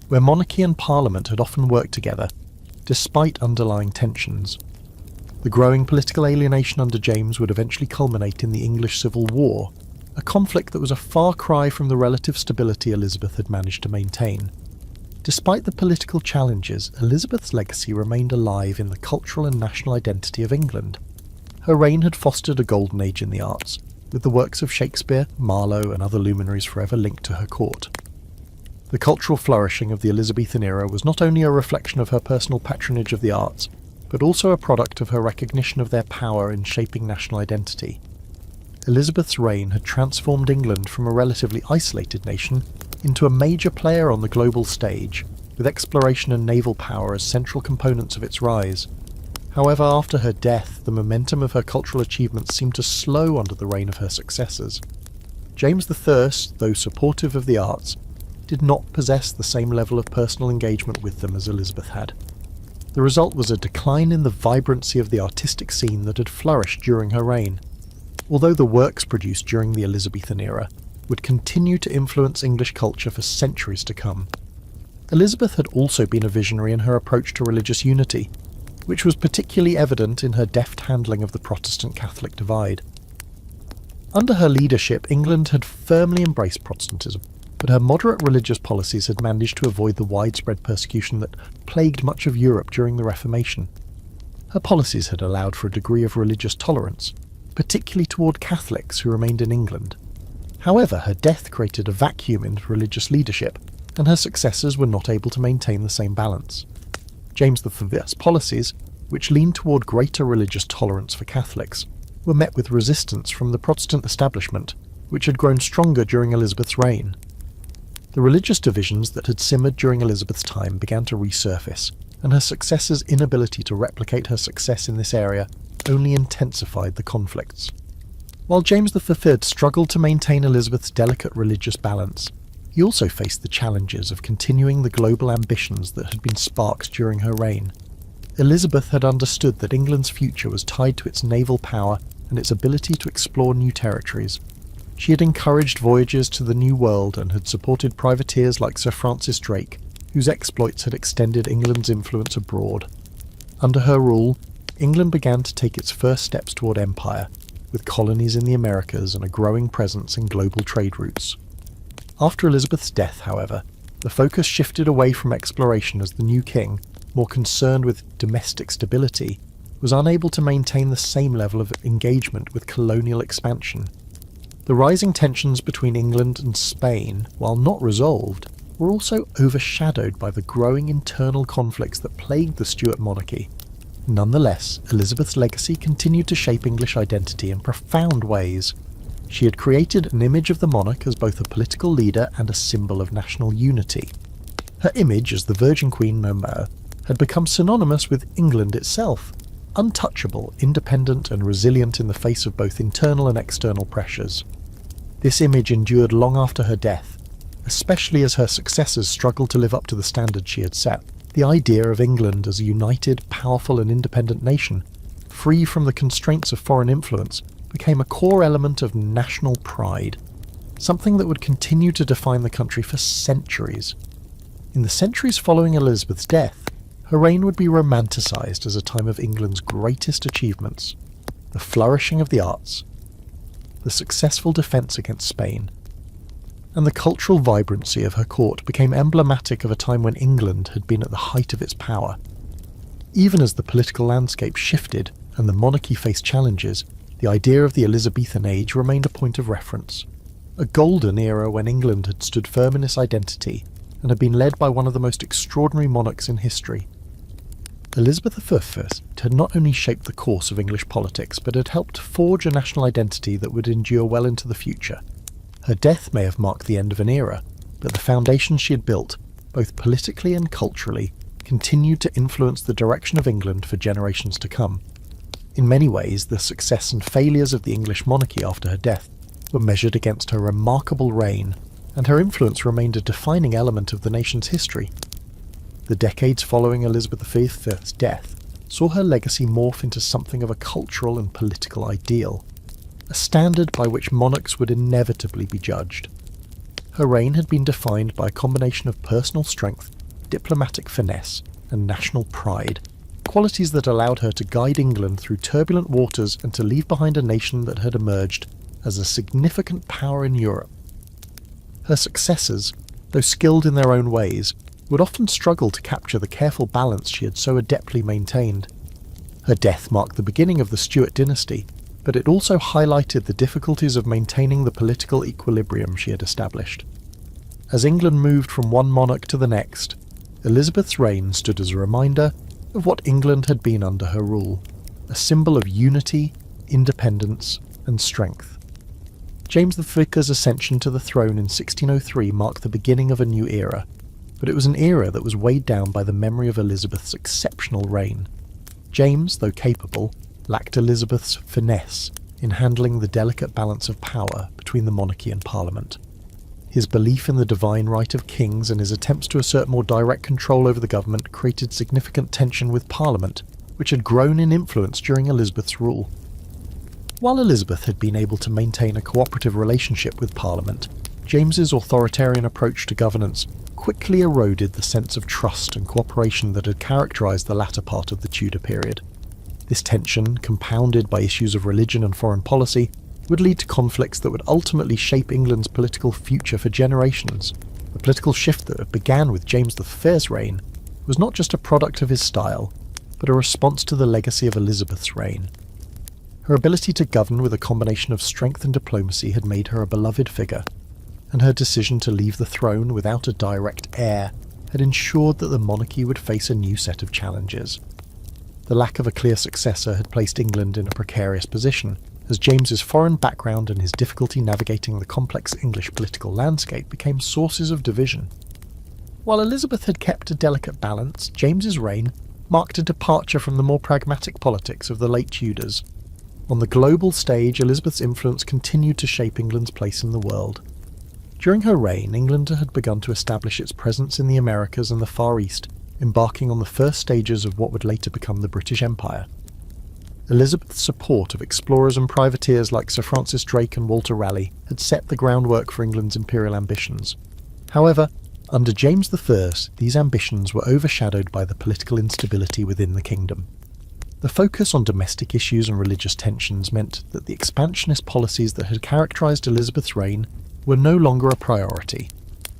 where monarchy and Parliament had often worked together, despite underlying tensions. The growing political alienation under James would eventually culminate in the English Civil War, a conflict that was a far cry from the relative stability Elizabeth had managed to maintain. Despite the political challenges, Elizabeth's legacy remained alive in the cultural and national identity of England. Her reign had fostered a golden age in the arts, with the works of Shakespeare, Marlowe and other luminaries forever linked to her court. The cultural flourishing of the Elizabethan era was not only a reflection of her personal patronage of the arts, but also a product of her recognition of their power in shaping national identity. Elizabeth's reign had transformed England from a relatively isolated nation into a major player on the global stage, with exploration and naval power as central components of its rise. However, after her death, the momentum of her cultural achievements seemed to slow under the reign of her successors. James I, though supportive of the arts, did not possess the same level of personal engagement with them as Elizabeth had. The result was a decline in the vibrancy of the artistic scene that had flourished during her reign. Although the works produced during the Elizabethan era would continue to influence English culture for centuries to come, Elizabeth had also been a visionary in her approach to religious unity, which was particularly evident in her deft handling of the Protestant-Catholic divide. Under her leadership, England had firmly embraced Protestantism, but her moderate religious policies had managed to avoid the widespread persecution that plagued much of Europe during the Reformation. Her policies had allowed for a degree of religious tolerance, particularly toward Catholics who remained in England. However, her death created a vacuum in religious leadership, and her successors were not able to maintain the same balance. James I's policies, which leaned toward greater religious tolerance for Catholics, were met with resistance from the Protestant establishment, which had grown stronger during Elizabeth's reign. The religious divisions that had simmered during Elizabeth's time began to resurface, and her successors' inability to replicate her success in this area only intensified the conflicts. While James V struggled to maintain Elizabeth's delicate religious balance, he also faced the challenges of continuing the global ambitions that had been sparked during her reign. Elizabeth had understood that England's future was tied to its naval power and its ability to explore new territories. She had encouraged voyages to the New World and had supported privateers like Sir Francis Drake, whose exploits had extended England's influence abroad. Under her rule, England began to take its first steps toward empire, with colonies in the Americas and a growing presence in global trade routes. After Elizabeth's death, however, the focus shifted away from exploration as the new king, more concerned with domestic stability, was unable to maintain the same level of engagement with colonial expansion. The rising tensions between England and Spain, while not resolved, were also overshadowed by the growing internal conflicts that plagued the Stuart monarchy. Nonetheless, Elizabeth's legacy continued to shape English identity in profound ways. She had created an image of the monarch as both a political leader and a symbol of national unity. Her image as the Virgin Queen no more had become synonymous with England itself, untouchable, independent and resilient in the face of both internal and external pressures. This image endured long after her death, especially as her successors struggled to live up to the standards she had set. The idea of England as a united, powerful and independent nation, free from the constraints of foreign influence, became a core element of national pride, something that would continue to define the country for centuries. In the centuries following Elizabeth's death, her reign would be romanticised as a time of England's greatest achievements: the flourishing of the arts, the successful defence against Spain, and the cultural vibrancy of her court became emblematic of a time when England had been at the height of its power. Even as the political landscape shifted and the monarchy faced challenges, the idea of the Elizabethan age remained a point of reference, a golden era when England had stood firm in its identity and had been led by one of the most extraordinary monarchs in history. Elizabeth I had not only shaped the course of English politics, but had helped forge a national identity that would endure well into the future. Her death may have marked the end of an era, but the foundations she had built, both politically and culturally, continued to influence the direction of England for generations to come. In many ways, the success and failures of the English monarchy after her death were measured against her remarkable reign, and her influence remained a defining element of the nation's history. The decades following Elizabeth I's death saw her legacy morph into something of a cultural and political ideal, a standard by which monarchs would inevitably be judged. Her reign had been defined by a combination of personal strength, diplomatic finesse, and national pride, qualities that allowed her to guide England through turbulent waters and to leave behind a nation that had emerged as a significant power in Europe. Her successors, though skilled in their own ways, would often struggle to capture the careful balance she had so adeptly maintained. Her death marked the beginning of the Stuart dynasty, but it also highlighted the difficulties of maintaining the political equilibrium she had established. As England moved from one monarch to the next, Elizabeth's reign stood as a reminder of what England had been under her rule, a symbol of unity, independence, and strength. James Vi's ascension to the throne in 1603 marked the beginning of a new era, but it was an era that was weighed down by the memory of Elizabeth's exceptional reign. James, though capable, lacked Elizabeth's finesse in handling the delicate balance of power between the monarchy and Parliament. His belief in the divine right of kings and his attempts to assert more direct control over the government created significant tension with Parliament, which had grown in influence during Elizabeth's rule. While Elizabeth had been able to maintain a cooperative relationship with Parliament, James's authoritarian approach to governance quickly eroded the sense of trust and cooperation that had characterised the latter part of the Tudor period. This tension, compounded by issues of religion and foreign policy, would lead to conflicts that would ultimately shape England's political future for generations. The political shift that began with James I's reign was not just a product of his style, but a response to the legacy of Elizabeth's reign. Her ability to govern with a combination of strength and diplomacy had made her a beloved figure, and her decision to leave the throne without a direct heir had ensured that the monarchy would face a new set of challenges. The lack of a clear successor had placed England in a precarious position, as James's foreign background and his difficulty navigating the complex English political landscape became sources of division. While Elizabeth had kept a delicate balance, James's reign marked a departure from the more pragmatic politics of the late Tudors. On the global stage, Elizabeth's influence continued to shape England's place in the world. During her reign, England had begun to establish its presence in the Americas and the Far East, embarking on the first stages of what would later become the British Empire. Elizabeth's support of explorers and privateers like Sir Francis Drake and Walter Raleigh had set the groundwork for England's imperial ambitions. However, under James I, these ambitions were overshadowed by the political instability within the kingdom. The focus on domestic issues and religious tensions meant that the expansionist policies that had characterised Elizabeth's reign were no longer a priority.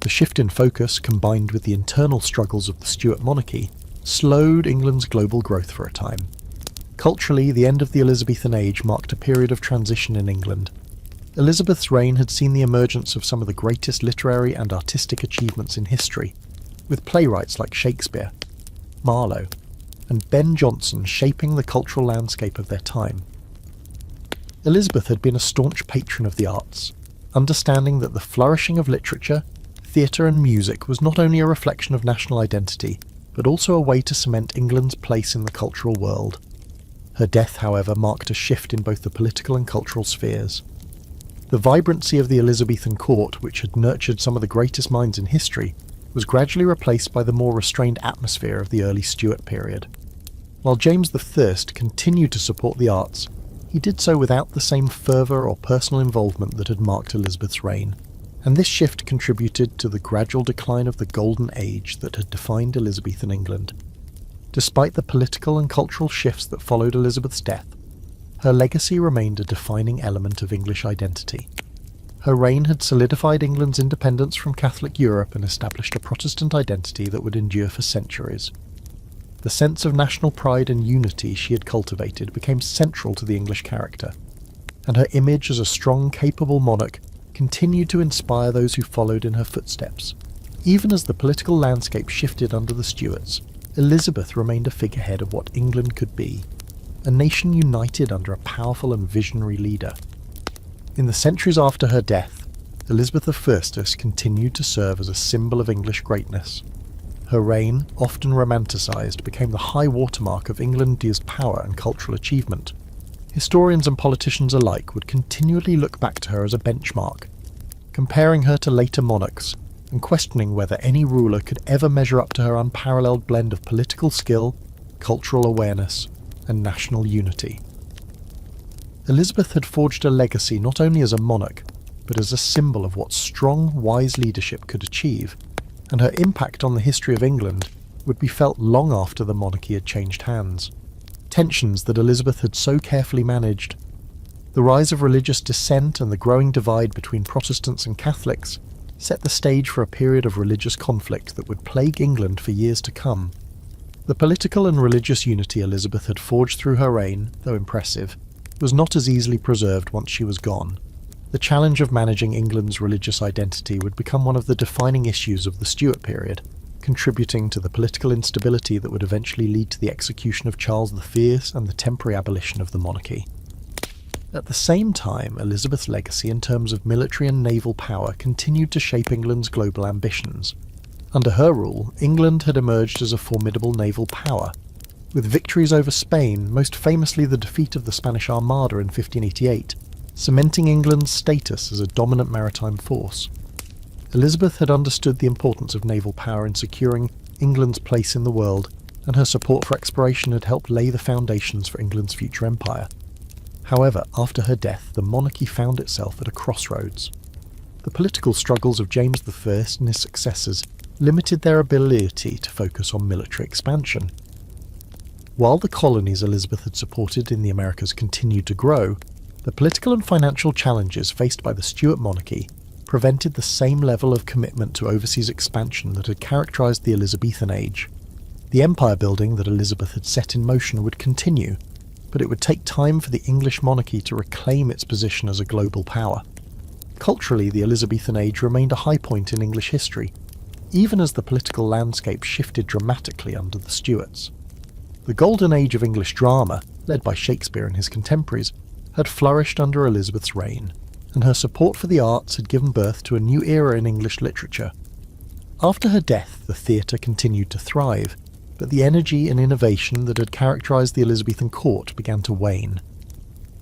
The shift in focus, combined with the internal struggles of the Stuart monarchy, slowed England's global growth for a time. Culturally, the end of the Elizabethan age marked a period of transition in England. Elizabeth's reign had seen the emergence of some of the greatest literary and artistic achievements in history, with playwrights like Shakespeare, Marlowe, and Ben Jonson shaping the cultural landscape of their time. Elizabeth had been a staunch patron of the arts, understanding that the flourishing of literature, theatre and music was not only a reflection of national identity, but also a way to cement England's place in the cultural world. Her death, however, marked a shift in both the political and cultural spheres. The vibrancy of the Elizabethan court, which had nurtured some of the greatest minds in history, was gradually replaced by the more restrained atmosphere of the early Stuart period. While James I continued to support the arts, he did so without the same fervour or personal involvement that had marked Elizabeth's reign, and this shift contributed to the gradual decline of the golden age that had defined Elizabethan England. Despite the political and cultural shifts that followed Elizabeth's death, her legacy remained a defining element of English identity. Her reign had solidified England's independence from Catholic Europe and established a Protestant identity that would endure for centuries. The sense of national pride and unity she had cultivated became central to the English character, and her image as a strong, capable monarch continued to inspire those who followed in her footsteps. Even as the political landscape shifted under the Stuarts, Elizabeth remained a figurehead of what England could be, a nation united under a powerful and visionary leader. In the centuries after her death, Elizabeth I continued to serve as a symbol of English greatness. Her reign, often romanticised, became the high watermark of England's power and cultural achievement. Historians and politicians alike would continually look back to her as a benchmark, comparing her to later monarchs and questioning whether any ruler could ever measure up to her unparalleled blend of political skill, cultural awareness, and national unity. Elizabeth had forged a legacy not only as a monarch, but as a symbol of what strong, wise leadership could achieve, and her impact on the history of England would be felt long after the monarchy had changed hands. Tensions that Elizabeth had so carefully managed, the rise of religious dissent and the growing divide between Protestants and Catholics, set the stage for a period of religious conflict that would plague England for years to come. The political and religious unity Elizabeth had forged through her reign, though impressive, was not as easily preserved once she was gone. The challenge of managing England's religious identity would become one of the defining issues of the Stuart period, contributing to the political instability that would eventually lead to the execution of Charles the Fierce and the temporary abolition of the monarchy. At the same time, Elizabeth's legacy in terms of military and naval power continued to shape England's global ambitions. Under her rule, England had emerged as a formidable naval power, with victories over Spain, most famously the defeat of the Spanish Armada in 1588, cementing England's status as a dominant maritime force. Elizabeth had understood the importance of naval power in securing England's place in the world, and her support for exploration had helped lay the foundations for England's future empire. However, after her death, the monarchy found itself at a crossroads. The political struggles of James I and his successors limited their ability to focus on military expansion. While the colonies Elizabeth had supported in the Americas continued to grow, the political and financial challenges faced by the Stuart monarchy prevented the same level of commitment to overseas expansion that had characterised the Elizabethan age. The empire building that Elizabeth had set in motion would continue, but it would take time for the English monarchy to reclaim its position as a global power. Culturally, the Elizabethan age remained a high point in English history, even as the political landscape shifted dramatically under the Stuarts. The golden age of English drama, led by Shakespeare and his contemporaries, had flourished under Elizabeth's reign, and her support for the arts had given birth to a new era in English literature. After her death, the theatre continued to thrive, but the energy and innovation that had characterised the Elizabethan court began to wane.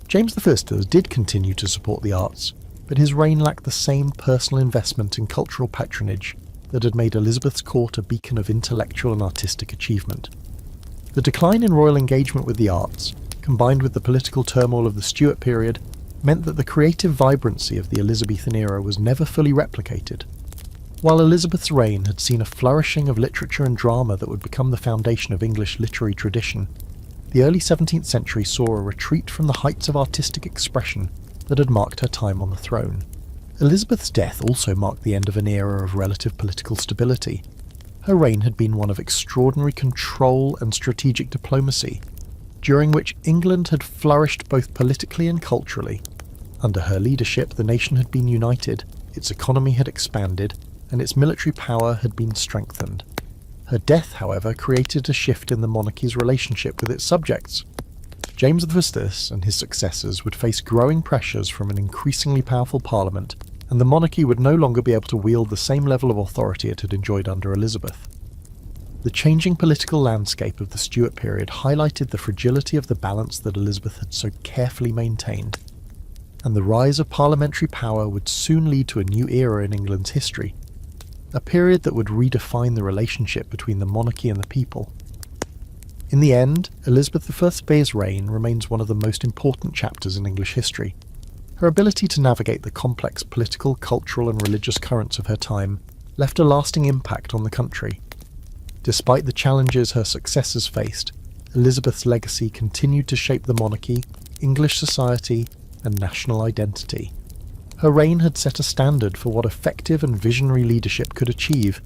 James I did continue to support the arts, but his reign lacked the same personal investment in cultural patronage that had made Elizabeth's court a beacon of intellectual and artistic achievement. The decline in royal engagement with the arts, combined with the political turmoil of the Stuart period, meant that the creative vibrancy of the Elizabethan era was never fully replicated. While Elizabeth's reign had seen a flourishing of literature and drama that would become the foundation of English literary tradition, the early 17th century saw a retreat from the heights of artistic expression that had marked her time on the throne. Elizabeth's death also marked the end of an era of relative political stability. Her reign had been one of extraordinary control and strategic diplomacy, during which England had flourished both politically and culturally. Under her leadership, the nation had been united, its economy had expanded, and its military power had been strengthened. Her death, however, created a shift in the monarchy's relationship with its subjects. James I and his successors would face growing pressures from an increasingly powerful parliament, and the monarchy would no longer be able to wield the same level of authority it had enjoyed under Elizabeth. The changing political landscape of the Stuart period highlighted the fragility of the balance that Elizabeth had so carefully maintained, and the rise of parliamentary power would soon lead to a new era in England's history, a period that would redefine the relationship between the monarchy and the people. In the end, Elizabeth I's reign remains one of the most important chapters in English history. Her ability to navigate the complex political, cultural and religious currents of her time left a lasting impact on the country. Despite the challenges her successors faced, Elizabeth's legacy continued to shape the monarchy, English society and national identity. Her reign had set a standard for what effective and visionary leadership could achieve,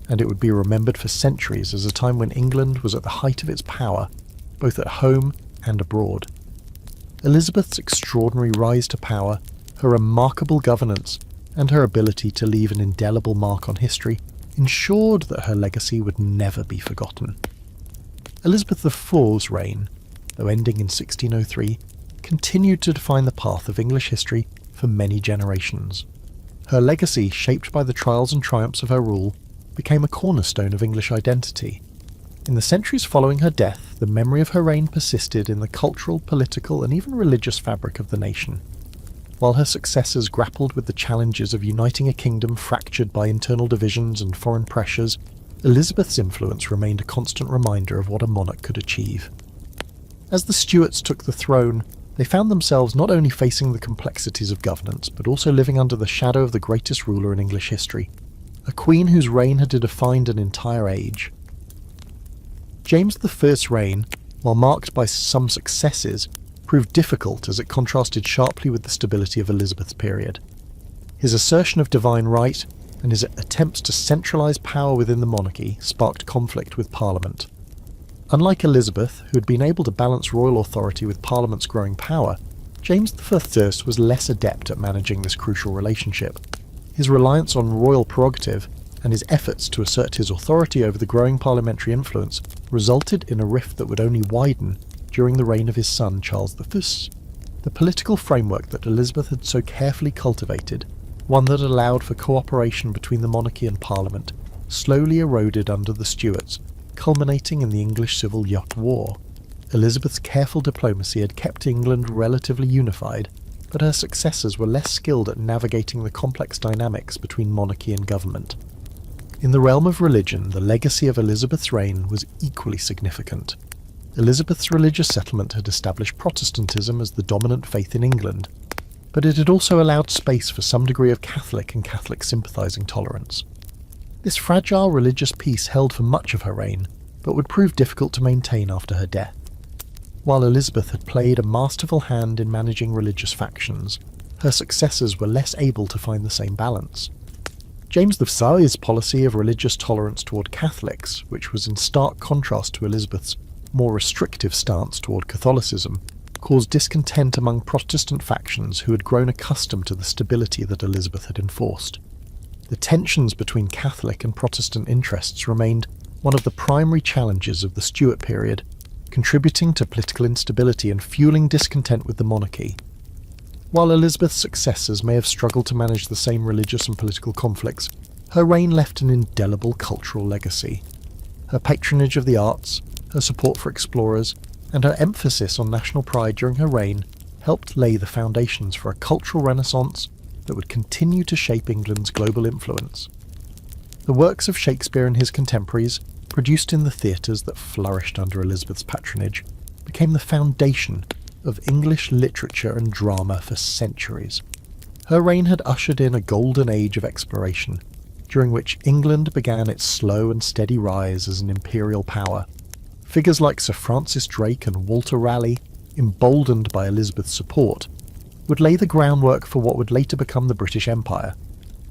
and it would be remembered for centuries as a time when England was at the height of its power, both at home and abroad. Elizabeth's extraordinary rise to power, her remarkable governance, and her ability to leave an indelible mark on history ensured that her legacy would never be forgotten. Elizabeth IV's reign, though ending in 1603, continued to define the path of English history for many generations. Her legacy, shaped by the trials and triumphs of her rule, became a cornerstone of English identity. In the centuries following her death, the memory of her reign persisted in the cultural, political, and even religious fabric of the nation. While her successors grappled with the challenges of uniting a kingdom fractured by internal divisions and foreign pressures, Elizabeth's influence remained a constant reminder of what a monarch could achieve. As the Stuarts took the throne, they found themselves not only facing the complexities of governance, but also living under the shadow of the greatest ruler in English history, a queen whose reign had defined an entire age. James I's reign, while marked by some successes, proved difficult as it contrasted sharply with the stability of Elizabeth's period. His assertion of divine right and his attempts to centralise power within the monarchy sparked conflict with Parliament. Unlike Elizabeth, who had been able to balance royal authority with Parliament's growing power, James I was less adept at managing this crucial relationship. His reliance on royal prerogative and his efforts to assert his authority over the growing parliamentary influence resulted in a rift that would only widen during the reign of his son Charles I. The political framework that Elizabeth had so carefully cultivated, one that allowed for cooperation between the monarchy and Parliament, slowly eroded under the Stuarts, culminating in the English Civil War. Elizabeth's careful diplomacy had kept England relatively unified, but her successors were less skilled at navigating the complex dynamics between monarchy and government. In the realm of religion, the legacy of Elizabeth's reign was equally significant. Elizabeth's religious settlement had established Protestantism as the dominant faith in England, but it had also allowed space for some degree of Catholic and Catholic sympathising tolerance. This fragile religious peace held for much of her reign, but would prove difficult to maintain after her death. While Elizabeth had played a masterful hand in managing religious factions, her successors were less able to find the same balance. James I's policy of religious tolerance toward Catholics, which was in stark contrast to Elizabeth's more restrictive stance toward Catholicism, caused discontent among Protestant factions who had grown accustomed to the stability that Elizabeth had enforced. The tensions between Catholic and Protestant interests remained one of the primary challenges of the Stuart period, contributing to political instability and fueling discontent with the monarchy. While Elizabeth's successors may have struggled to manage the same religious and political conflicts, her reign left an indelible cultural legacy. Her patronage of the arts, her support for explorers, and her emphasis on national pride during her reign helped lay the foundations for a cultural renaissance that would continue to shape England's global influence. The works of Shakespeare and his contemporaries, produced in the theatres that flourished under Elizabeth's patronage, became the foundation of English literature and drama for centuries. Her reign had ushered in a golden age of exploration, during which England began its slow and steady rise as an imperial power. Figures like Sir Francis Drake and Walter Raleigh, emboldened by Elizabeth's support, would lay the groundwork for what would later become the British Empire.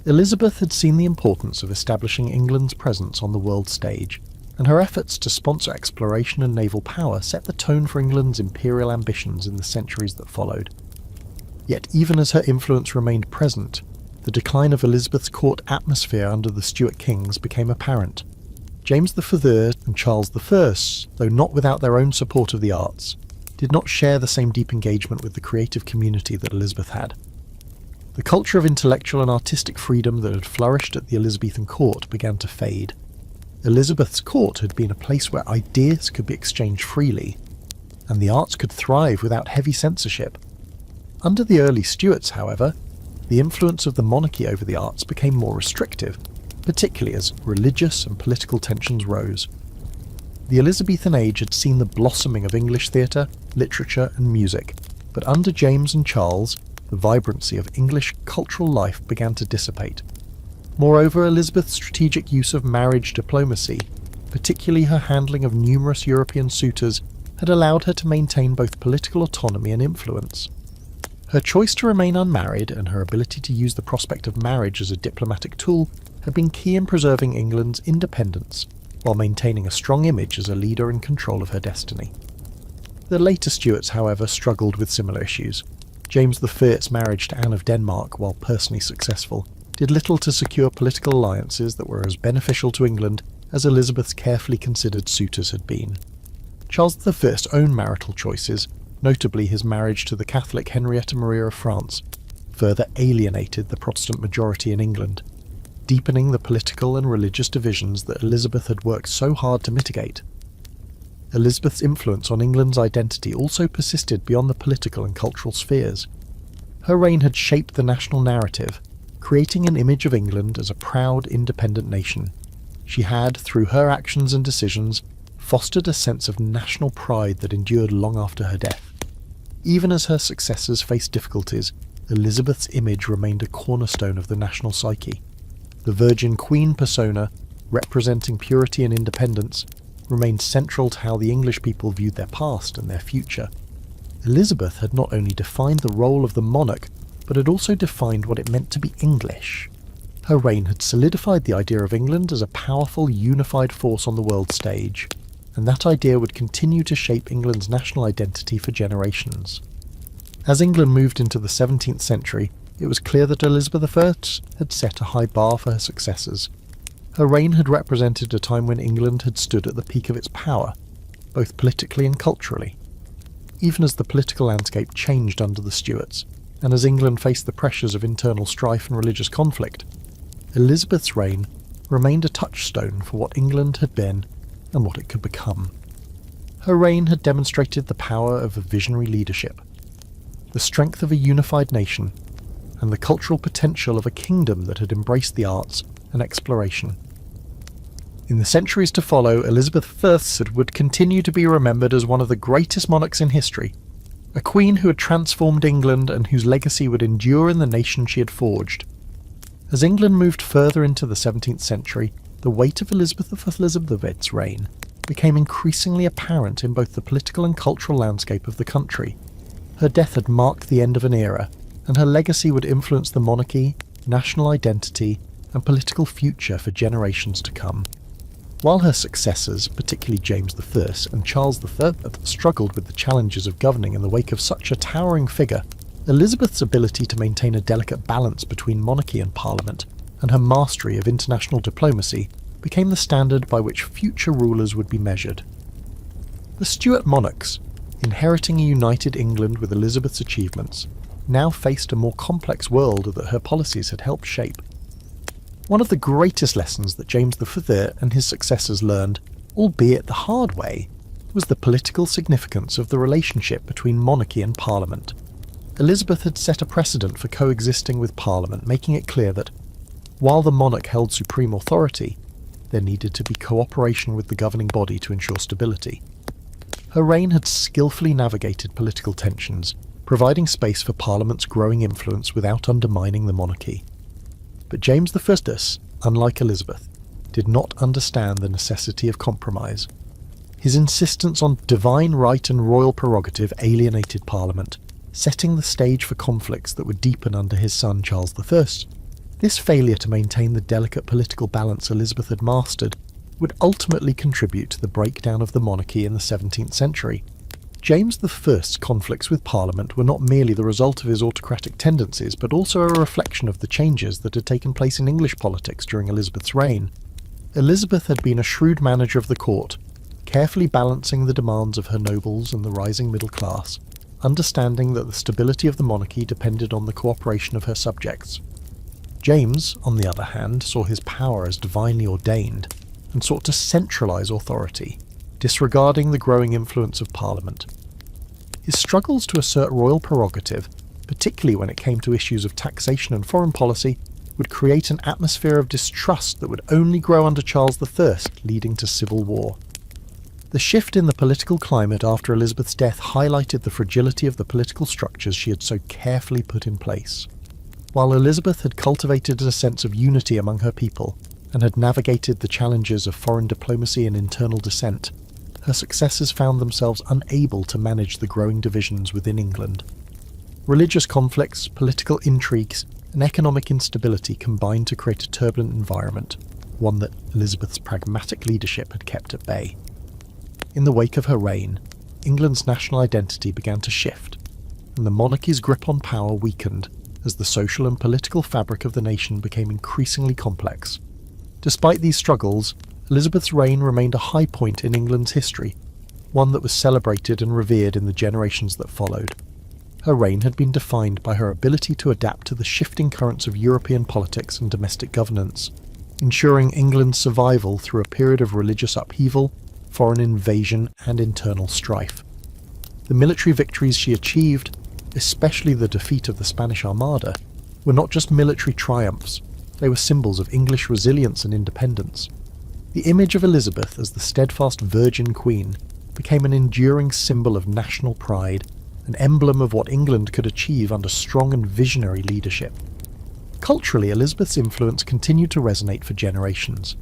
Elizabeth had seen the importance of establishing England's presence on the world stage, and her efforts to sponsor exploration and naval power set the tone for England's imperial ambitions in the centuries that followed. Yet even as her influence remained present, the decline of Elizabeth's court atmosphere under the Stuart kings became apparent. James III and Charles I, though not without their own support of the arts, did not share the same deep engagement with the creative community that Elizabeth had. The culture of intellectual and artistic freedom that had flourished at the Elizabethan court began to fade. Elizabeth's court had been a place where ideas could be exchanged freely, and the arts could thrive without heavy censorship. Under the early Stuarts, however, the influence of the monarchy over the arts became more restrictive, particularly as religious and political tensions rose. The Elizabethan age had seen the blossoming of English theatre, literature and music, but under James and Charles, the vibrancy of English cultural life began to dissipate. Moreover, Elizabeth's strategic use of marriage diplomacy, particularly her handling of numerous European suitors, had allowed her to maintain both political autonomy and influence. Her choice to remain unmarried and her ability to use the prospect of marriage as a diplomatic tool had been key in preserving England's independence, while maintaining a strong image as a leader in control of her destiny. The later Stuarts, however, struggled with similar issues. James I's marriage to Anne of Denmark, while personally successful, did little to secure political alliances that were as beneficial to England as Elizabeth's carefully considered suitors had been. Charles I's own marital choices, notably his marriage to the Catholic Henrietta Maria of France, further alienated the Protestant majority in England, deepening the political and religious divisions that Elizabeth had worked so hard to mitigate. Elizabeth's influence on England's identity also persisted beyond the political and cultural spheres. Her reign had shaped the national narrative, creating an image of England as a proud, independent nation. She had, through her actions and decisions, fostered a sense of national pride that endured long after her death. Even as her successors faced difficulties, Elizabeth's image remained a cornerstone of the national psyche. The Virgin Queen persona, representing purity and independence, remained central to how the English people viewed their past and their future. Elizabeth had not only defined the role of the monarch, but had also defined what it meant to be English. Her reign had solidified the idea of England as a powerful, unified force on the world stage, and that idea would continue to shape England's national identity for generations. As England moved into the 17th century, it was clear that Elizabeth I had set a high bar for her successors. Her reign had represented a time when England had stood at the peak of its power, both politically and culturally. Even as the political landscape changed under the Stuarts, and as England faced the pressures of internal strife and religious conflict, Elizabeth's reign remained a touchstone for what England had been and what it could become. Her reign had demonstrated the power of a visionary leadership, the strength of a unified nation, and the cultural potential of a kingdom that had embraced the arts and exploration. In the centuries to follow, Elizabeth I would continue to be remembered as one of the greatest monarchs in history, a queen who had transformed England and whose legacy would endure in the nation she had forged. As England moved further into the 17th century, the weight of Elizabeth's reign became increasingly apparent in both the political and cultural landscape of the country. Her death had marked the end of an era, and her legacy would influence the monarchy, national identity, and political future for generations to come. While her successors, particularly James I and Charles III, struggled with the challenges of governing in the wake of such a towering figure, Elizabeth's ability to maintain a delicate balance between monarchy and parliament, and her mastery of international diplomacy, became the standard by which future rulers would be measured. The Stuart monarchs, inheriting a united England with Elizabeth's achievements, now faced a more complex world that her policies had helped shape. One of the greatest lessons that James I and his successors learned, albeit the hard way, was the political significance of the relationship between monarchy and parliament. Elizabeth had set a precedent for coexisting with parliament, making it clear that, while the monarch held supreme authority, there needed to be cooperation with the governing body to ensure stability. Her reign had skillfully navigated political tensions, providing space for Parliament's growing influence without undermining the monarchy. But James I, unlike Elizabeth, did not understand the necessity of compromise. His insistence on divine right and royal prerogative alienated Parliament, setting the stage for conflicts that would deepen under his son Charles I. This failure to maintain the delicate political balance Elizabeth had mastered would ultimately contribute to the breakdown of the monarchy in the 17th century. James I's conflicts with Parliament were not merely the result of his autocratic tendencies, but also a reflection of the changes that had taken place in English politics during Elizabeth's reign. Elizabeth had been a shrewd manager of the court, carefully balancing the demands of her nobles and the rising middle class, understanding that the stability of the monarchy depended on the cooperation of her subjects. James, on the other hand, saw his power as divinely ordained, and sought to centralise authority, disregarding the growing influence of Parliament. His struggles to assert royal prerogative, particularly when it came to issues of taxation and foreign policy, would create an atmosphere of distrust that would only grow under Charles I, leading to civil war. The shift in the political climate after Elizabeth's death highlighted the fragility of the political structures she had so carefully put in place. While Elizabeth had cultivated a sense of unity among her people, and had navigated the challenges of foreign diplomacy and internal dissent, her successors found themselves unable to manage the growing divisions within England. Religious conflicts, political intrigues, and economic instability combined to create a turbulent environment, one that Elizabeth's pragmatic leadership had kept at bay. In the wake of her reign, England's national identity began to shift, and the monarchy's grip on power weakened as the social and political fabric of the nation became increasingly complex. Despite these struggles, Elizabeth's reign remained a high point in England's history, one that was celebrated and revered in the generations that followed. Her reign had been defined by her ability to adapt to the shifting currents of European politics and domestic governance, ensuring England's survival through a period of religious upheaval, foreign invasion, and internal strife. The military victories she achieved, especially the defeat of the Spanish Armada, were not just military triumphs, they were symbols of English resilience and independence. The image of Elizabeth as the steadfast Virgin Queen became an enduring symbol of national pride, an emblem of what England could achieve under strong and visionary leadership. Culturally, Elizabeth's influence continued to resonate for generations.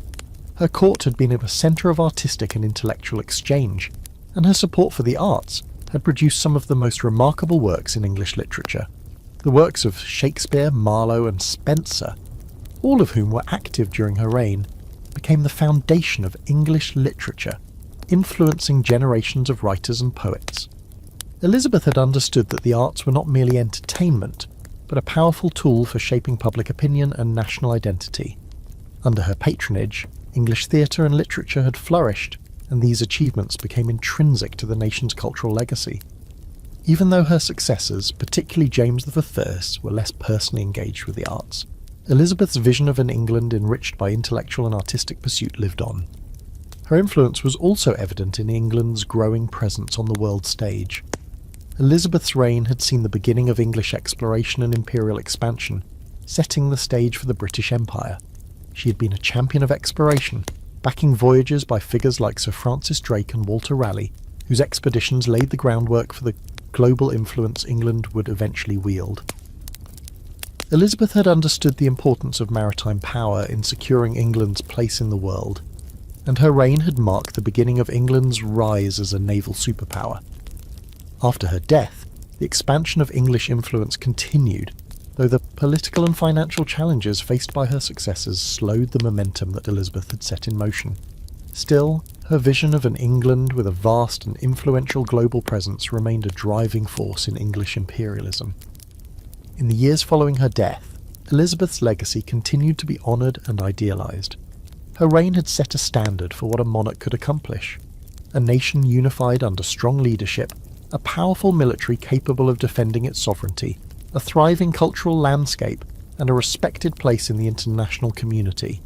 Her court had been at the centre of artistic and intellectual exchange, and her support for the arts had produced some of the most remarkable works in English literature. The works of Shakespeare, Marlowe, and Spenser, all of whom were active during her reign, became the foundation of English literature, influencing generations of writers and poets. Elizabeth had understood that the arts were not merely entertainment, but a powerful tool for shaping public opinion and national identity. Under her patronage, English theatre and literature had flourished, and these achievements became intrinsic to the nation's cultural legacy. Even though her successors, particularly James I, were less personally engaged with the arts, Elizabeth's vision of an England enriched by intellectual and artistic pursuit lived on. Her influence was also evident in England's growing presence on the world stage. Elizabeth's reign had seen the beginning of English exploration and imperial expansion, setting the stage for the British Empire. She had been a champion of exploration, backing voyages by figures like Sir Francis Drake and Walter Raleigh, whose expeditions laid the groundwork for the global influence England would eventually wield. Elizabeth had understood the importance of maritime power in securing England's place in the world, and her reign had marked the beginning of England's rise as a naval superpower. After her death, the expansion of English influence continued, though the political and financial challenges faced by her successors slowed the momentum that Elizabeth had set in motion. Still, her vision of an England with a vast and influential global presence remained a driving force in English imperialism. In the years following her death, Elizabeth's legacy continued to be honoured and idealised. Her reign had set a standard for what a monarch could accomplish. A nation unified under strong leadership, a powerful military capable of defending its sovereignty, a thriving cultural landscape, and a respected place in the international community.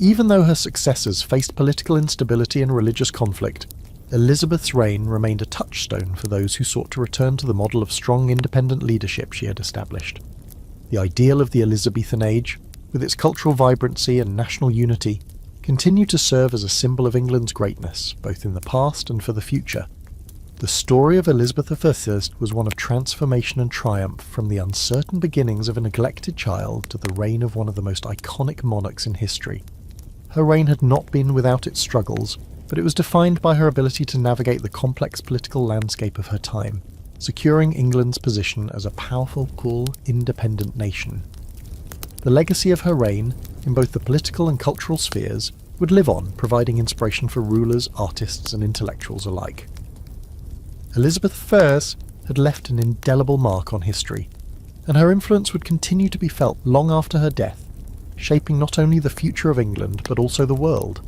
Even though her successors faced political instability and religious conflict, Elizabeth's reign remained a touchstone for those who sought to return to the model of strong independent leadership she had established. The ideal of the Elizabethan age, with its cultural vibrancy and national unity, continued to serve as a symbol of England's greatness, both in the past and for the future. The story of Elizabeth I was one of transformation and triumph, from the uncertain beginnings of a neglected child to the reign of one of the most iconic monarchs in history. Her reign had not been without its struggles, but it was defined by her ability to navigate the complex political landscape of her time, securing England's position as a powerful, cool, independent nation. The legacy of her reign, in both the political and cultural spheres, would live on, providing inspiration for rulers, artists and intellectuals alike. Elizabeth I had left an indelible mark on history, and her influence would continue to be felt long after her death, shaping not only the future of England but also the world.